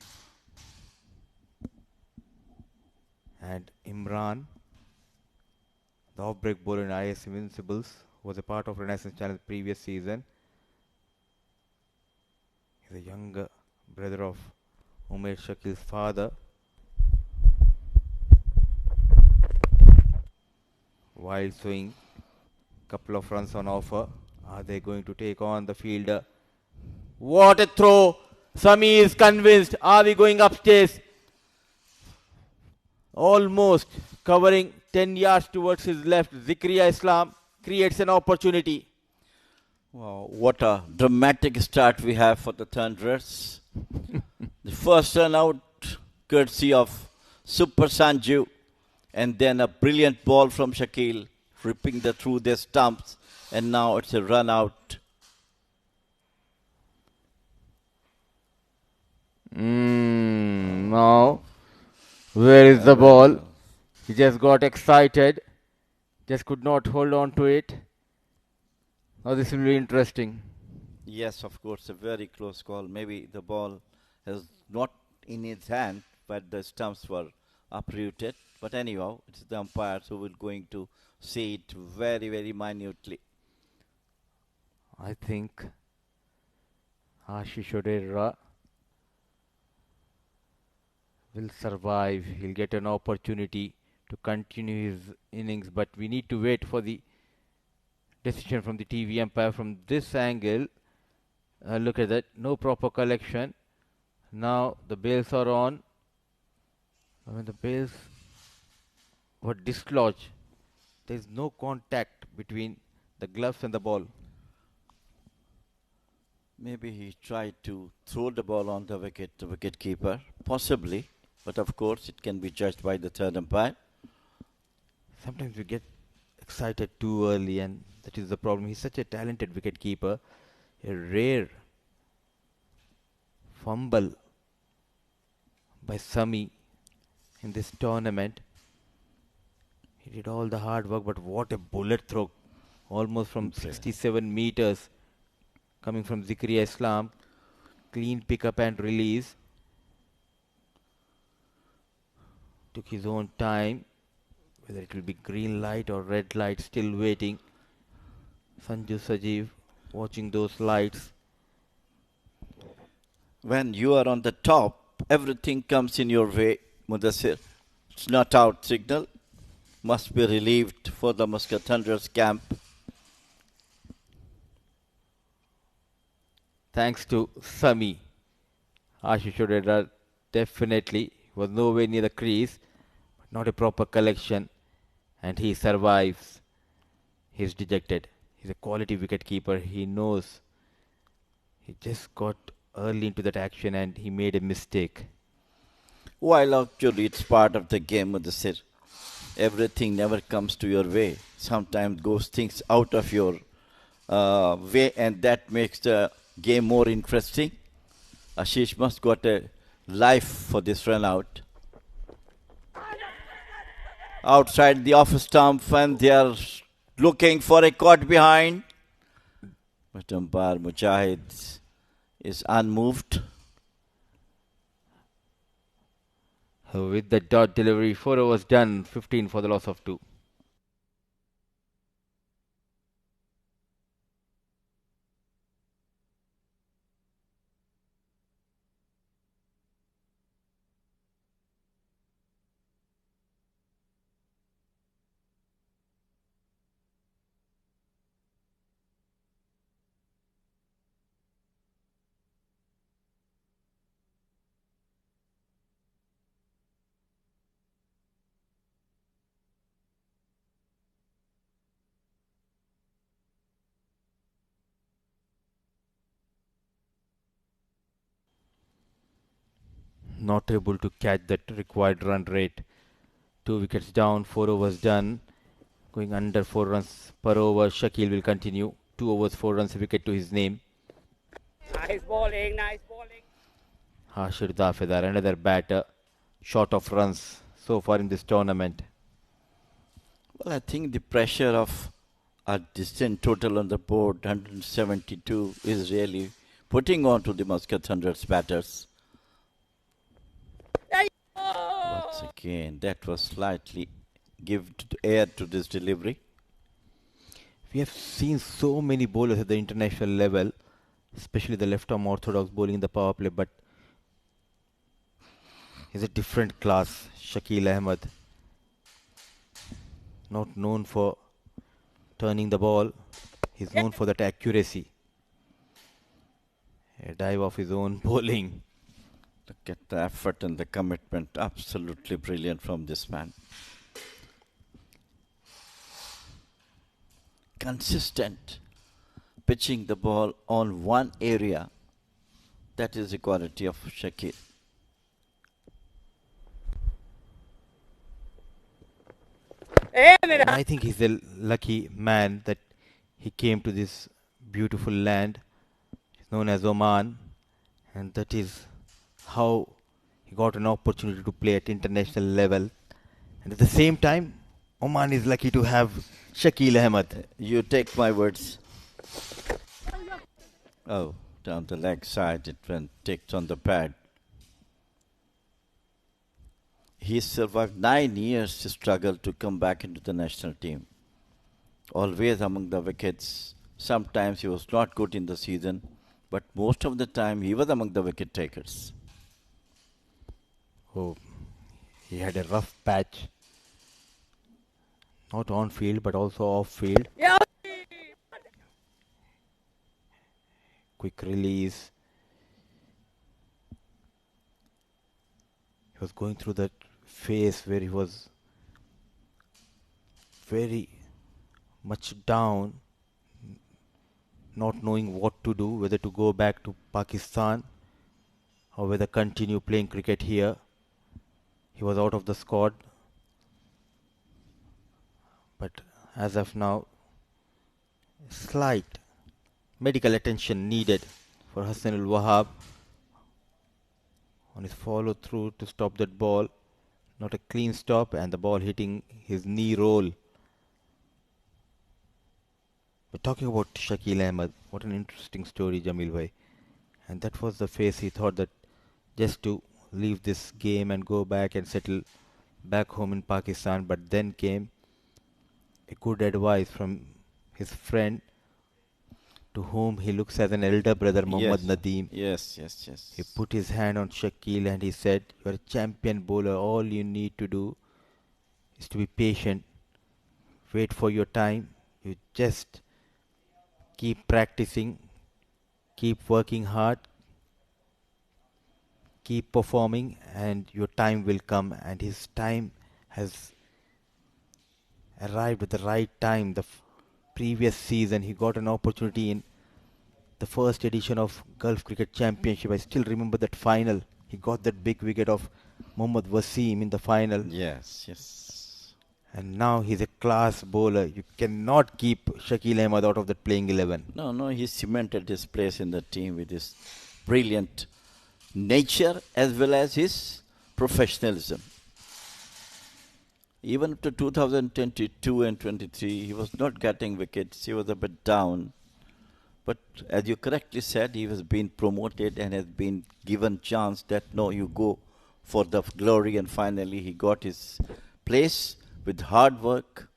And Imran, the off-break bowler in IS Invincibles, was a part of Renaissance Challenge previous season. He's a younger brother of Umer Shakil's father. Wild swing, couple of runs on offer. Are they going to take on the fielder? What a throw! Sami is convinced. Are we going upstairs? Almost covering 10 yards towards his left. Zikriya Islam creates an opportunity. Wow, what a dramatic start we have for the Thunderers. The first run out, courtesy of Super Sanju, and then a brilliant ball from Shakil, ripping through their stumps, and now it's a run out. Now, where is the ball? He just got excited, just could not hold on to it. Now this will be interesting. Yes, of course, a very close call. Maybe the ball is not in his hand, but the stumps were uprooted. But anyhow, it's the umpires who will going to see it very, very minutely. I think Ashish Odera will survive. He'll get an opportunity to continue his innings, but we need to wait for the decision from the TV umpire from this angle. Look at that, no proper collection. Now the bails are on. When the bails were dislodged, there is no contact between the gloves and the ball. Maybe he tried to throw the ball on the wicket keeper, possibly. But of course, it can be judged by the third umpire. Sometimes we get excited too early, and that is the problem. He's such a talented wicket keeper. A rare fumble by Sami in this tournament. He did all the hard work, but what a bullet throw, almost from 67 meters, coming from Zikriya Islam. Clean pickup and release. Took his own time, whether it will be green light or red light, still waiting. Sanju Sajeev watching those lights. When you are on the top, everything comes in your way, Mudassir. It's not out signal. Must be relieved for the Muscat Thunderers camp. Thanks to Sami. Ashish Odera definitely was nowhere near the crease, but not a proper collection, and he survives. He's dejected. He's a quality wicket keeper. He knows he just got early into that action and he made a mistake. While actually it's part of the game, Mudassir. Everything never comes to your way. Sometimes goes things out of your way, and that makes the game more interesting. Ashish must got a life for this run out. Outside the off stump, and they are looking for a caught behind. But umpire Mujahid is unmoved. With the dot delivery, 4 overs done, 15 for the loss of 2. Not able to catch that required run rate. 2 wickets down, 4 overs done. Going under 4 runs per over. Shakil will continue. 2 overs, 4 runs, a wicket to his name. Nice bowling, nice bowling. Hashir Dafedar, another batter, short of runs so far in this tournament. Well, I think the pressure of a distant total on the board, 172, is really putting on to the Muscat Thunderers batters. Once again, that was slightly given air to this delivery. We have seen so many bowlers at the international level, especially the left-arm orthodox bowling in the power play, but he's a different class. Shakil Ahmed, not known for turning the ball, he's known for that accuracy. A dive of his own bowling. Look at the effort and the commitment. Absolutely brilliant from this man. Consistent pitching the ball on one area. That is the quality of Shakil. And I think he's a lucky man that he came to this beautiful land known as Oman, and that is how he got an opportunity to play at international level. And at the same time, Oman is lucky to have Shakil Ahmed. You take my words. Oh, down the leg side, it went ticked on the pad. He survived 9 years to struggle to come back into the national team. Always among the wickets. Sometimes he was not good in the season, but most of the time he was among the wicket takers. Oh, he had a rough patch. Not on field, but also off field. Yeah. Quick release. He was going through that phase where he was very much down, not knowing what to do, whether to go back to Pakistan or whether continue playing cricket here. He was out of the squad, but as of now, slight medical attention needed for Hassan Ul Wahab on his follow through to stop that ball. Not a clean stop, and the ball hitting his knee roll. But talking about Shakil Ahmed, what an interesting story, Jamil bhai. And that was the phase he thought that just to leave this game and go back and settle back home in Pakistan. But then came a good advice from his friend, to whom he looks as an elder brother, Mohammad Nadeem. Yes. He put his hand on Shakil and he said, "You are a champion bowler. All you need to do is to be patient. Wait for your time. You just keep practicing, keep working hard, keep performing, and your time will come." And his time has arrived at the right time. The previous season, he got an opportunity in the first edition of Gulf Cricket Championship. I still remember that final. He got that big wicket of Mohammad Wasim in the final. Yes. And now he's a class bowler. You cannot keep Shakil Ahmed out of that playing 11. No, he cemented his place in the team with his brilliant nature as well as his professionalism. Even up to 2022 and 23, he was not getting wickets. He was a bit down. But as you correctly said, he was being promoted and has been given chance that, no, you go for the glory. And finally, he got his place with hard work.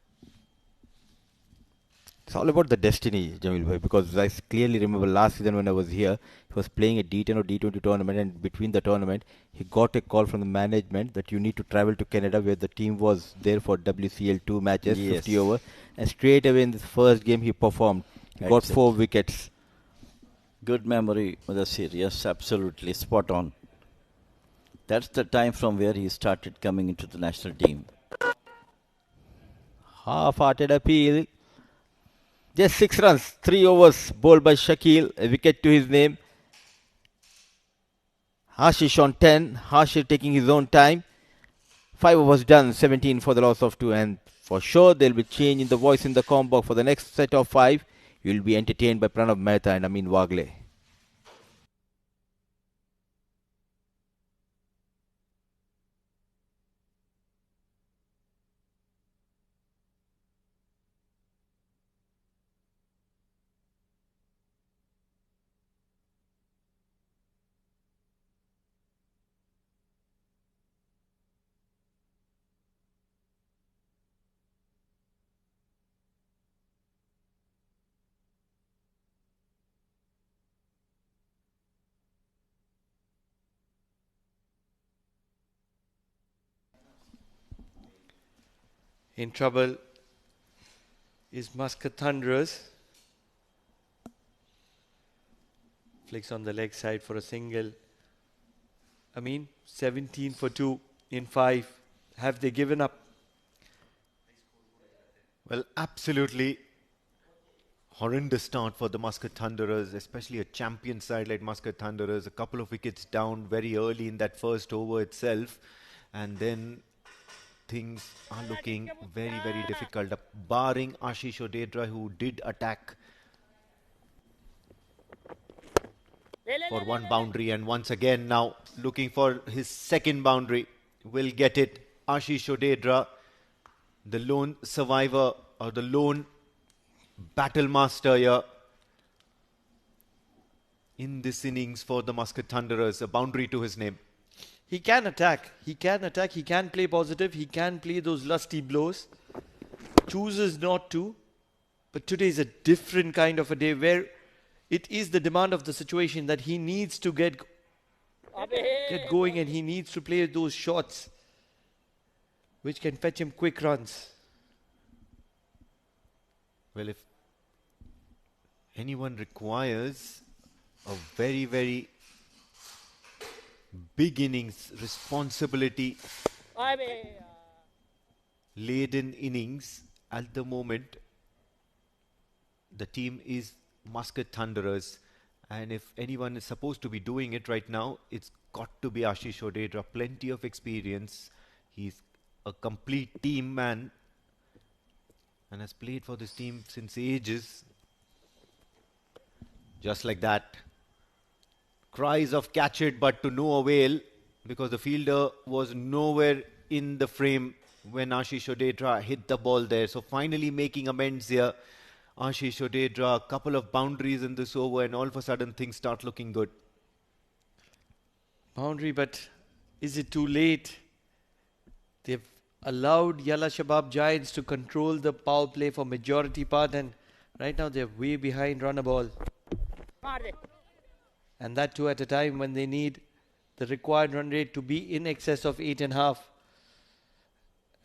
It's all about the destiny, Jamil bhai, because I clearly remember last season when I was here, he was playing a D10 or D20 tournament, and between the tournament, he got a call from the management that you need to travel to Canada, where the team was there for WCL 2 matches, 50 over, and straight away in the first game he performed. He got 4 wickets. Good memory, Mudassir. Yes, absolutely. Spot on. That's the time from where he started coming into the national team. Half-hearted appeal. Just 6 runs, 3 overs, bowled by Shakil, a wicket to his name. Hashish on 10, Hashish taking his own time. 5 overs done, 17 for the loss of 2, and for sure there will be change in the voice in the combo for the next set of 5. You will be entertained by Pranav Mehta and Amin Wagle. In trouble is Muscat Thunderers. Flicks on the leg side for a single. I mean, 17 for 2 in 5. Have they given up? Well, absolutely. horrendous start for the Muscat Thunderers, especially a champion side like Muscat Thunderers. A couple of wickets down very early in that first over itself. And then things are looking very, very difficult. Barring Ashish Odedra, who did attack for one boundary, and once again now looking for his second boundary. Will get it. Ashish Odedra, the lone survivor or the lone battle master here in this innings for the Muscat Thunderers. A boundary to his name. He can attack. He can attack. He can play positive. He can play those lusty blows. Chooses not to. But today is a different kind of a day where it is the demand of the situation that he needs to get going, and he needs to play those shots which can fetch him quick runs. Well, if anyone requires a very, very big innings, responsibility laden innings at the moment, the team is Muscat Thunderers, and if anyone is supposed to be doing it right now, it's got to be Ashish Odedra. Plenty of experience. He's a complete team man and has played for this team since ages. Just like that. Cries of catch it, but to no avail, because the fielder was nowhere in the frame when Ashish Odedra hit the ball there. So finally making amends here. Ashish Odedra, a couple of boundaries in this over, and all of a sudden things start looking good. Boundary, but is it too late? They've allowed Yalla Shabab Giants to control the power play for majority part, and right now they're way behind run a ball. And that too at a time when they need the required run rate to be in excess of 8.5.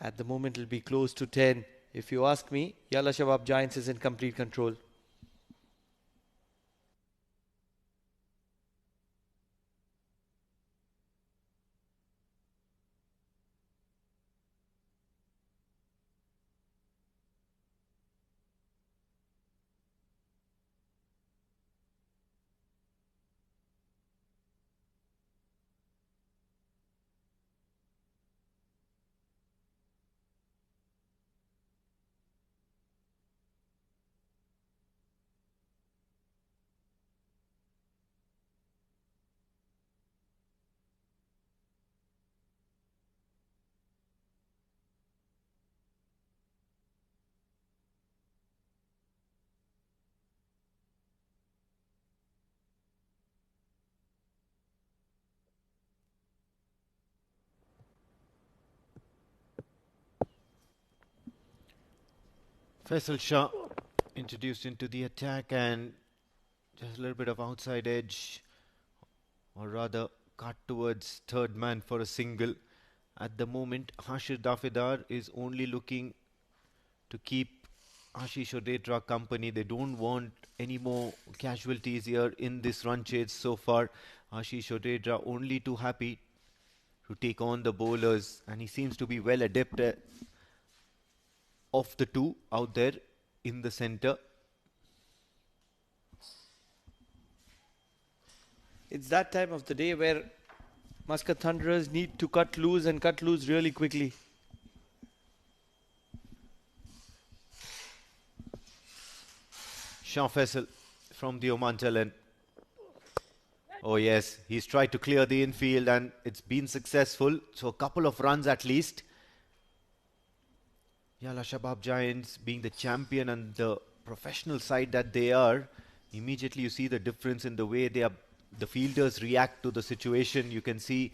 At the moment it'll be close to 10. If you ask me, Yalla Shabab Giants is in complete control. Faisal Shah introduced into the attack, and just a little bit of outside edge, or rather cut towards third man for a single. At the moment, Hashir Dafidar is only looking to keep Ashish Odedra company. They don't want any more casualties here in this run chase so far. Ashish Odedra only too happy to take on the bowlers, and he seems to be well adept of the two out there in the center. It's that time of the day where Muscat Thunderers need to cut loose, and cut loose really quickly. Shah Faisal from the Oman Challenge. Oh yes, he's tried to clear the infield and it's been successful. So a couple of runs at least. Yalla Shabab Giants, being the champion and the professional side that they are, immediately you see the difference in the way the fielders react to the situation. You can see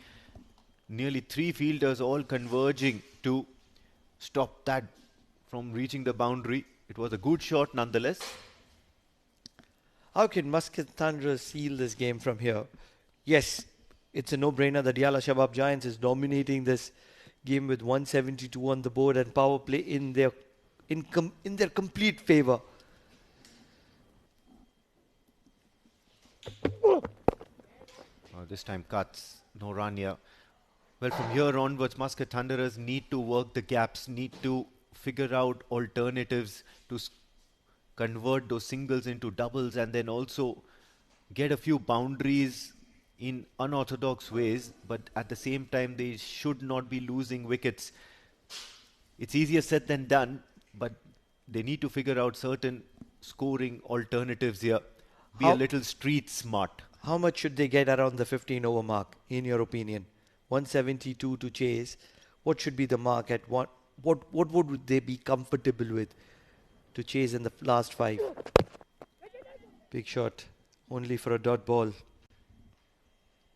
nearly 3 fielders all converging to stop that from reaching the boundary. It was a good shot nonetheless. How can Muscat Thunderers seal this game from here? Yes, it's a no-brainer that Yalla Shabab Giants is dominating this game with 172 on the board and power play in their complete favor. This time cuts, no run here. Well, from here onwards, Muscat Thunderers need to work the gaps, need to figure out alternatives to convert those singles into doubles and then also get a few boundaries in unorthodox ways, but at the same time they should not be losing wickets. It's easier said than done, but they need to figure out certain scoring alternatives here. Be a little street smart. How much should they get around the 15 over mark, in your opinion? 172 to chase. What should be the mark at what would they be comfortable with to chase in the last 5? Big shot, only for a dot ball.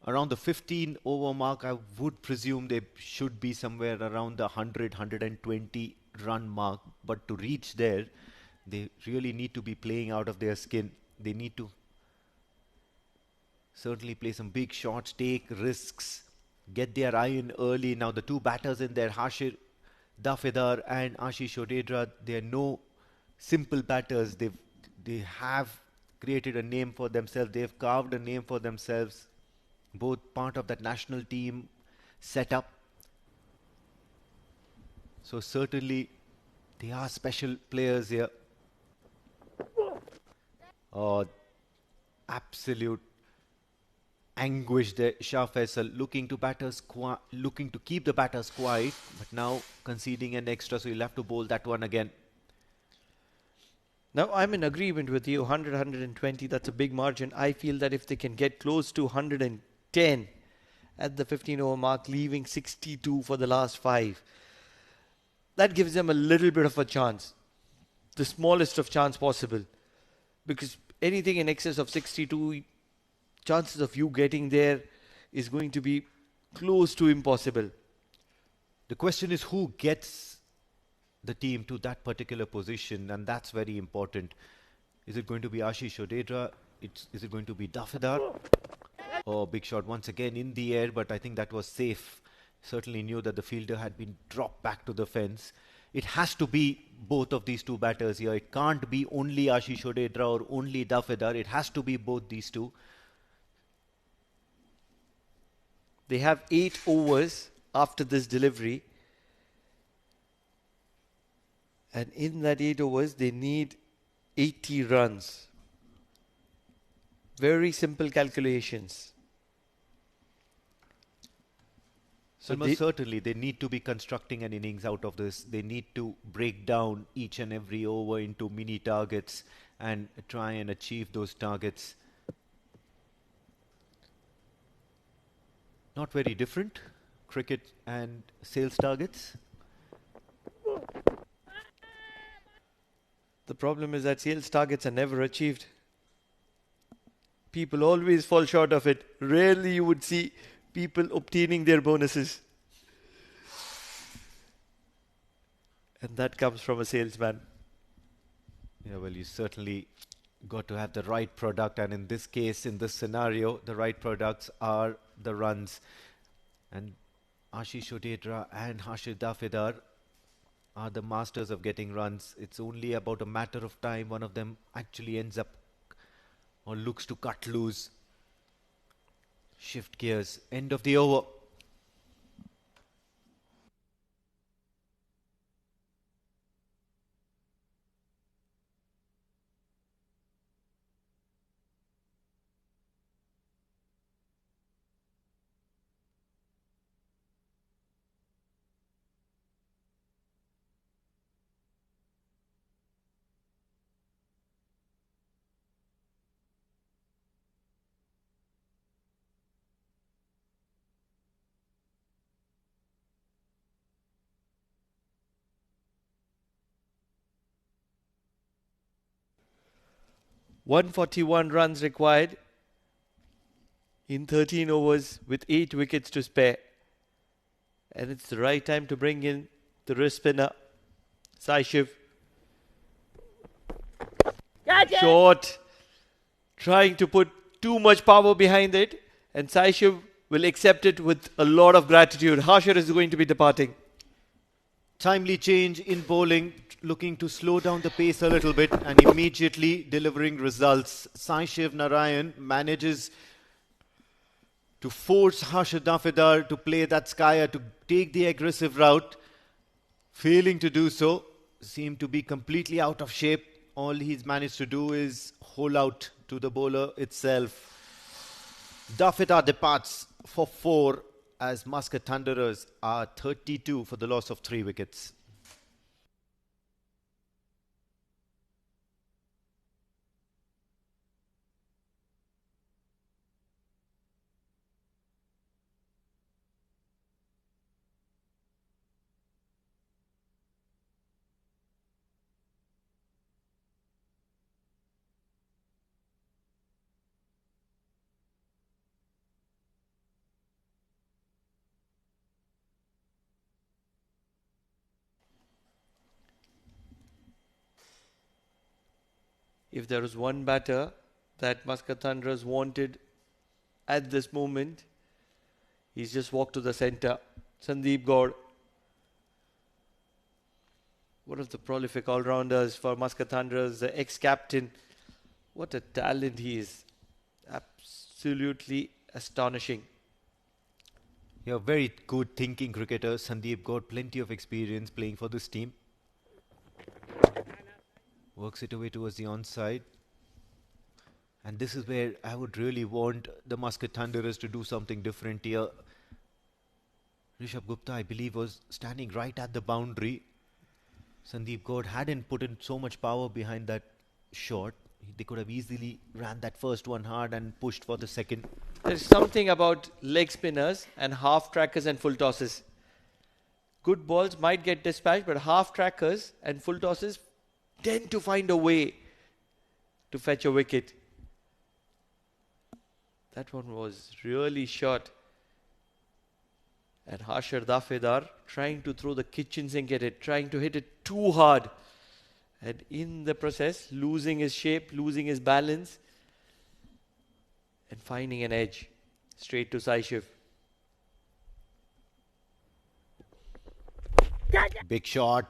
Around the 15 over mark, I would presume they should be somewhere around the 100, 120 run mark. But to reach there, they really need to be playing out of their skin. They need to certainly play some big shots, take risks, get their eye in early. Now the two batters in there, Hashir Dafedar and Ashish Odedra, they are no simple batters. They have created a name for themselves. They've carved a name for themselves. Both part of that national team setup. So certainly they are special players here. Oh, absolute anguish there. Shah Faisal looking to keep the batters quiet, but now conceding an extra, so you'll have to bowl that one again. Now, I'm in agreement with you. 100, 120, that's a big margin. I feel that if they can get close to 110 at the 15 over mark, leaving 62 for the last 5, that gives them a little bit of a chance. The smallest of chance possible. Because anything in excess of 62, chances of you getting there is going to be close to impossible. The question is who gets the team to that particular position, and that's very important. Is it going to be Ashish Odedra? Is it going to be Dafedar? Oh, big shot once again in the air, but I think that was safe. Certainly knew that the fielder had been dropped back to the fence. It has to be both of these two batters here. It can't be only Ashish Odedra or only Dafedar. It has to be both these two. They have 8 overs after this delivery. And in that 8 overs, they need 80 runs. Very simple calculations. So most certainly, they need to be constructing an innings out of this. They need to break down each and every over into mini targets and try and achieve those targets. Not very different, cricket and sales targets. The problem is that sales targets are never achieved. People always fall short of it. Rarely you would see people obtaining their bonuses. And that comes from a salesman. Yeah, well, you certainly got to have the right product, and in this case, in this scenario, the right products are the runs. And Ashish Odedra and Hashir Dafedar are the masters of getting runs. It's only about a matter of time one of them actually ends up or looks to cut loose. Shift gears. End of the over. .141 runs required in 13 overs with 8 wickets to spare. And it's the right time to bring in the wrist spinner, Sai Shiv. Short. Trying to put too much power behind it. And Sai Shiv will accept it with a lot of gratitude. Hashir is going to be departing. Timely change in bowling, looking to slow down the pace a little bit and immediately delivering results. Sai Shiv Narayan manages to force Hashir Dafedar to play that skyer, to take the aggressive route. Failing to do so, seemed to be completely out of shape. all he's managed to do is hole out to the bowler itself. Dafida departs for 4 as Muscat Thunderers are 32 for the loss of 3 wickets. If there was one batter that Muscat Thunderers wanted at this moment, he's just walked to the centre. Sandeep Gaur, one of the prolific all-rounders for Muscat Thunderers, the ex-captain. What a talent he is. Absolutely astonishing. Yeah, very good thinking cricketer. Sandeep got plenty of experience playing for this team. Works it away towards the onside. And this is where I would really want the Muscat Thunderers to do something different here. Rishabh Gupta, I believe, was standing right at the boundary. Sandeep Gaur hadn't put in so much power behind that shot. They could have easily ran that first one hard and pushed for the second. There's something about leg spinners and half trackers and full tosses. Good balls might get dispatched, but half trackers and full tosses tend to find a way to fetch a wicket. That one was really short. And Harshar Dafedar trying to throw the kitchen sink at it, trying to hit it too hard. And in the process, losing his shape, losing his balance, and finding an edge straight to Saishiv. Big shot.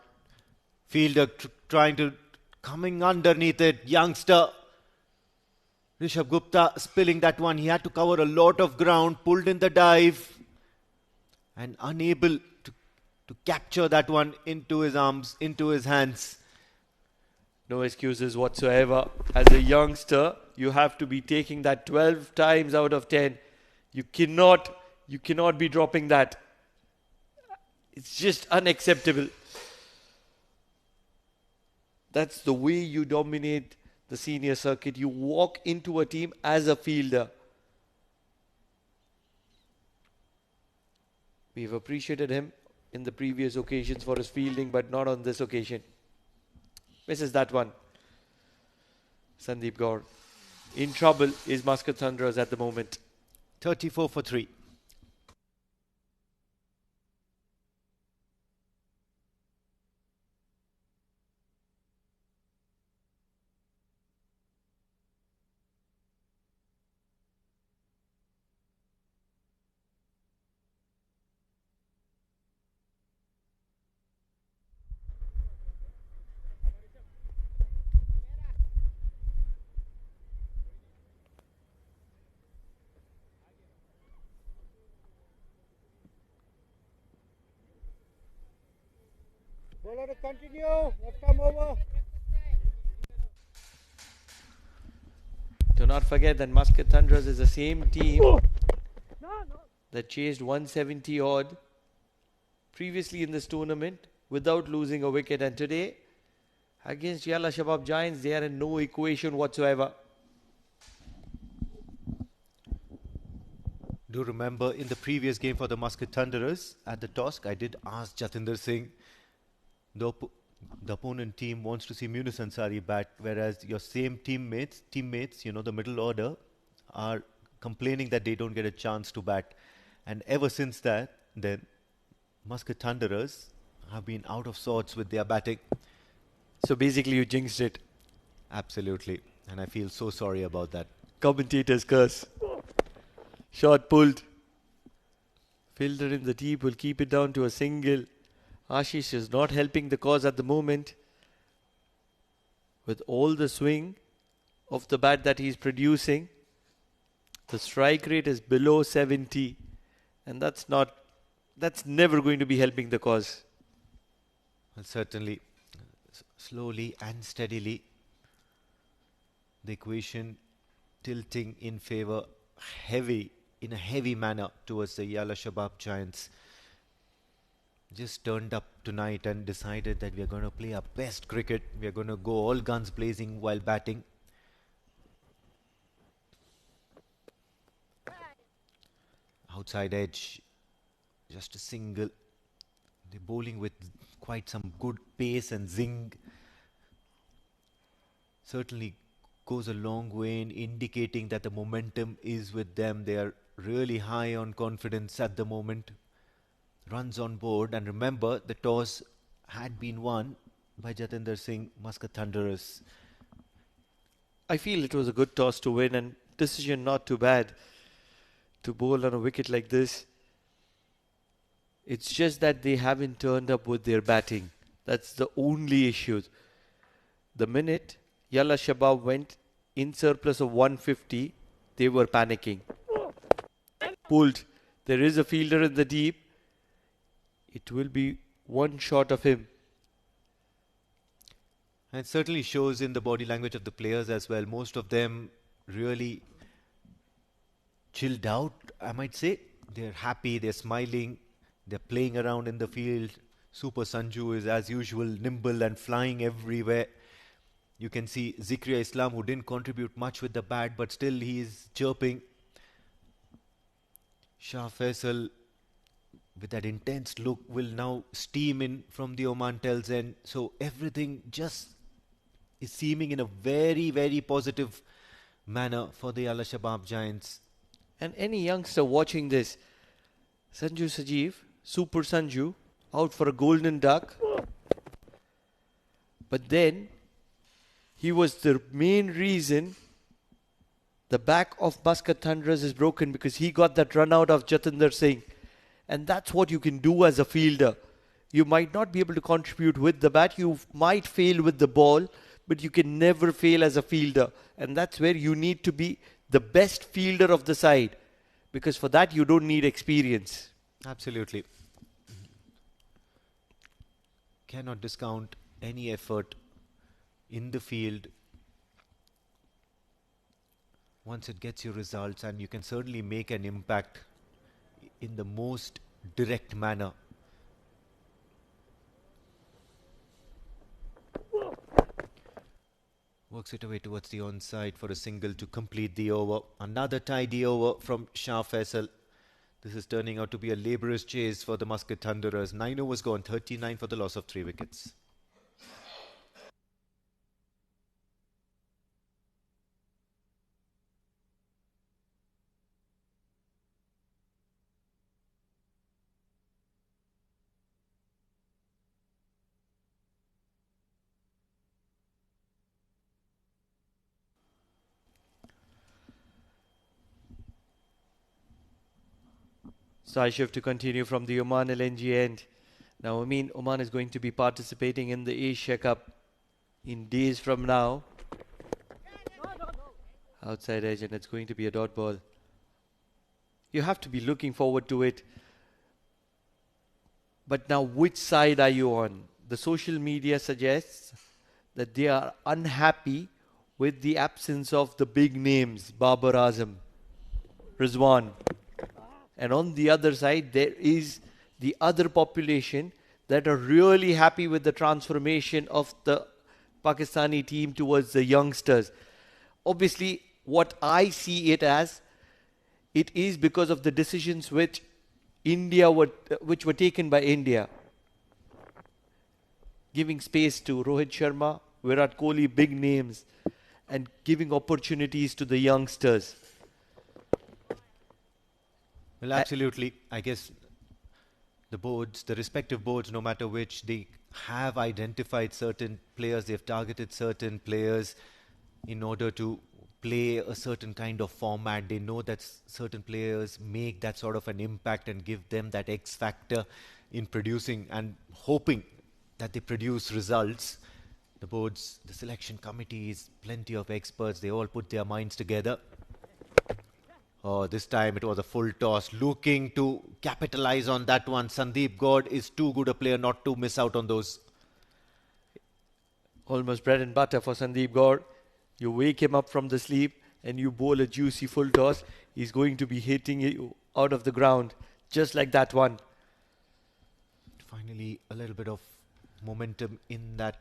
Fielder trying to coming underneath it. Youngster Rishabh Gupta spilling that one. He had to cover a lot of ground, pulled in the dive and unable to capture that one into his arms, into his hands. No excuses whatsoever. As a youngster, you have to be taking that 12 times out of 10. You cannot be dropping that. It's just unacceptable. That's the way you dominate the senior circuit. You walk into a team as a fielder. We've appreciated him in the previous occasions for his fielding, but not on this occasion. Misses that one. Sandeep Gaur. In trouble is Muscat Thunderers at the moment. 34 for 3. Bowler to continue. Left arm over. Do not forget that Muscat Thunderers is the same team that chased 170 odd previously in this tournament without losing a wicket, and today against Yalla Shabab Giants they are in no equation whatsoever. Do remember in the previous game for the Muscat Thunderers at the toss, I did ask Jatinder Singh, the opponent team wants to see Munus Ansari bat, whereas your same teammates, the middle order, are complaining that they don't get a chance to bat. And ever since that, then Muscat Thunderers have been out of sorts with their batting. So basically you jinxed it. Absolutely. And I feel so sorry about that. Commentator's curse. Shot pulled. Fielder in the deep will keep it down to a single. Ashish is not helping the cause at the moment. With all the swing of the bat that he's producing, the strike rate is below 70. And that's never going to be helping the cause. Well, certainly, slowly and steadily, The equation tilting in favor in a heavy manner towards the Yalla Shabab Giants. Just turned up tonight and decided that we are going to play our best cricket. We are going to go all guns blazing while batting. Outside edge, just a single. They're bowling with quite some good pace and zing. Certainly goes a long way in indicating that the momentum is with them. They are really high on confidence at the moment. Runs on board, and remember the toss had been won by Jatinder Singh, Muscat Thunderers. I feel it was a good toss to win and decision not too bad to bowl on a wicket like this. It's just that they haven't turned up with their batting. That's the only issue. The minute Yalla Shabab went in surplus of 150, they were panicking. Pulled. There is a fielder in the deep. It will be one shot of him. And it certainly shows in the body language of the players as well. Most of them really chilled out, I might say. They're happy, they're smiling, they're playing around in the field. Super Sanju is as usual nimble and flying everywhere. You can see Zikriya Islam, who didn't contribute much with the bat, but still he is chirping. Shah Faisal, with that intense look, will now steam in from the Oman Tel's end. So everything just is seeming in a very, very positive manner for the Yalla Shabab Giants. And any youngster watching this, Sanju Sajeev, Super Sanju, out for a golden duck. But then, he was the main reason the back of Muscat Thunderers is broken, because he got that run out of Jatinder Singh. And that's what you can do as a fielder. You might not be able to contribute with the bat. You might fail with the ball, but you can never fail as a fielder. And that's where you need to be the best fielder of the side, because for that you don't need experience. Absolutely. Cannot discount any effort in the field once it gets you results, and you can certainly make an impact in the most direct manner. Works it away towards the onside for a single to complete the over. Another tidy over from Shah Faisal. This is turning out to be a laborious chase for the Muscat Thunderers. 9 overs gone, 39 for the loss of 3 wickets. So I shift to continue from the Oman LNG end. Now, Oman is going to be participating in the Asia Cup in days from now. Outside edge, and it's going to be a dot ball. You have to be looking forward to it. But now, which side are you on? The social media suggests that they are unhappy with the absence of the big names, Babar Azam, Rizwan. And on the other side, there is the other population that are really happy with the transformation of the Pakistani team towards the youngsters. Obviously, what I see it as, it is because of the decisions which were taken by India. Giving space to Rohit Sharma, Virat Kohli, big names, and giving opportunities to the youngsters. Well, absolutely. I guess the boards, the respective boards, no matter which, they have identified certain players, they've targeted certain players in order to play a certain kind of format. They know that certain players make that sort of an impact and give them that X factor in producing and hoping that they produce results. The boards, the selection committees, plenty of experts, they all put their minds together. Oh, this time it was a full toss, looking to capitalize on that one. Sandeep Gaur is too good a player not to miss out on those. Almost bread and butter for Sandeep Gaur. You wake him up from the sleep and you bowl a juicy full toss. He's going to be hitting you out of the ground, just like that one. Finally, a little bit of momentum in that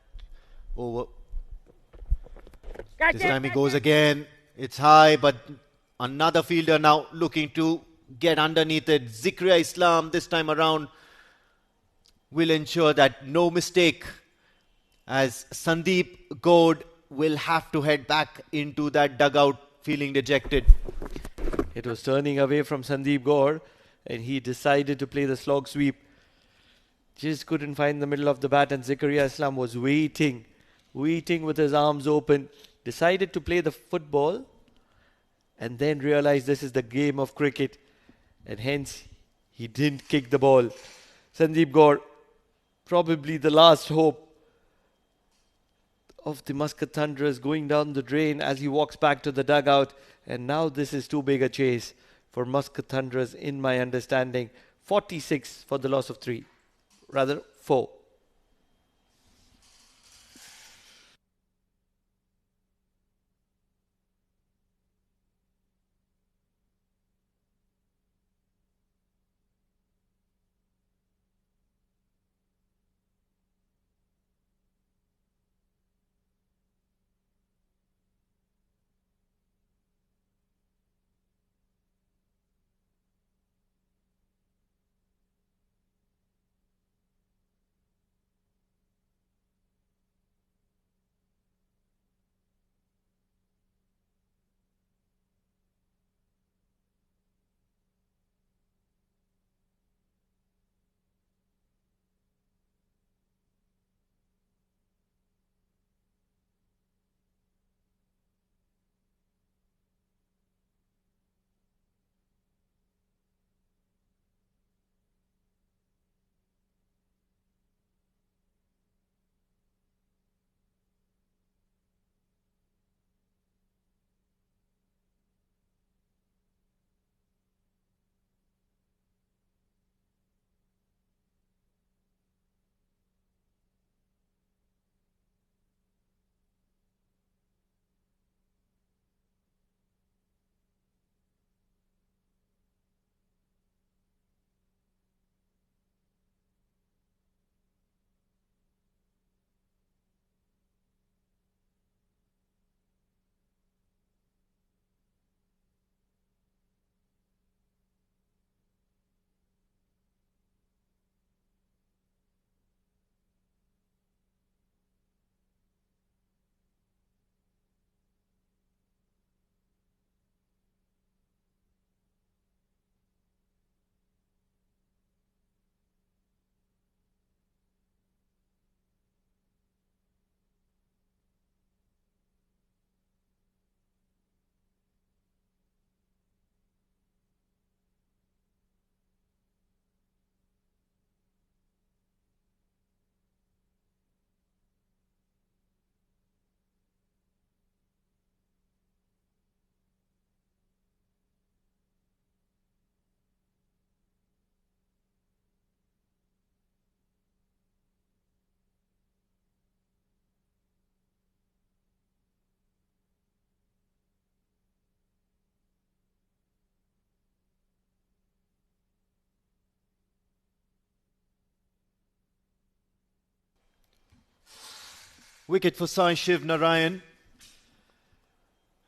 over. This time he goes again. It's high, but another fielder now looking to get underneath it. Zikria Islam this time around will ensure that no mistake, as Sandeep Gode will have to head back into that dugout feeling dejected. It was turning away from Sandeep Gaur and he decided to play the slog sweep. Just couldn't find the middle of the bat and Zakaria Islam was waiting with his arms open. Decided to play the football and then realized this is the game of cricket and hence he didn't kick the ball. Sandeep Gaur, probably the last hope of the Muscat Thunderers, going down the drain as he walks back to the dugout. And now this is too big a chase for Muscat Thunderers in my understanding. 46 for the loss of 3. Rather 4. Wicket for Sai Shiv Narayan.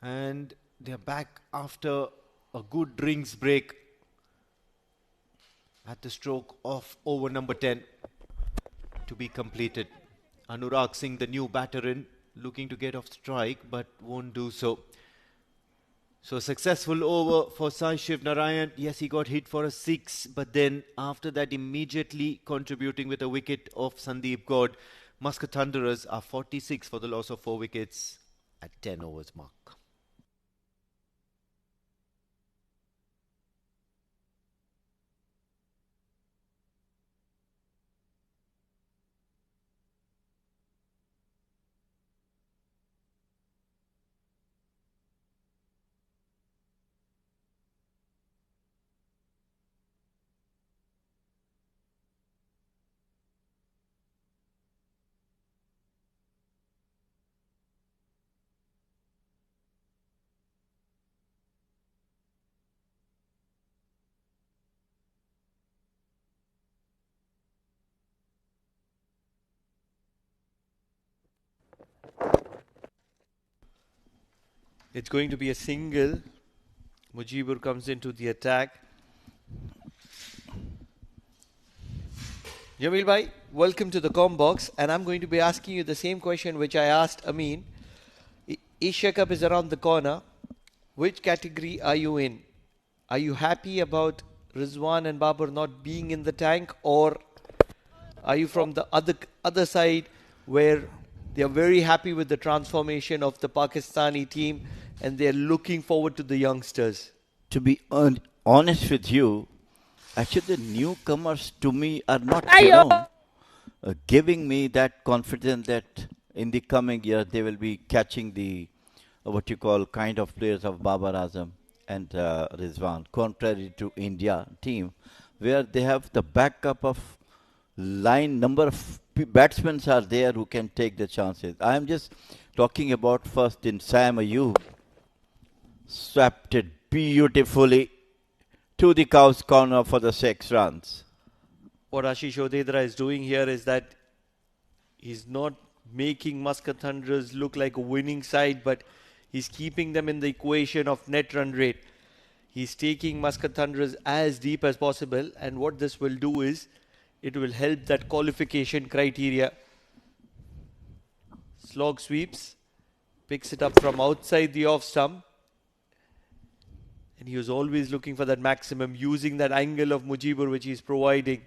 And they're back after a good drinks break at the stroke of over number 10 to be completed. Anurag Singh, the new batter in, looking to get off strike but won't do so. So successful over for Sai Shiv Narayan. Yes, he got hit for a 6, but then after that immediately contributing with a wicket of Sandeep Gaur. Muscat Thunderers are 46 for the loss of 4 wickets at 10 overs mark. It's going to be a single. Mujibur comes into the attack. Jamil bhai, welcome to the Combox, and I'm going to be asking you the same question which I asked Amin. Asia Cup is around the corner. Which category are you in? Are you happy about Rizwan and Babar not being in the tank, or are you from the other side where they are very happy with the transformation of the Pakistani team and they are looking forward to the youngsters? To be honest with you, actually the newcomers to me are not, giving me that confidence that in the coming year they will be catching the what you call kind of players of Babar Azam and Rizwan, contrary to India team, where they have the backup of line number of batsmen are there who can take the chances. I am just talking about first in Sam Ayub, swept it beautifully to the cow's corner for the 6 runs. What Ashish Odedra is doing here is that he's not making Muscat Thunderers look like a winning side, but he's keeping them in the equation of net run rate. He's taking Muscat Thunderers as deep as possible, and what this will do is it will help that qualification criteria. Slog sweeps, picks it up from outside the off stump, and he was always looking for that maximum, using that angle of Mujibur which he's providing.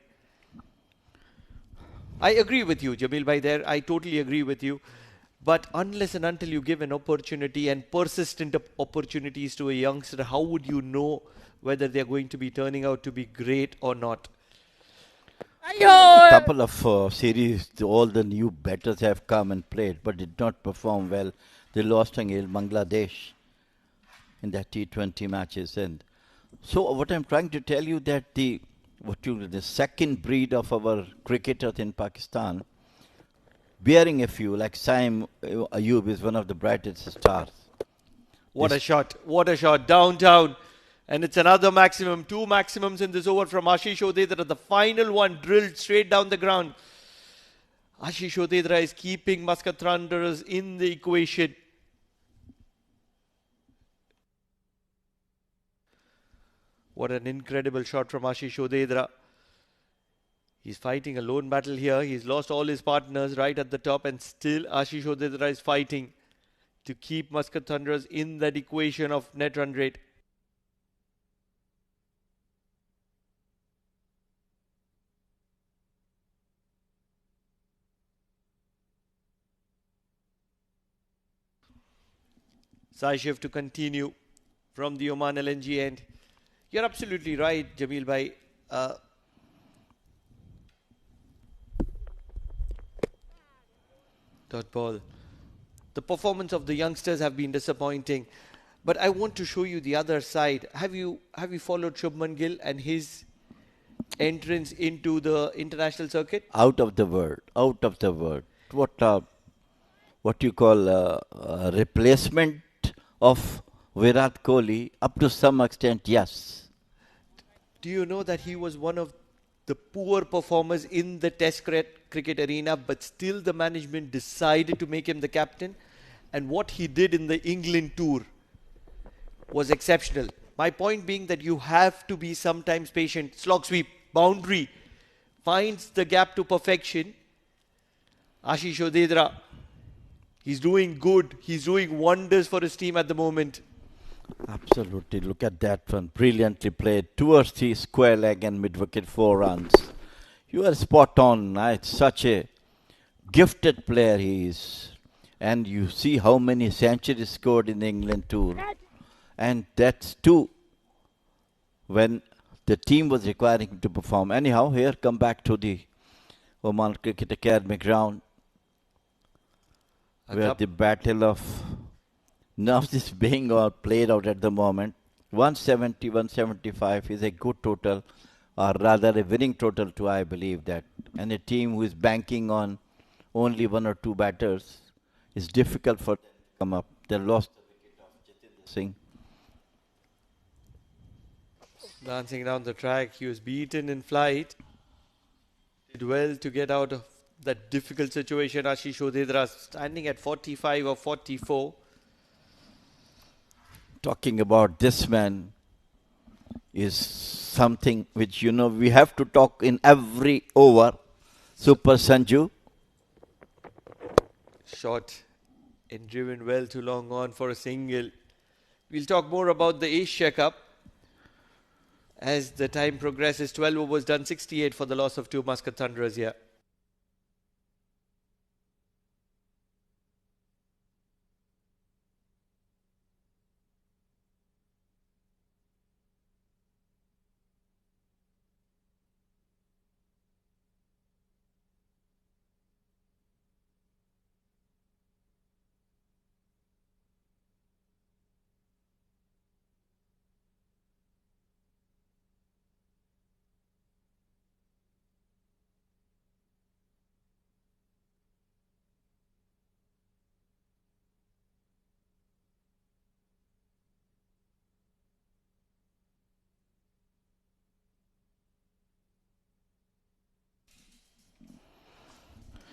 I agree with you, Jamil bhai, there. I totally agree with you. But unless and until you give an opportunity and persistent opportunities to a youngster, how would you know whether they're going to be turning out to be great or not? A couple of series, all the new batters have come and played, but did not perform well. They lost against Bangladesh in their T20 matches. And so what I'm trying to tell you that the second breed of our cricketers in Pakistan, bearing a few, like Saim Ayub is one of the brightest stars. What a shot. What a shot. Downtown. And it's another maximum. 2 maximums in this over from Ashish Odedra. The final one drilled straight down the ground. Ashish Odedra is keeping Muscat Thunderers in the equation. What an incredible shot from Ashish Odedra. He's fighting a lone battle here. He's lost all his partners right at the top, and still Ashish Odedra is fighting to keep Muscat Thunderers in that equation of net run rate. Side shift to continue from the Oman LNG end. You're absolutely right, Jamil bhai. Dot ball. The performance of the youngsters have been disappointing, but I want to show you the other side. Have you followed Shubman Gill and his entrance into the international circuit? Out of the world. What you call a replacement of Virat Kohli, up to some extent, yes. Do you know that he was one of the poor performers in the test cricket arena, but still the management decided to make him the captain? And what he did in the England tour was exceptional. My point being that you have to be sometimes patient. Slog sweep, boundary, finds the gap to perfection. Ashish Odedra, he's doing good. He's doing wonders for his team at the moment. Absolutely. Look at that one. Brilliantly played towards the square leg and mid-wicket 4 runs. You are spot on. It's such a gifted player he is. And you see how many centuries scored in the England tour. And that's too when the team was requiring him to perform. Anyhow, here come back to the Oman Cricket Academy ground, where the battle of nerves is being played out at the moment. 170, 175 is a good total, or rather a winning total too, I believe that. And a team who is banking on only 1 or 2 batters, it's difficult for them to come up. They lost the wicket of Jatinder Singh. Dancing down the track, he was beaten in flight. Did well to get out of that difficult situation. Ashish Odedra standing at 45 or 44. Talking about this man is something which, we have to talk in every over. Super Sanju. Shot and driven well too long on for a single. We'll talk more about the Asia Cup as the time progresses. 12 overs done, 68 for the loss of 2 Muscat Thunderers here.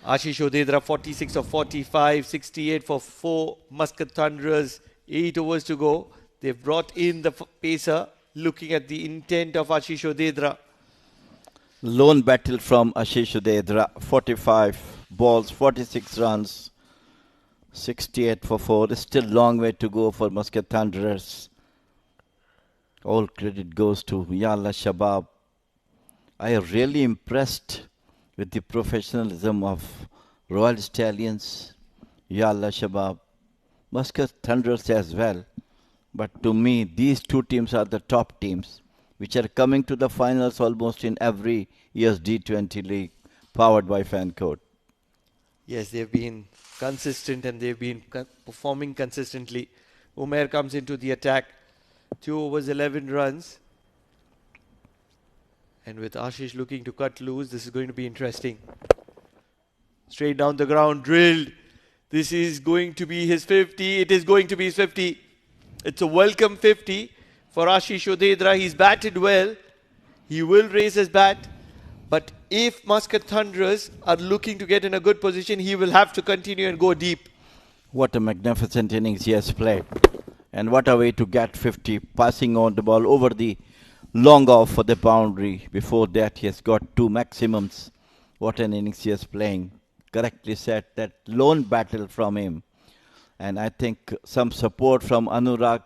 Ashish Odedra 46 of 45, 68 for 4 Muscat Thunderers, 8 overs to go. They've brought in the pacer, looking at the intent of Ashish Odedra. Lone battle from Ashish Udedra, 45 balls, 46 runs, 68 for 4. It's still a long way to go for Muscat Thunderers. All credit goes to Yalla Shabab. I am really impressed with the professionalism of Royal Stallions, Yalla Shabab, Muscat Thunderers as well. But to me, these two teams are the top teams, which are coming to the finals almost in every year's D20 league, powered by Fancode. Yes, they've been consistent and they've been performing consistently. Umair comes into the attack. 2 overs, 11 runs. And with Ashish looking to cut loose, this is going to be interesting. Straight down the ground, drilled. This is going to be his 50. It is going to be his 50. It's a welcome 50 for Ashish Odedra. He's batted well. He will raise his bat. But if Muscat Thunderers are looking to get in a good position, he will have to continue and go deep. What a magnificent innings he has played. And what a way to get 50, passing on the ball over the long off for the boundary. Before that, he has got 2 maximums. What an innings he is playing. Correctly said, that lone battle from him. And I think some support from Anurag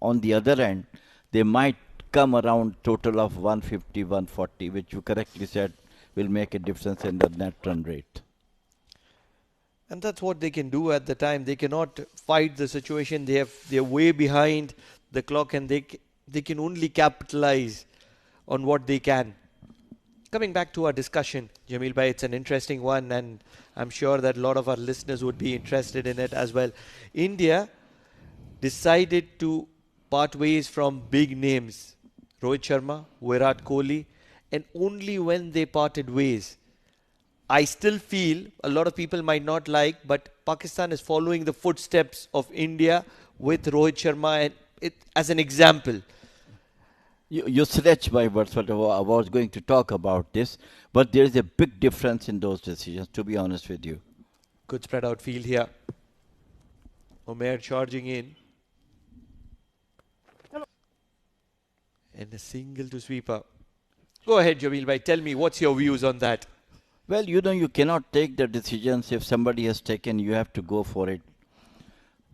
on the other end, they might come around total of 150, 140, which you correctly said will make a difference in the net run rate. And that's what they can do at the time. They cannot fight the situation. They're way behind the clock and they can only capitalize on what they can. Coming back to our discussion, Jamil Bhai, it's an interesting one and I'm sure that a lot of our listeners would be interested in it as well. India decided to part ways from big names. Rohit Sharma, Virat Kohli, and only when they parted ways, I still feel a lot of people might not like, but Pakistan is following the footsteps of India with Rohit Sharma and as an example. You stretch my words, but I was going to talk about this, but there is a big difference in those decisions, to be honest with you. Good spread out field here. Umair charging in. And a single to sweeper. Go ahead, Jamil Bhai. Tell me, what's your views on that? Well, you cannot take the decisions. If somebody has taken, you have to go for it.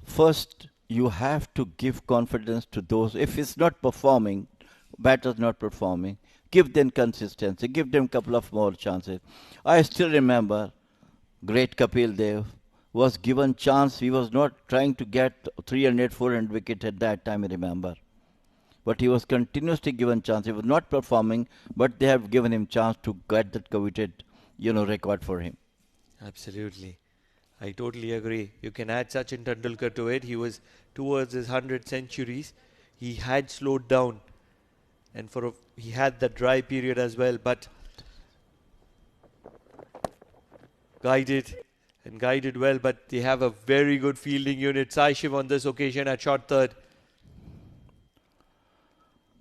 First, you have to give confidence to those. If it's not performing, batters not performing, give them consistency, give them a couple of more chances. I still remember great Kapil Dev was given chance. He was not trying to get 300, 400 wicket at that time, I remember. But he was continuously given chance. He was not performing, but they have given him chance to get that coveted, record for him. Absolutely. I totally agree. You can add Sachin Tendulkar to it. He was towards his 100 centuries. He had slowed down. And he had that dry period as well. But guided well. But they have a very good fielding unit. Sai Shiv on this occasion at short third.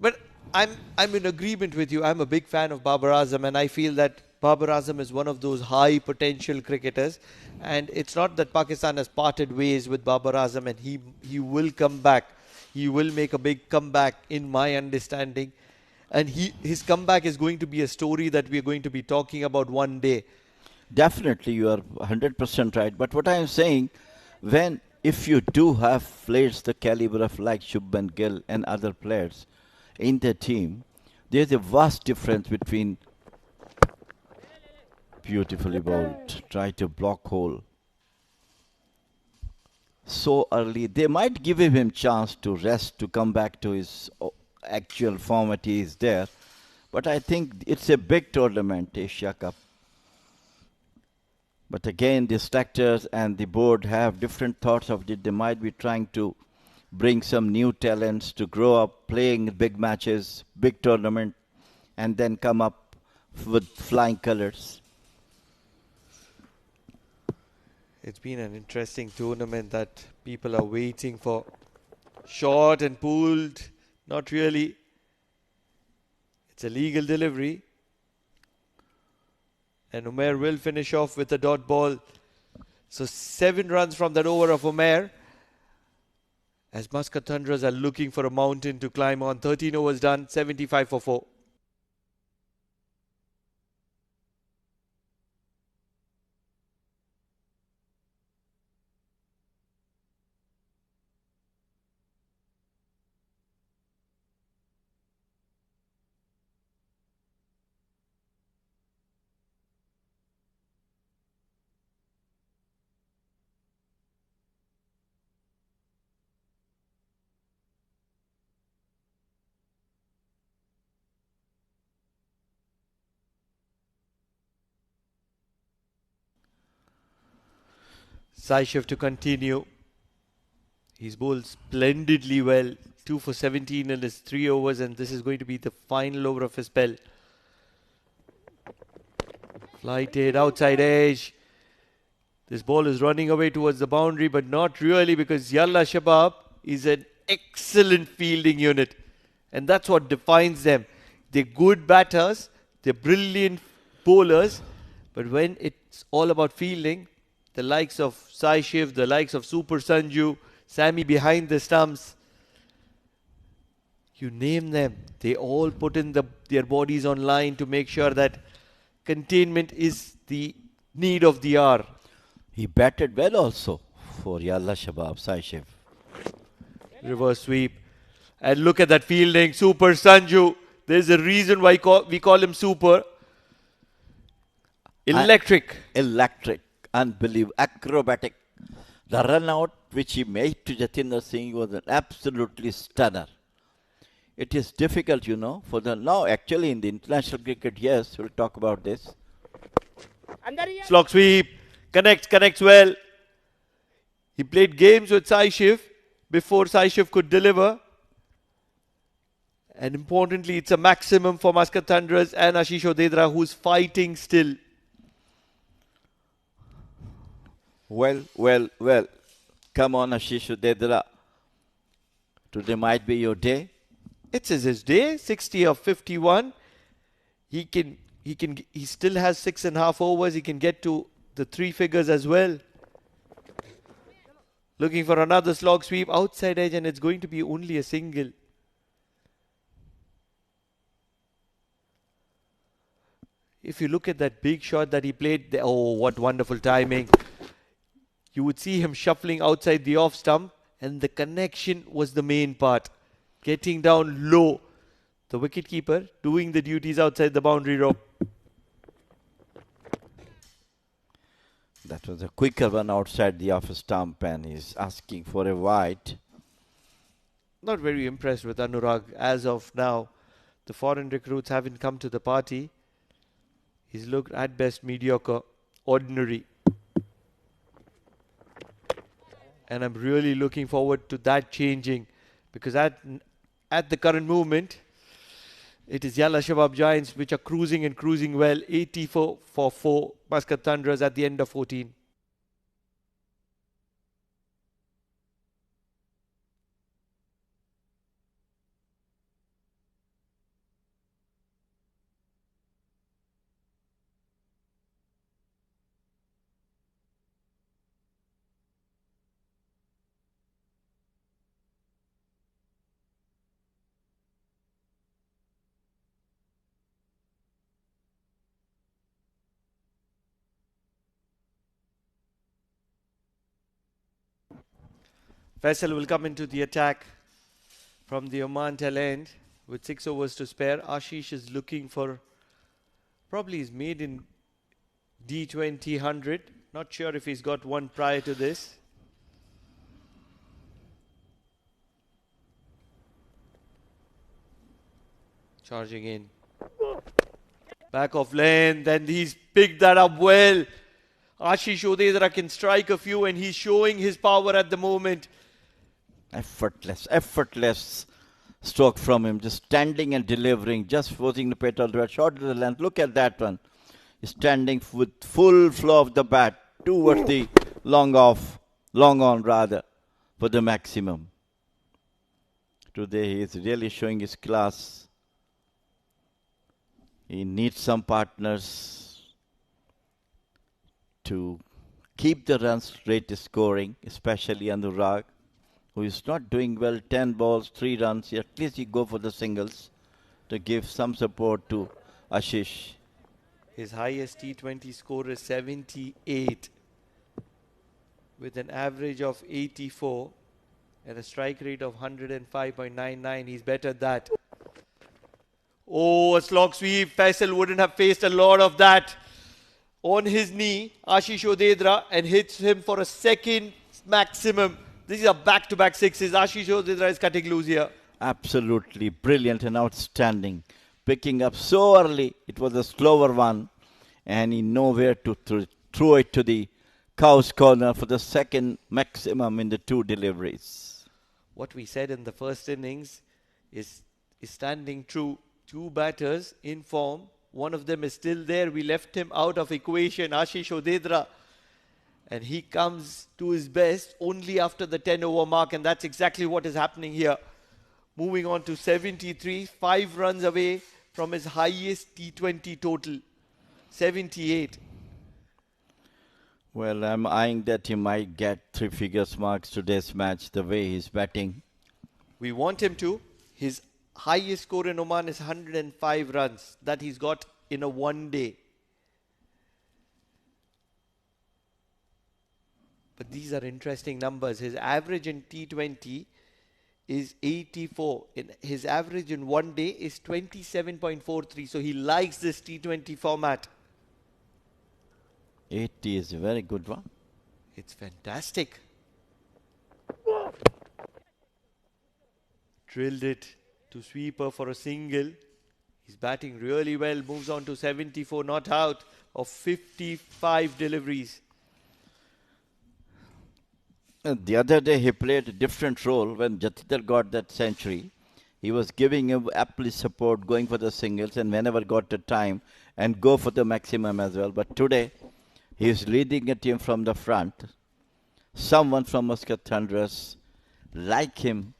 But I'm in agreement with you. I'm a big fan of Babar Azam, and I feel that Babar Azam is one of those high potential cricketers. And it's not that Pakistan has parted ways with Babar Azam and he will come back. he will make a big comeback in my understanding. And his comeback is going to be a story that we are going to be talking about one day. Definitely, you are 100% right. But what I am saying, if you do have players the caliber of like Shubman Gill and other players in the team, there's a vast difference between beautifully bowled, try to block hole so early. They might give him chance to rest, to come back to his actual format he is there. But I think it's a big tournament, Asia Cup. But again, the selectors and the board have different thoughts of it. They might be trying to bring some new talents to grow up playing big matches, big tournament, and then come up with flying colors. It's been an interesting tournament that people are waiting for. Short and pulled, not really. It's a legal delivery. And Umair will finish off with a dot ball. So 7 runs from that over of Umair. As Muscat Thunderers are looking for a mountain to climb on. 13 overs done, 75 for 4. Saishev to continue. He's bowled splendidly well. 2 for 17 in his 3 overs, and this is going to be the final over of his spell. Flighted outside edge. This ball is running away towards the boundary, but not really, because Yalla Shabab is an excellent fielding unit. And that's what defines them. They're good batters, they're brilliant bowlers, but when it's all about fielding, the likes of Sai Shiv, the likes of Super Sanju, Sammy behind the stumps, you name them, they all put in their bodies on line to make sure that containment is the need of the hour. He batted well also for Yalla Shabab, Saishev. Reverse sweep. And look at that fielding. Super Sanju. There's a reason why we call him Super. Electric. Electric. Unbelievable. Acrobatic. The run out which he made to Jatinder Singh was an absolutely stunner. It is difficult, for the now actually in the international cricket, yes, we'll talk about this. Slog sweep. Connects well. He played games with Sai Shiv before Sai Shiv could deliver. And importantly, it's a maximum for Muscat Thunderers and Ashish Odedra, who's fighting still. Well. Come on, Ashish Odedra. Today might be your day. It's his day. 60 of 51. He still has 6.5 overs. He can get to the 3 figures as well. Looking for another slog sweep outside edge, and it's going to be only a single. If you look at that big shot that he played, oh, what wonderful timing. You would see him shuffling outside the off stump, and the connection was the main part. Getting down low. The wicketkeeper doing the duties outside the boundary rope. That was a quicker one outside the off stump, and he's asking for a wide. Not very impressed with Anurag as of now. The foreign recruits haven't come to the party. He's looked at best mediocre, ordinary. And I'm really looking forward to that changing, because at the current movement, it is Yalla Shabab Giants which are cruising well. 84 for 4 Muscat Thunderers at the end of 14. Faisal will come into the attack from the Oman tail end with 6 overs to spare. Ashish is looking for probably his maiden D20 100. Not sure if he's got one prior to this. Charging in. Back of lane. Then he's picked that up well. Ashish Odedra can strike a few and he's showing his power at the moment. Effortless stroke from him. Just standing and delivering. Just forcing the petal to a short to the length. Look at that one. He's standing with full flow of the bat towards the long on rather, for the maximum. Today he is really showing his class. He needs some partners to keep the runs rate scoring, especially Anurag, who is not doing well. 10 balls, 3 runs. At least he go for the singles to give some support to Ashish. His highest T20 score is 78 with an average of 84 and a strike rate of 105.99. He's better at that. Oh, a slog sweep. Faisal wouldn't have faced a lot of that. On his knee, Ashish Odedra, and hits him for a second maximum. These are back-to-back sixes. Ashish Odedra is cutting loose here. Absolutely brilliant and outstanding. Picking up so early. It was a slower one. And he nowhere to throw it to the cow's corner for the second maximum in the 2 deliveries. What we said in the first innings is standing true. 2 batters in form. One of them is still there. We left him out of equation, Ashish Odedra. And he comes to his best only after the 10 over mark. And that's exactly what is happening here. Moving on to 73. 5 runs away from his highest T20 total. 78. Well, I'm eyeing that he might get 3 figures marks today's match, the way he's batting. We want him to. His highest score in Oman is 105 runs that he's got in a one day. But these are interesting numbers. His average in T20 is 84. His average in one day is 27.43. So he likes this T20 format. 80 is a very good one. It's fantastic. Drilled it to sweeper for a single. He's batting really well. Moves on to 74 not out of 55 deliveries. The other day he played a different role when Jatinder got that century. He was giving him aptly support, going for the singles and whenever got the time and go for the maximum as well. But today he is leading a team from the front. Someone from Muscat Thunderers like him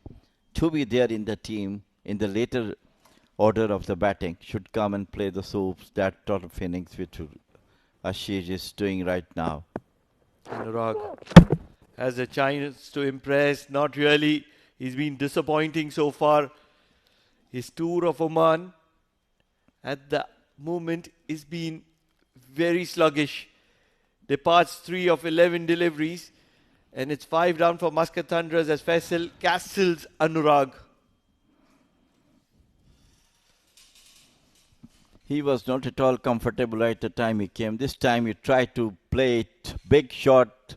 to be there in the team in the later order of the batting should come and play the soups, that sort of innings which Ashish is doing right now. Anurag has a chance to impress. Not really. He's been disappointing so far. His tour of Oman at the moment is been very sluggish. Departs 3 of 11 deliveries. And it's 5 down for Muscat Thunderers as Faisal castles Anurag. He was not at all comfortable at the time he came. This time he tried to play it big shot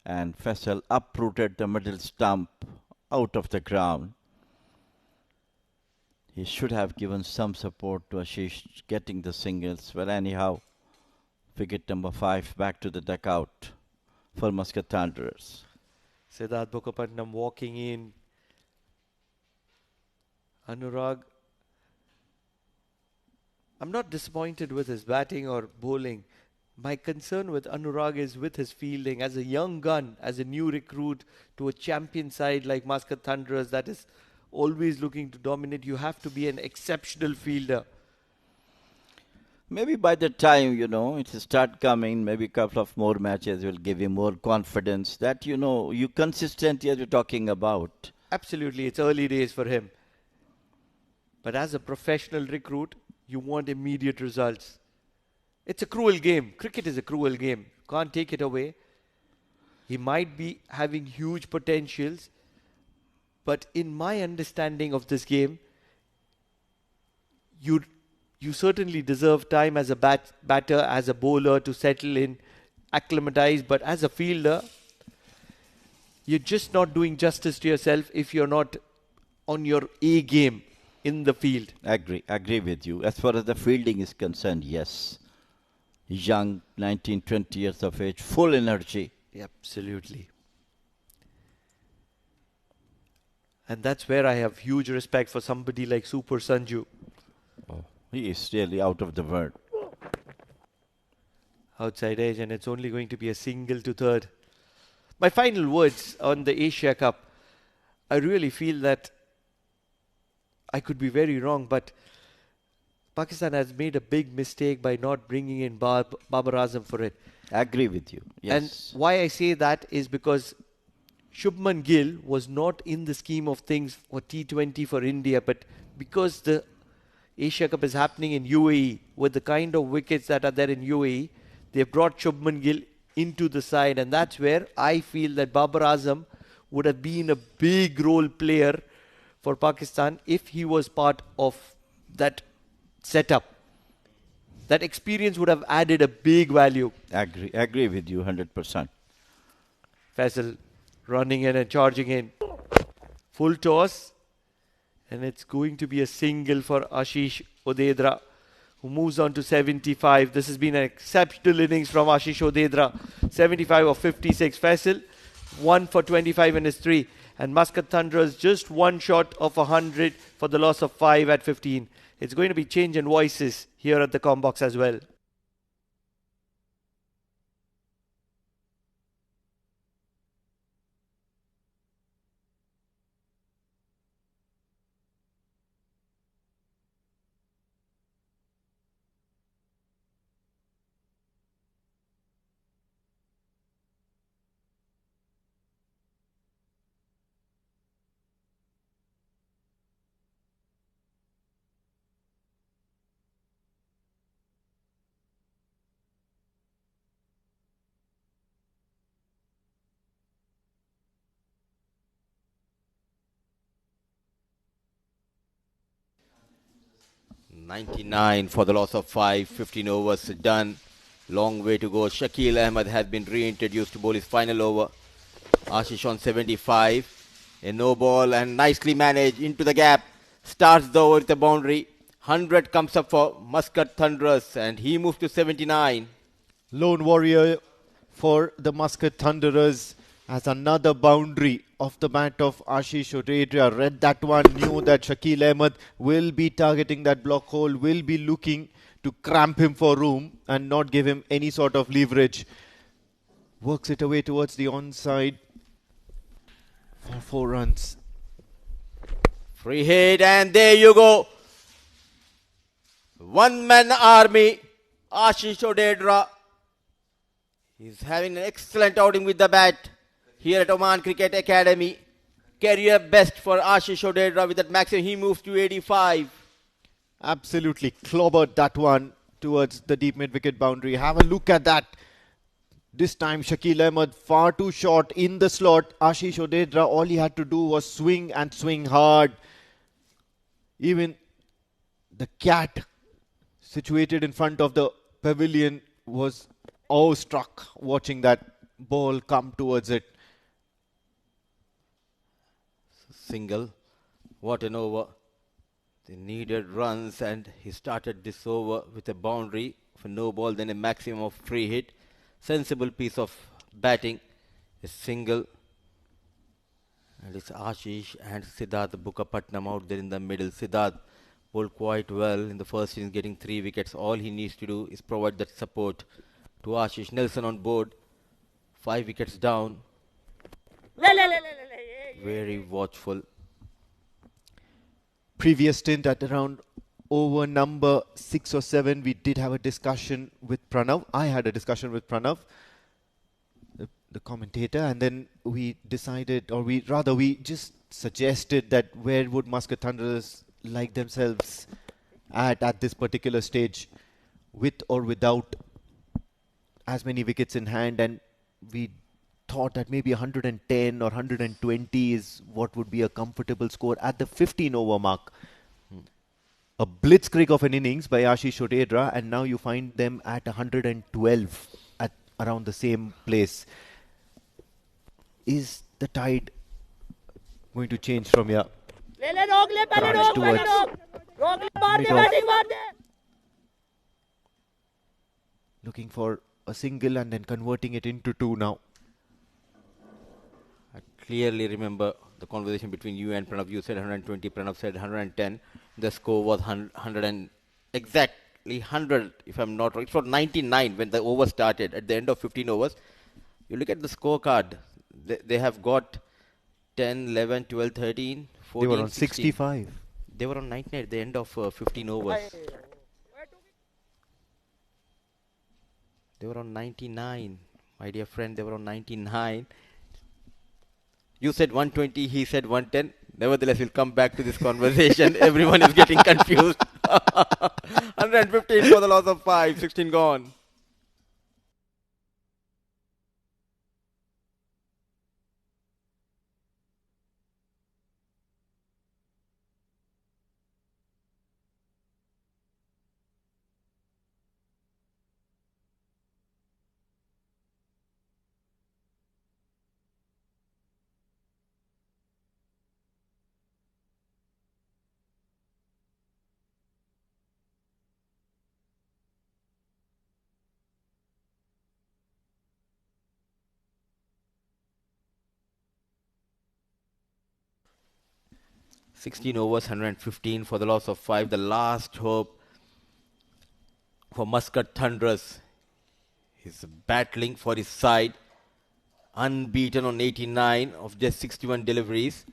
and Faisal uprooted the middle stump out of the ground. He should have given some support to Ashish getting the singles. Well, anyhow, wicket number 5 back to the dugout for Muscat Thunderers. Siddharth Mukhopadhyay walking in. Anurag. I'm not disappointed with his batting or bowling. My concern with Anurag is with his fielding. As a young gun, as a new recruit to a champion side like Muscat Thunderers that is always looking to dominate, you have to be an exceptional fielder. Maybe by the time, it will start coming, maybe a couple of more matches will give you more confidence that, you consistent as you're talking about. Absolutely, it's early days for him. But as a professional recruit, you want immediate results. It's a cruel game. Cricket is a cruel game. Can't take it away. He might be having huge potentials, But in my understanding of this game, you certainly deserve time as a batter, as a bowler to settle in, acclimatize. But as a fielder, you're just not doing justice to yourself if you're not on your A game in the field. Agree with you. As far as the fielding is concerned, yes. Young, 19, 20 years of age, full energy. Absolutely. And that's where I have huge respect for somebody like Super Sanju. He is really out of the world. Outside edge, and it's only going to be a single to third. My final words on the Asia Cup. I really feel that I could be very wrong, but Pakistan has made a big mistake by not bringing in Babar Azam for it. Agree with you. Yes. And why I say that is because Shubman Gill was not in the scheme of things for T20 for India, but because the Asia Cup is happening in UAE, with the kind of wickets that are there in UAE, they brought Shubman Gill into the side, and that's where I feel that Babar Azam would have been a big role player for Pakistan if he was part of that setup. That experience would have added a big value. Agree with you 100%. Faisal running in and charging in. Full toss. And it's going to be a single for Ashish Odedra, who moves on to 75. This has been an exceptional innings from Ashish Odedra. 75 of 56. Faisal, 1 for 25 in his 3. And Muscat Thunderers just one short of 100 for the loss of 5 at 15. It's going to be change in voices here at the Combox as well. .99 for the loss of 5, 15 overs done. Long way to go. Shakil Ahmed has been reintroduced to bowl his final over. Ashish on 75. A no ball and nicely managed into the gap. Starts the over with the boundary. 100 comes up for Muscat Thunderers and he moves to 79. Lone warrior for the Muscat Thunderers has another boundary off the bat of Ashish Odedra. Read that one, knew that Shakil Ahmed will be targeting that block hole, will be looking to cramp him for room and not give him any sort of leverage. Works it away towards the onside for 4 runs. Free hit and there you go. One-man army. Ashish Odedra. He's having an excellent outing with the bat here at Oman Cricket Academy. Career best for Ashish Odedra with that maximum. He moves to 85. Absolutely clobbered that one towards the deep mid-wicket boundary. Have a look at that. This time Shakil Ahmed far too short in the slot. Ashish Odedra, all he had to do was swing and swing hard. Even the cat situated in front of the pavilion was awestruck watching that ball come towards it. Single. What an over. They needed runs and he started this over with a boundary for no ball, then a maximum of free hit. Sensible piece of batting. A single. And it's Ashish and Siddharth Bukapatnam out there in the middle. Siddharth bowled quite well in the first innings, getting 3 wickets. All he needs to do is provide that support to Ashish. Nelson on board. 5 wickets down. Very watchful. Previous stint at around over number 6 or 7, we did have a discussion with Pranav. I had a discussion with Pranav, the commentator, and then we decided, or we just suggested that where would Muscat Thunderers like themselves at this particular stage, with or without as many wickets in hand, and we thought that maybe 110 or 120 is what would be a comfortable score at the 15 over mark. A blitzkrieg of an innings by Ashish Chodedra, and now you find them at 112 at around the same place. Is the tide going to change from here? Crunch towards mid-off. Looking for a single and then converting it into two now. I clearly remember the conversation between you and Pranav. You said 120, Pranav said 110. The score was 100 and exactly 100, if I'm not wrong. It was 99 when the over started at the end of 15 overs. You look at the scorecard, they have got 10, 11, 12, 13, 14, They were on 16. 65. They were on 99 at the end of 15 overs. They were on 99. My dear friend, they were on 99. You said 120, he said 110. Nevertheless, we'll come back to this conversation. Everyone is getting confused. 115 for the loss of 5, 16 gone. Sixteen overs, 115 for the loss of 5. The last hope for Muscat Thunderers. He's battling for his side. Unbeaten on 89 of just 61 deliveries.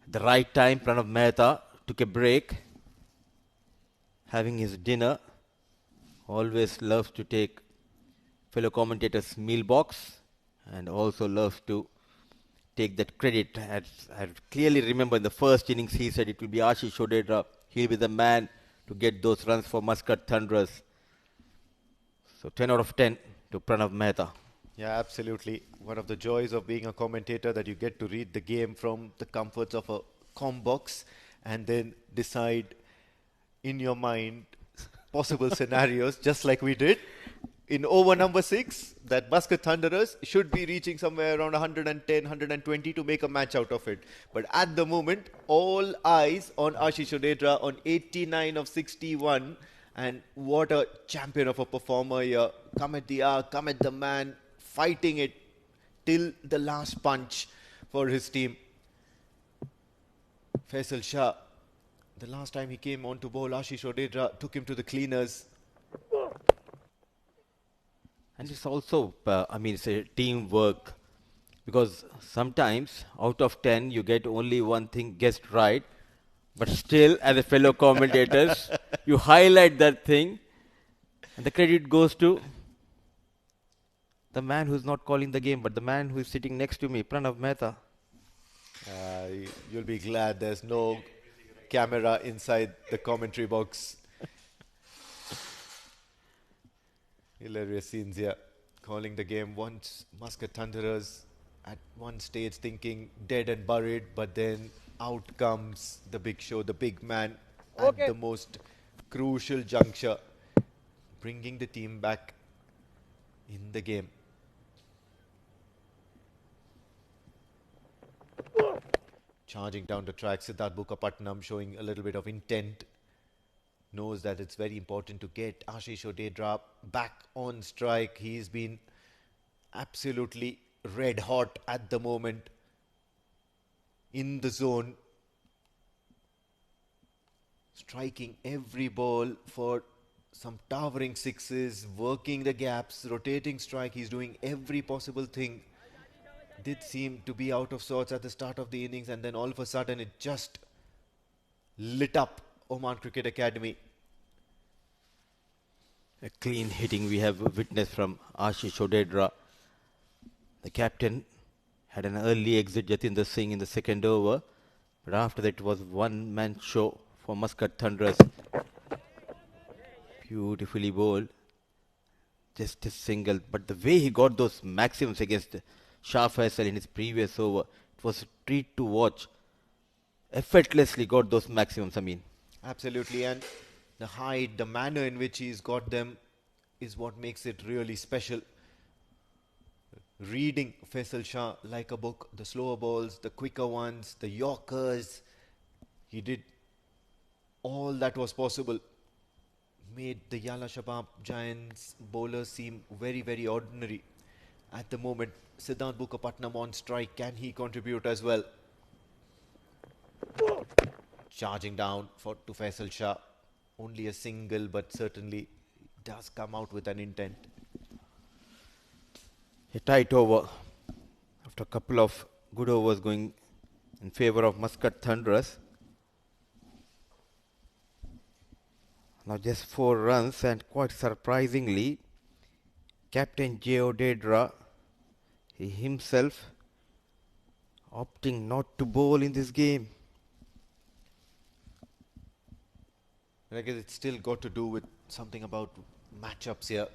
At the right time, Pranav Mehta took a break. Having his dinner. Always loves to take fellow commentators' meal box. And also loves to take that credit. I clearly remember in the first innings he said it will be Ashish Chodedra. He'll be the man to get those runs for Muscat Thunderers. So 10 out of 10 to Pranav Mehta. Yeah, absolutely. One of the joys of being a commentator that you get to read the game from the comforts of a comm box and then decide in your mind possible scenarios just like we did. In over number 6, that Muscat Thunderers should be reaching somewhere around 110, 120 to make a match out of it. But at the moment, all eyes on Ashish Chodedra on 89 of 61. And what a champion of a performer here. Come at the hour, come at the man, fighting it till the last punch for his team. Faisal Shah, the last time he came on to bowl, Ashish Chodedra took him to the cleaners. And it's also, it's a teamwork. Because sometimes, out of 10, you get only one thing guessed right. But still, as a fellow commentators, you highlight that thing. And the credit goes to the man who's not calling the game, but the man who is sitting next to me, Pranav Mehta. You'll be glad there's no camera inside the commentary box. Hilarious scenes here. Calling the game once, Muscat Thunderers at one stage thinking dead and buried, but then out comes the big show, the big man at the most crucial juncture, bringing the team back in the game. Charging down the track, Siddharth Bukkapatnam showing a little bit of intent. Knows that it's very important to get Ashish Chodedra back on strike. He's been absolutely red hot at the moment in the zone. Striking every ball for some towering sixes, working the gaps, rotating strike. He's doing every possible thing. Did seem to be out of sorts at the start of the innings, and then all of a sudden it just lit up Oman Cricket Academy. A clean hitting we have witnessed from Ashish Chodedra. The captain had an early exit, Jatinder Singh, in the second over. But after that, it was one-man show for Muscat Thunderers. Beautifully bowled. just a single. But the way he got those maximums against Shah Faisal in his previous over, it was a treat to watch. Effortlessly got those maximums, I mean. Absolutely, and the height, the manner in which he's got them is what makes it really special. Reading Faisal Shah like a book, the slower balls, the quicker ones, the Yorkers, he did all that was possible. Made the Yalla Shabab Giants bowlers seem very, very ordinary. At the moment, Siddharth Bukapatnam on strike, can he contribute as well? Charging down to Faisal Shah. Only a single, but certainly does come out with an intent. A tight over. After a couple of good overs going in favour of Muscat Thunderers. Now just 4 runs, and quite surprisingly, Captain J.O. Dedra, he himself opting not to bowl in this game. I guess it's still got to do with something about matchups here.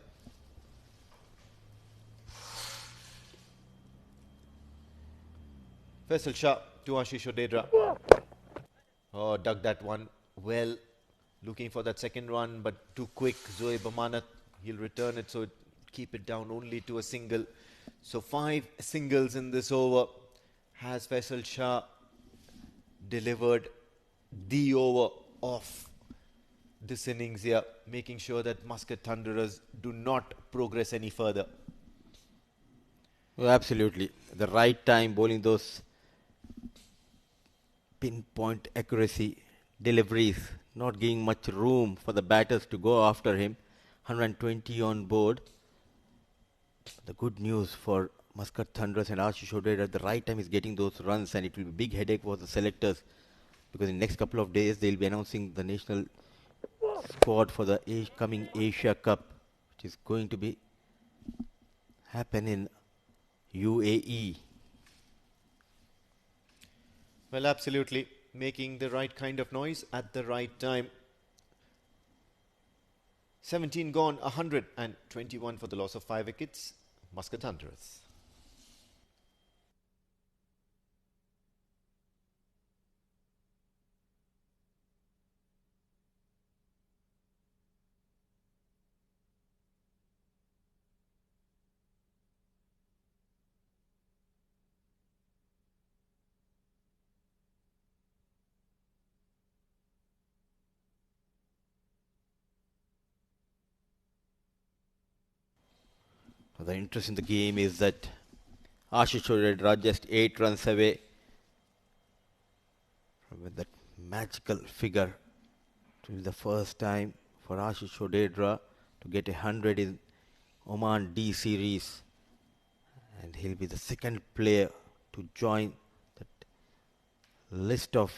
Faisal Shah to Ashish Odedra. Oh, dug that one well. Looking for that second run, but too quick. Zoe Bamanat, he'll return it, so keep it down only to a single. So 5 singles in this over. Has Faisal Shah delivered the over of this innings here, making sure that Muscat Thunderers do not progress any further. Oh, absolutely. The right time bowling those pinpoint accuracy deliveries, not giving much room for the batters to go after him. 120 on board. The good news for Muscat Thunderers and Ashish Odedra at the right time is getting those runs, and it will be a big headache for the selectors, because in the next couple of days they'll be announcing the national squad for the coming Asia Cup, which is going to be happen in UAE. Well, absolutely. Making the right kind of noise at the right time. 17 gone, 121 for the loss of 5 wickets. Muscat Thunderers. The interest in the game is that Ashish Odedra just 8 runs away from that magical figure. It will be the first time for Ashish Odedra to get 100 in Oman D series, and he'll be the second player to join that list of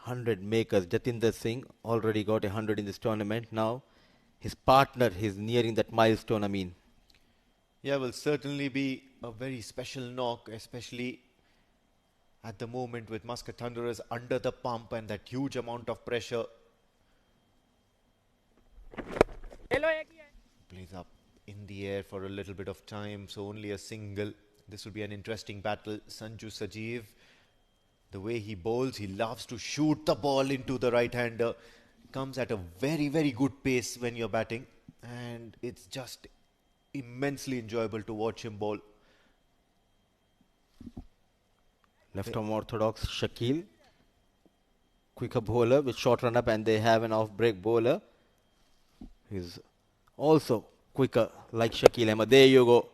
100 makers. Jatinder Singh already got 100 in this tournament. Now his partner is nearing that milestone, I mean. Yeah, will certainly be a very special knock, especially at the moment with Muscat Thunderers under the pump and that huge amount of pressure. Plays up in the air for a little bit of time, so only a single. This will be an interesting battle. Sanju Sajeev, the way he bowls, he loves to shoot the ball into the right-hander. Comes at a very, very good pace when you're batting, and it's just immensely enjoyable to watch him bowl. Left arm orthodox Shakil, quicker bowler with short run up, and they have an off break bowler. He's also quicker like Shakil Ahmed. There you go.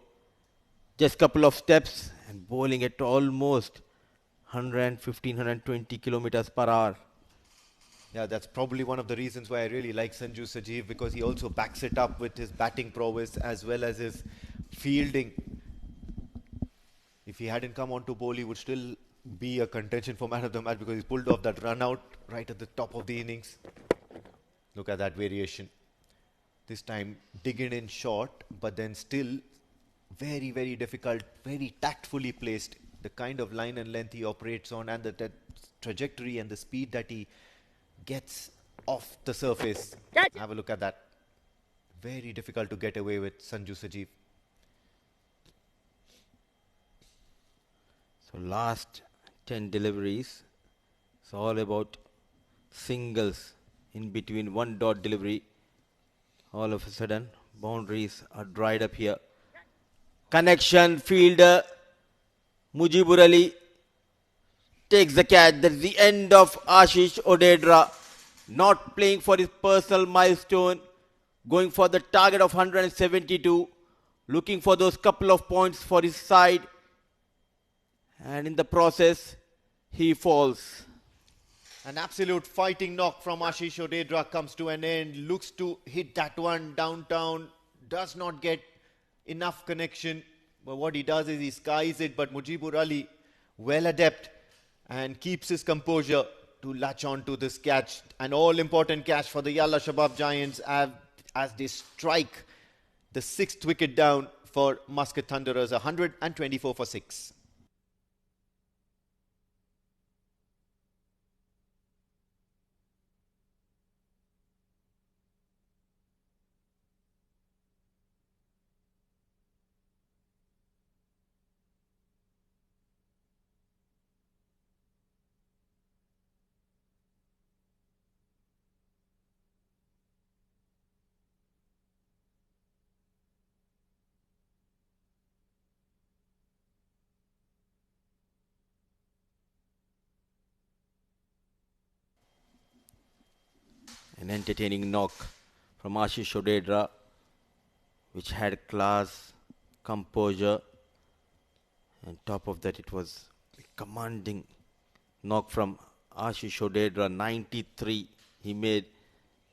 Just couple of steps and bowling at almost 115, 120 kilometers per hour. Yeah, that's probably one of the reasons why I really like Sanju Sajeev, because he also backs it up with his batting prowess as well as his fielding. If he hadn't come on to bowl, he would still be a contention for man of the match, because he's pulled off that run out right at the top of the innings. Look at that variation. This time digging in short, but then still very, very difficult, very tactfully placed. The kind of line and length he operates on, and the trajectory and the speed that he gets off the surface. Have a look at that. Very difficult to get away with Sanju Sajeev. So last 10 deliveries, it's all about singles in between one dot delivery. All of a sudden, boundaries are dried up here. Connection, fielder, Mujibur Ali takes the catch. That's the end of Ashish Odedra. Not playing for his personal milestone, going for the target of 172, looking for those couple of points for his side. And in the process, he falls. An absolute fighting knock from Ashish Odedra comes to an end. Looks to hit that one downtown. Does not get enough connection. But what he does is he skies it. But Mujibur Ali, well adept, and keeps his composure to latch on to this catch. An all-important catch for the Yalla Shabab Giants as they strike the 6th wicket down for Muscat Thunderers, 124 for 6. An entertaining knock from Ashish Odedra, which had class, composure, and top of that it was a commanding knock from Ashish Odedra. 93 he made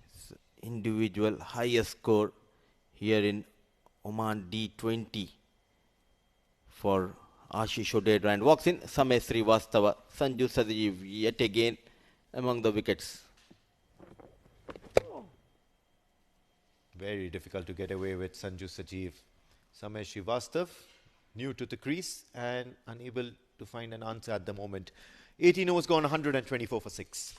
his individual highest score here in Oman D20 for Ashish Odedra, and walks in Samay Srivastava. Sanju Sajeev yet again among the wickets. Very difficult to get away with Sanju Sajeev. Samay Srivastav, new to the crease and unable to find an answer at the moment. 18 overs gone, 124 for 6.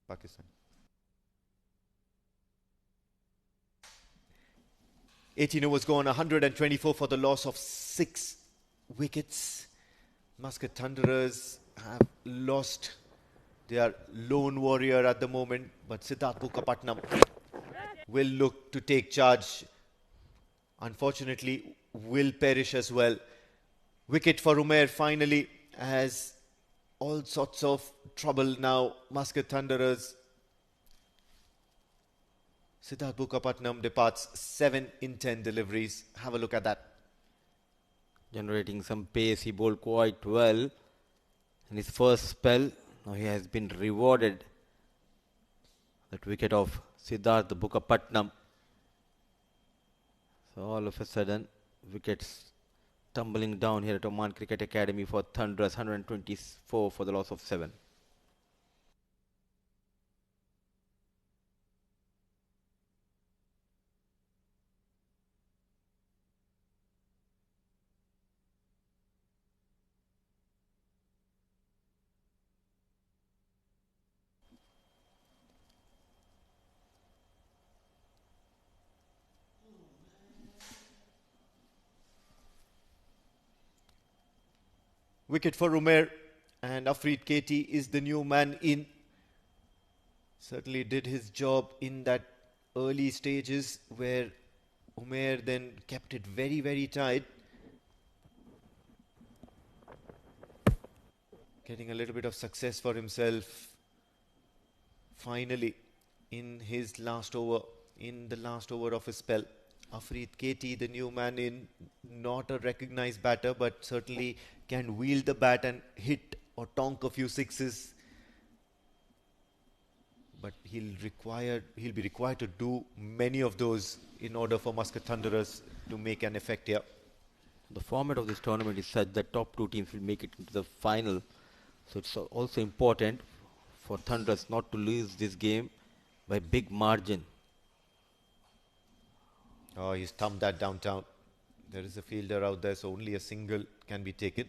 Pakistan. 18 overs gone, 124 for the loss of 6 wickets. Muscat Thunderers have lost their lone warrior at the moment, but Siddharth Bukapatnam will look to take charge. Unfortunately, will perish as well. Wicket for Umair finally has all sorts of trouble now. Muscat Thunderers. Siddharth Bukapatnam departs 7 in 10 deliveries. Have a look at that. Generating some pace, he bowled quite well in his first spell. Now he has been rewarded. That wicket of Siddharth Bukapatnam. So all of a sudden, wickets tumbling down here at Oman Cricket Academy for Thunderers. 124 for the loss of 7. Wicket for Umair, and Afreed Katie is the new man in. Certainly did his job in that early stages where Umair then kept it very, very tight. Getting a little bit of success for himself finally in his last over, in the last over of his spell. Afreed Katie, the new man in, not a recognized batter, but certainly can wield the bat and hit or tonk a few sixes. But he'll be required to do many of those in order for Muscat Thunderers to make an effect here. The format of this tournament is such that top two teams will make it into the final. So it's also important for Thunderers not to lose this game by big margin. Oh, he's thumped that downtown. There is a fielder out there, so only a single can be taken.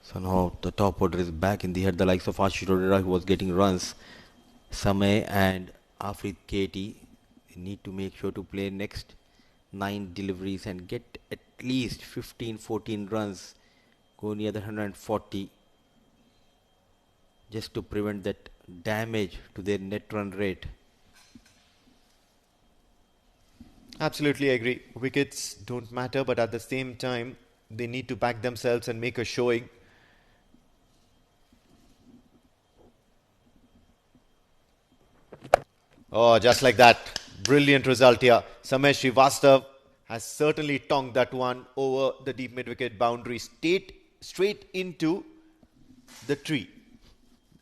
So now the top order is back in the head. The likes of Ashish Rodera, who was getting runs, Samay and Afreed Katie need to make sure to play next 9 deliveries and get at least 15-14 runs, go near the 140, just to prevent that damage to their net run rate. Absolutely agree. Wickets don't matter, but at the same time, they need to back themselves and make a showing. Oh, just like that. Brilliant result here. Samesh Srivastav has certainly tonked that one over the deep mid-wicket boundary, straight into the tree.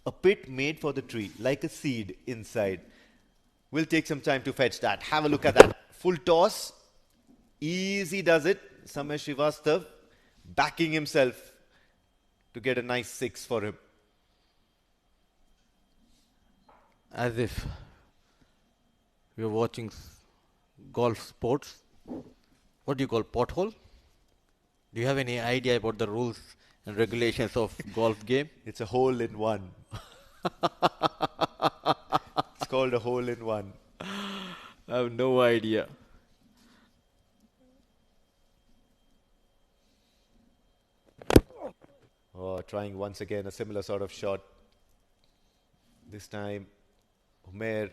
A pit made for the tree, like a seed inside. We'll take some time to fetch that. Have a look at that. Full toss. Easy does it. Samesh Srivastav backing himself to get a nice 6 for him. As if we are watching golf sports. What do you call pothole? Do you have any idea about the rules and regulations of golf game? It's a hole in one. It's called a hole in one. I have no idea. Oh, trying once again a similar sort of shot. This time, Umair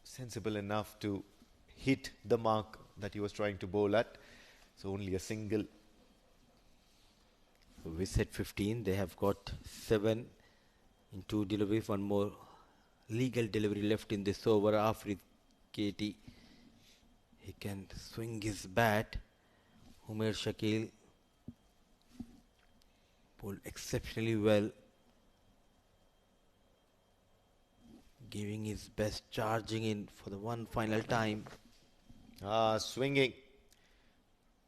sensible enough to hit the mark that he was trying to bowl at. So only a single. We said 15. They have got 7 in 2 deliveries. One more legal delivery left in this over. Afreed Katie, he can swing his bat. Umair Shakil bowled exceptionally well, giving his best, charging in for the one final time. Swinging,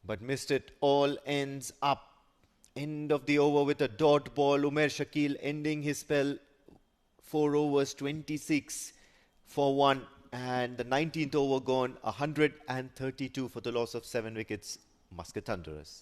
but missed it. All ends up. End of the over with a dot ball. Umair Shakil ending his spell. 4 overs, 26 for 1. And the 19th over gone, 132 for the loss of 7 wickets. Muscat Thunderers.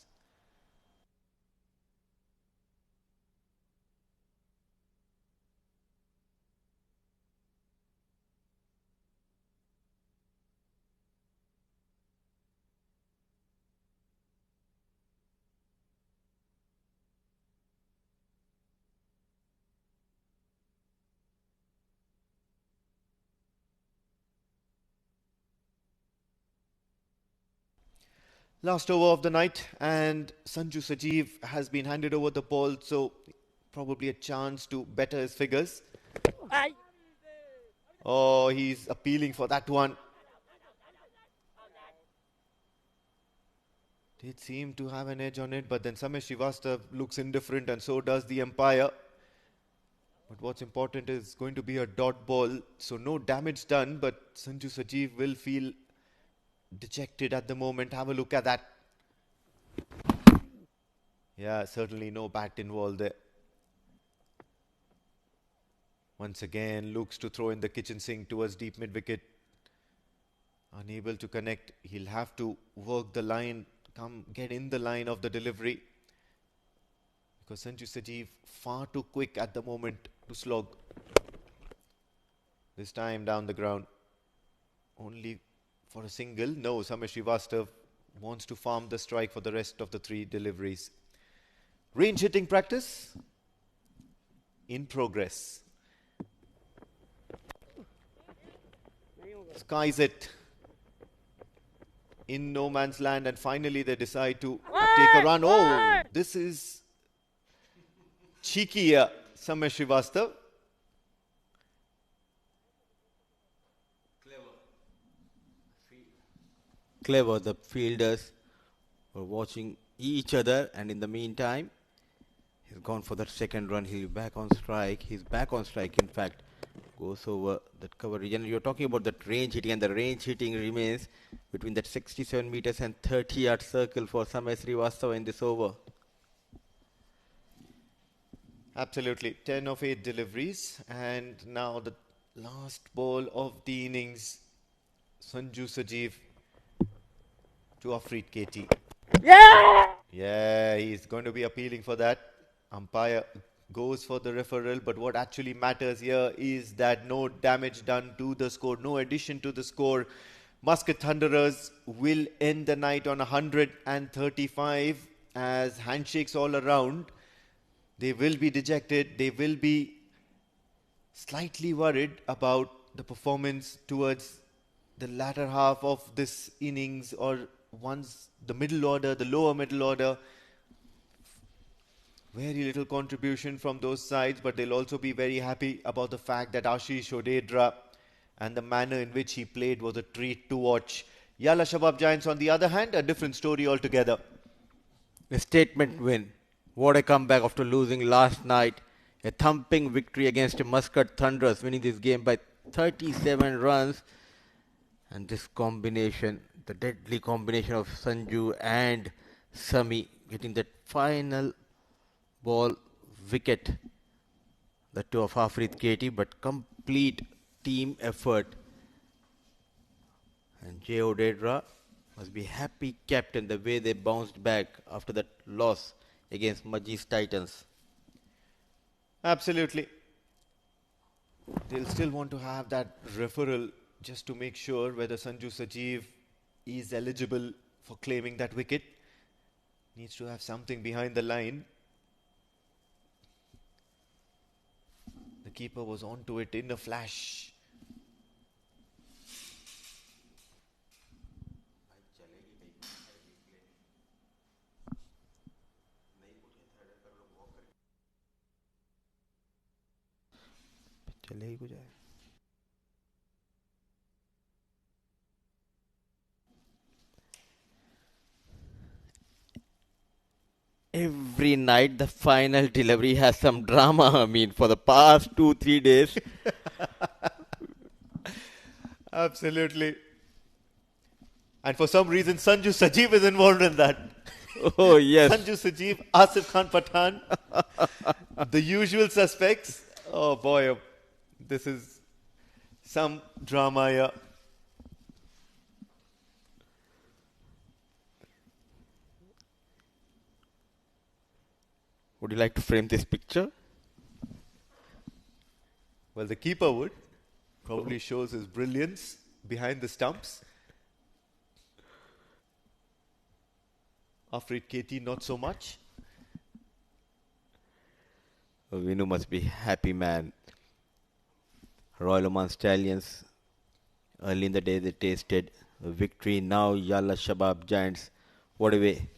Last over of the night, and Sanju Sajeev has been handed over the ball, so probably a chance to better his figures. Oh, he's appealing for that one. Did seem to have an edge on it, but then Samesh Srivastav looks indifferent, and so does the umpire. But what's important is going to be a dot ball, so no damage done, but Sanju Sajeev will feel dejected at the moment. Have a look at that. Yeah, certainly no bat involved there. Once again, looks to throw in the kitchen sink towards deep mid-wicket. Unable to connect. He'll have to work the line, get in the line of the delivery. Because Sanju Sajeev far too quick at the moment to slog. This time down the ground. Only for a single. No, Samesh Srivastav wants to farm the strike for the rest of the 3 deliveries. Range hitting practice in progress. Skies it in no man's land, and finally they decide to take a run. Oh, this is cheeky, Samesh Srivastav. clever. The fielders were watching each other, and in the meantime, he's gone for that second run. He'll be back on strike. He's back on strike, in fact. Goes over that cover region. You're talking about that range hitting, and the range hitting remains between that 67 meters and 30-yard circle for Samay Srivastava in this over. Absolutely. 10 of 8 deliveries. And now the last ball of the innings. Sanju Sajeev to Afreed KT. Yeah, he's going to be appealing for that. Umpire goes for the referral, but what actually matters here is that no damage done to the score, no addition to the score. Muscat Thunderers will end the night on 135 as handshakes all around. They will be dejected. They will be slightly worried about the performance towards the latter half of this innings, or once the middle order, the lower middle order. Very little contribution from those sides, but they'll also be very happy about the fact that Ashish Odedra and the manner in which he played was a treat to watch. Yalla Shabab Giants, on the other hand, a different story altogether. A statement win. What a comeback after losing last night. A thumping victory against Muscat Thunderers, winning this game by 37 runs. And this combination, the deadly combination of Sanju and Sami, getting that final ball wicket. The two of Afreed KT, but complete team effort. And Jay Odedra must be happy captain the way they bounced back after that loss against Majis Titans. Absolutely. They'll still want to have that referral just to make sure whether Sanju Sajeev is eligible for claiming that wicket. Needs to have something behind the line. The keeper was onto it in a flash. Every night the final delivery has some drama. I mean, for the past 2-3 days. Absolutely. And for some reason, Sanju Sajeev is involved in that. Oh, yes. Sanju Sajeev, Asif Khan Pathan, the usual suspects. Oh boy, this is some drama here. Would you like to frame this picture? Well, the keeper would. Probably shows his brilliance behind the stumps. Afreed KT, not so much. Vinu must be happy, man. Royal Oman Stallions, early in the day they tasted a victory. Now Yalla Shabab Giants, what a way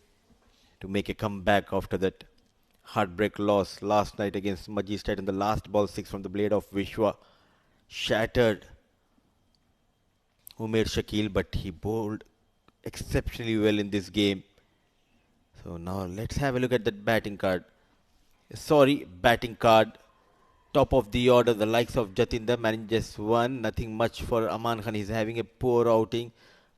to make a comeback after that heartbreak loss last night against Majis Titan. The last ball 6 from the blade of Vishwa shattered Umair Shakil, but he bowled exceptionally well in this game. So now let's have a look at that batting card. Batting card. Top of the order, the likes of Jatinder managing just one. Nothing much for Aman Khan. He's having a poor outing.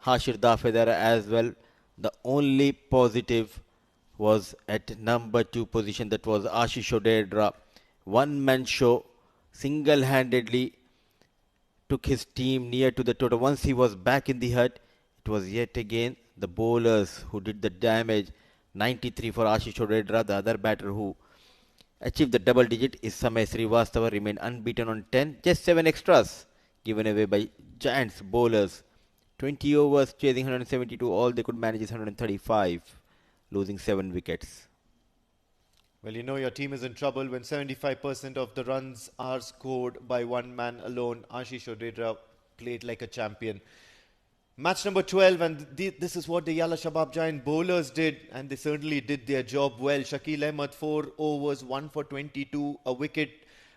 Hashir Dafedara as well. The only positive was at number 2 position. That was Ashish Odedra. One-man show. Single-handedly took his team near to the total. Once he was back in the hut, it was yet again the bowlers who did the damage. 93 for Ashish Odedra. The other batter who achieved the double digit is Samay Srivastava, remained unbeaten on 10. Just 7 extras given away by Giants bowlers. 20 overs chasing 172. All they could manage is 135, losing 7 wickets. Well, you know your team is in trouble when 75% of the runs are scored by one man alone. Ashish Odedra played like a champion. Match number 12, and this is what the Yalla Shabab Giant bowlers did, and they certainly did their job well. Shakil Ahmed, 4 overs, 1 for 22, a wicket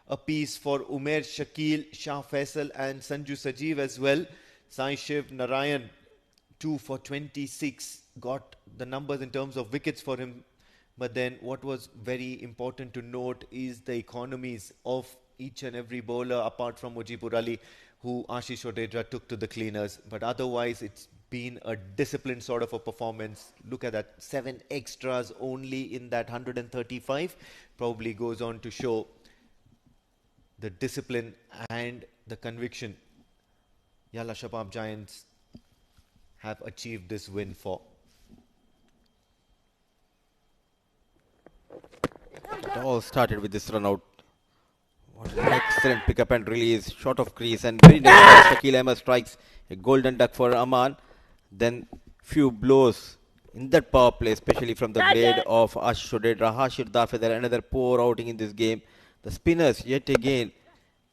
apiece for Umair Shakil, Shah Faisal and Sanju Sajeev as well. Sai Shiv Narayan, 2 for 26, got the numbers in terms of wickets for him. But then what was very important to note is the economies of each and every bowler, apart from Mujibur Ali, who Ashish Odedra took to the cleaners. But otherwise, it's been a disciplined sort of a performance. Look at that, 7 extras only in that 135. Probably goes on to show the discipline and the conviction Yalla Shabab Giants have achieved this win for. It all started with this run out. What an excellent pickup and release, short of crease, and very next Shakil Ahmed strikes a golden duck for Aman. Then few blows in that power play, especially from the blade of Ashish Odedra. Hashir Dafeder, another poor outing in this game. The spinners yet again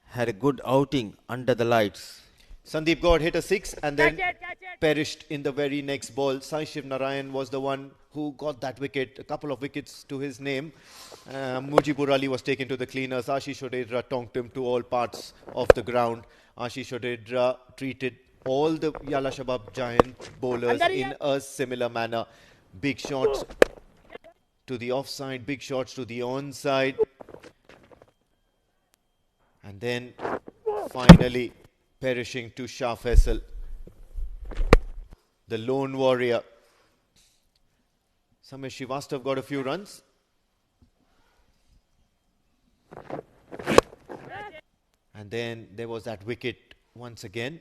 had a good outing under the lights. Sandeep Gaur hit a 6 and then perished in the very next ball. Sai Shiv Narayan was the one who got that wicket, a couple of wickets to his name. Mujibur Ali was taken to the cleaners. Ashish Odedra tonked him to all parts of the ground. Ashish Odedra treated all the Yalla Shabab Giant bowlers in a similar manner. Big shots to the offside, big shots to the onside. And then finally perishing to Shah Faisal, the lone warrior. Samir Srivastav got a few runs. And then there was that wicket once again,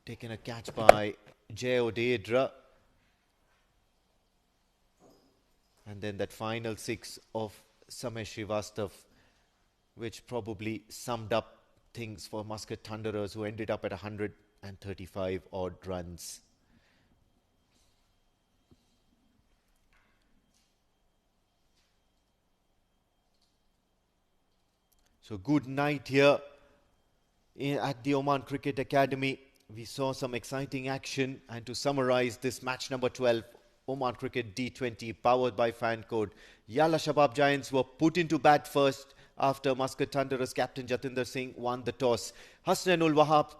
taken a catch by Jay Odedra. And then that final 6 of Samir Srivastav, which probably summed up things for Muscat Thunderers, who ended up at 135 odd runs. So good night here at the Oman Cricket Academy. We saw some exciting action, and to summarize this match number 12, Oman Cricket D20 powered by Fancode, Yalla Shabab Giants were put into bat first after Muscat Thunderers captain Jatinder Singh won the toss. Hasnain ul Wahab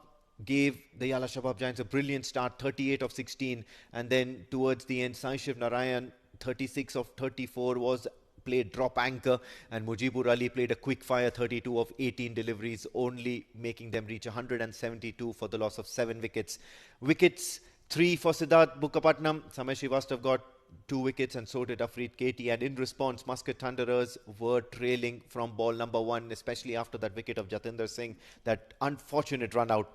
gave the Yalla Shabab Giants a brilliant start, 38 of 16, and then towards the end, Sai Shiv Narayan, 36 of 34, was played drop anchor, and Mujibur Ali played a quick fire, 32 of 18 deliveries, only making them reach 172 for the loss of 7 wickets. Wickets, 3 for Siddharth Bukkapatnam. Samir Srivastav got 2 wickets, and so did Afreed Katie. And in response, Muscat Thunderers were trailing from ball number 1, especially after that wicket of Jatinder Singh, that unfortunate run out.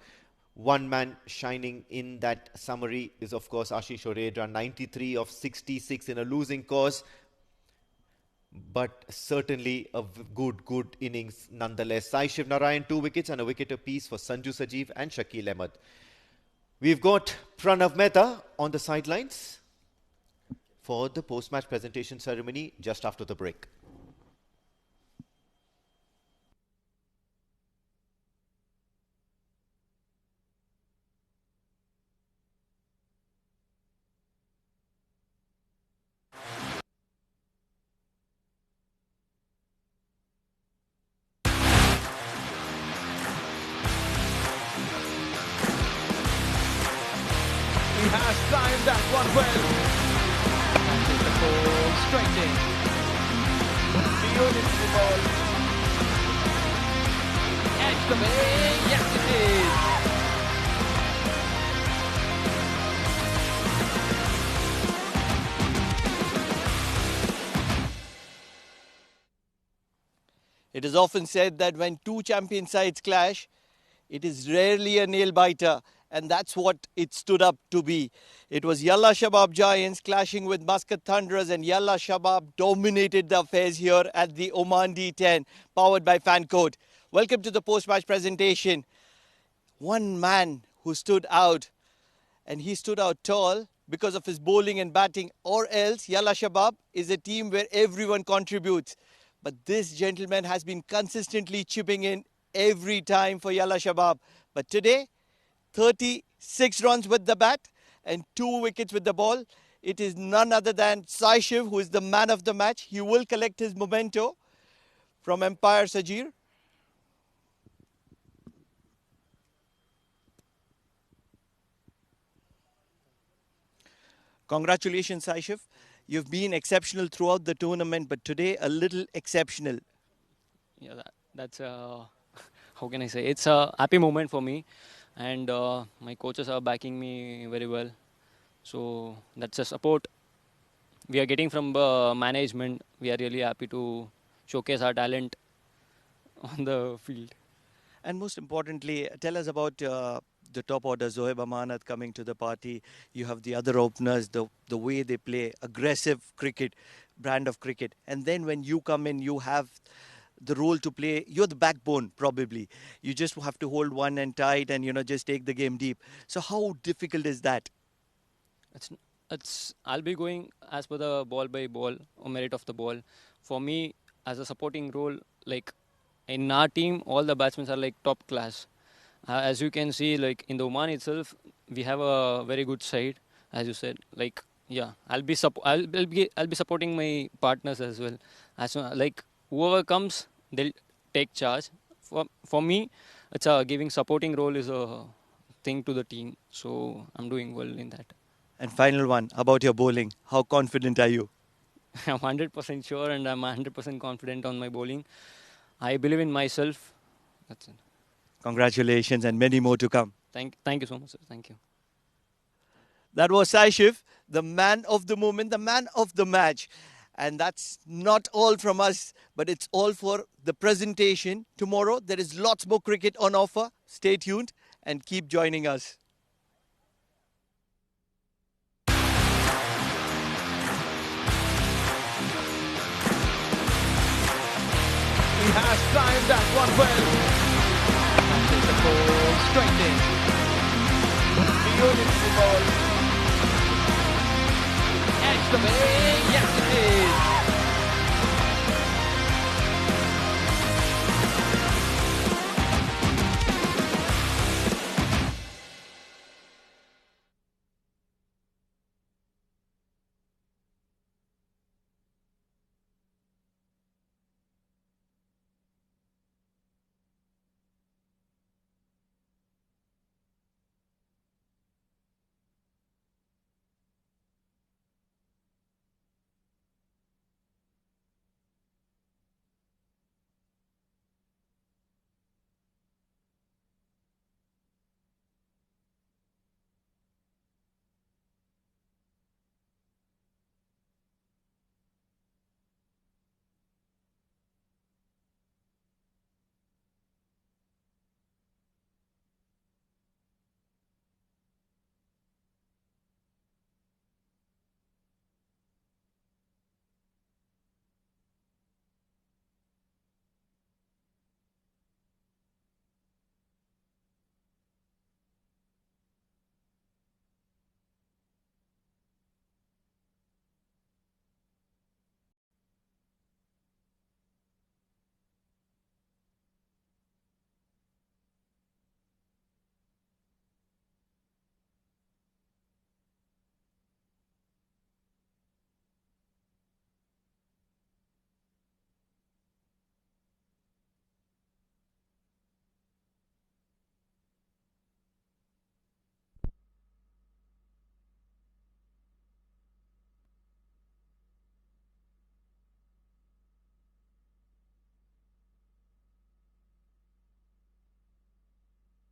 One man shining in that summary is, of course, Ashish Odedra, 93 of 66 in a losing cause. But certainly a good innings nonetheless. Sai Shiv Narayan, 2 wickets and a wicket apiece for Sanju Sajeev and Shakil Ahmed. We've got Pranav Mehta on the sidelines for the post-match presentation ceremony just after the break. He has timed that one well. That is the ball straight in. Beautiful ball. Edge the way. Yes, it is. It is often said that when two champion sides clash, it is rarely a nail-biter, and that's what it stood up to be. It was Yalla Shabab Giants clashing with Muscat Thunderers, and Yalla Shabab dominated the affairs here at the Oman D10, powered by Fancode. Welcome to the post-match presentation. One man who stood out, and he stood out tall because of his bowling and batting, or else Yalla Shabab is a team where everyone contributes. But this gentleman has been consistently chipping in every time for Yalla Shabab. But today, 36 runs with the bat and 2 wickets with the ball. It is none other than Sai Shiv, who is the man of the match. He will collect his memento from Empire Sajir. Congratulations, Saishif. You've been exceptional throughout the tournament, but today a little exceptional. Yeah, that's how can I say? It's a happy moment for me, and my coaches are backing me very well. So that's a support we are getting from management. We are really happy to showcase our talent on the field. And most importantly, tell us about the top order, Zohaib Amanat coming to the party. You have the other openers, the way they play, aggressive cricket, brand of cricket. And then when you come in, you have the role to play. You're the backbone, probably. You just have to hold one end tight and, just take the game deep. So how difficult is that? I'll be going as per the ball by ball or merit of the ball. For me, as a supporting role, like in our team, all the batsmen are like top class. As you can see, like in the Oman itself, we have a very good side, as you said. Like yeah, I'll be supporting my partners as well. As soon, like whoever comes, they'll take charge. For me, giving supporting role is a thing to the team. So I'm doing well in that. And final one, about your bowling. How confident are you? I'm 100% sure and I'm 100% confident on my bowling. I believe in myself. That's it. Congratulations and many more to come. Thank you so much, sir. Thank you. That was Saishif, the man of the moment, the man of the match. And that's not all from us, but it's all for the presentation. Tomorrow, there is lots more cricket on offer. Stay tuned and keep joining us. He has timed that one well. Catches the ball straight in. Beautiful ball. Edge the way. Yes, it is.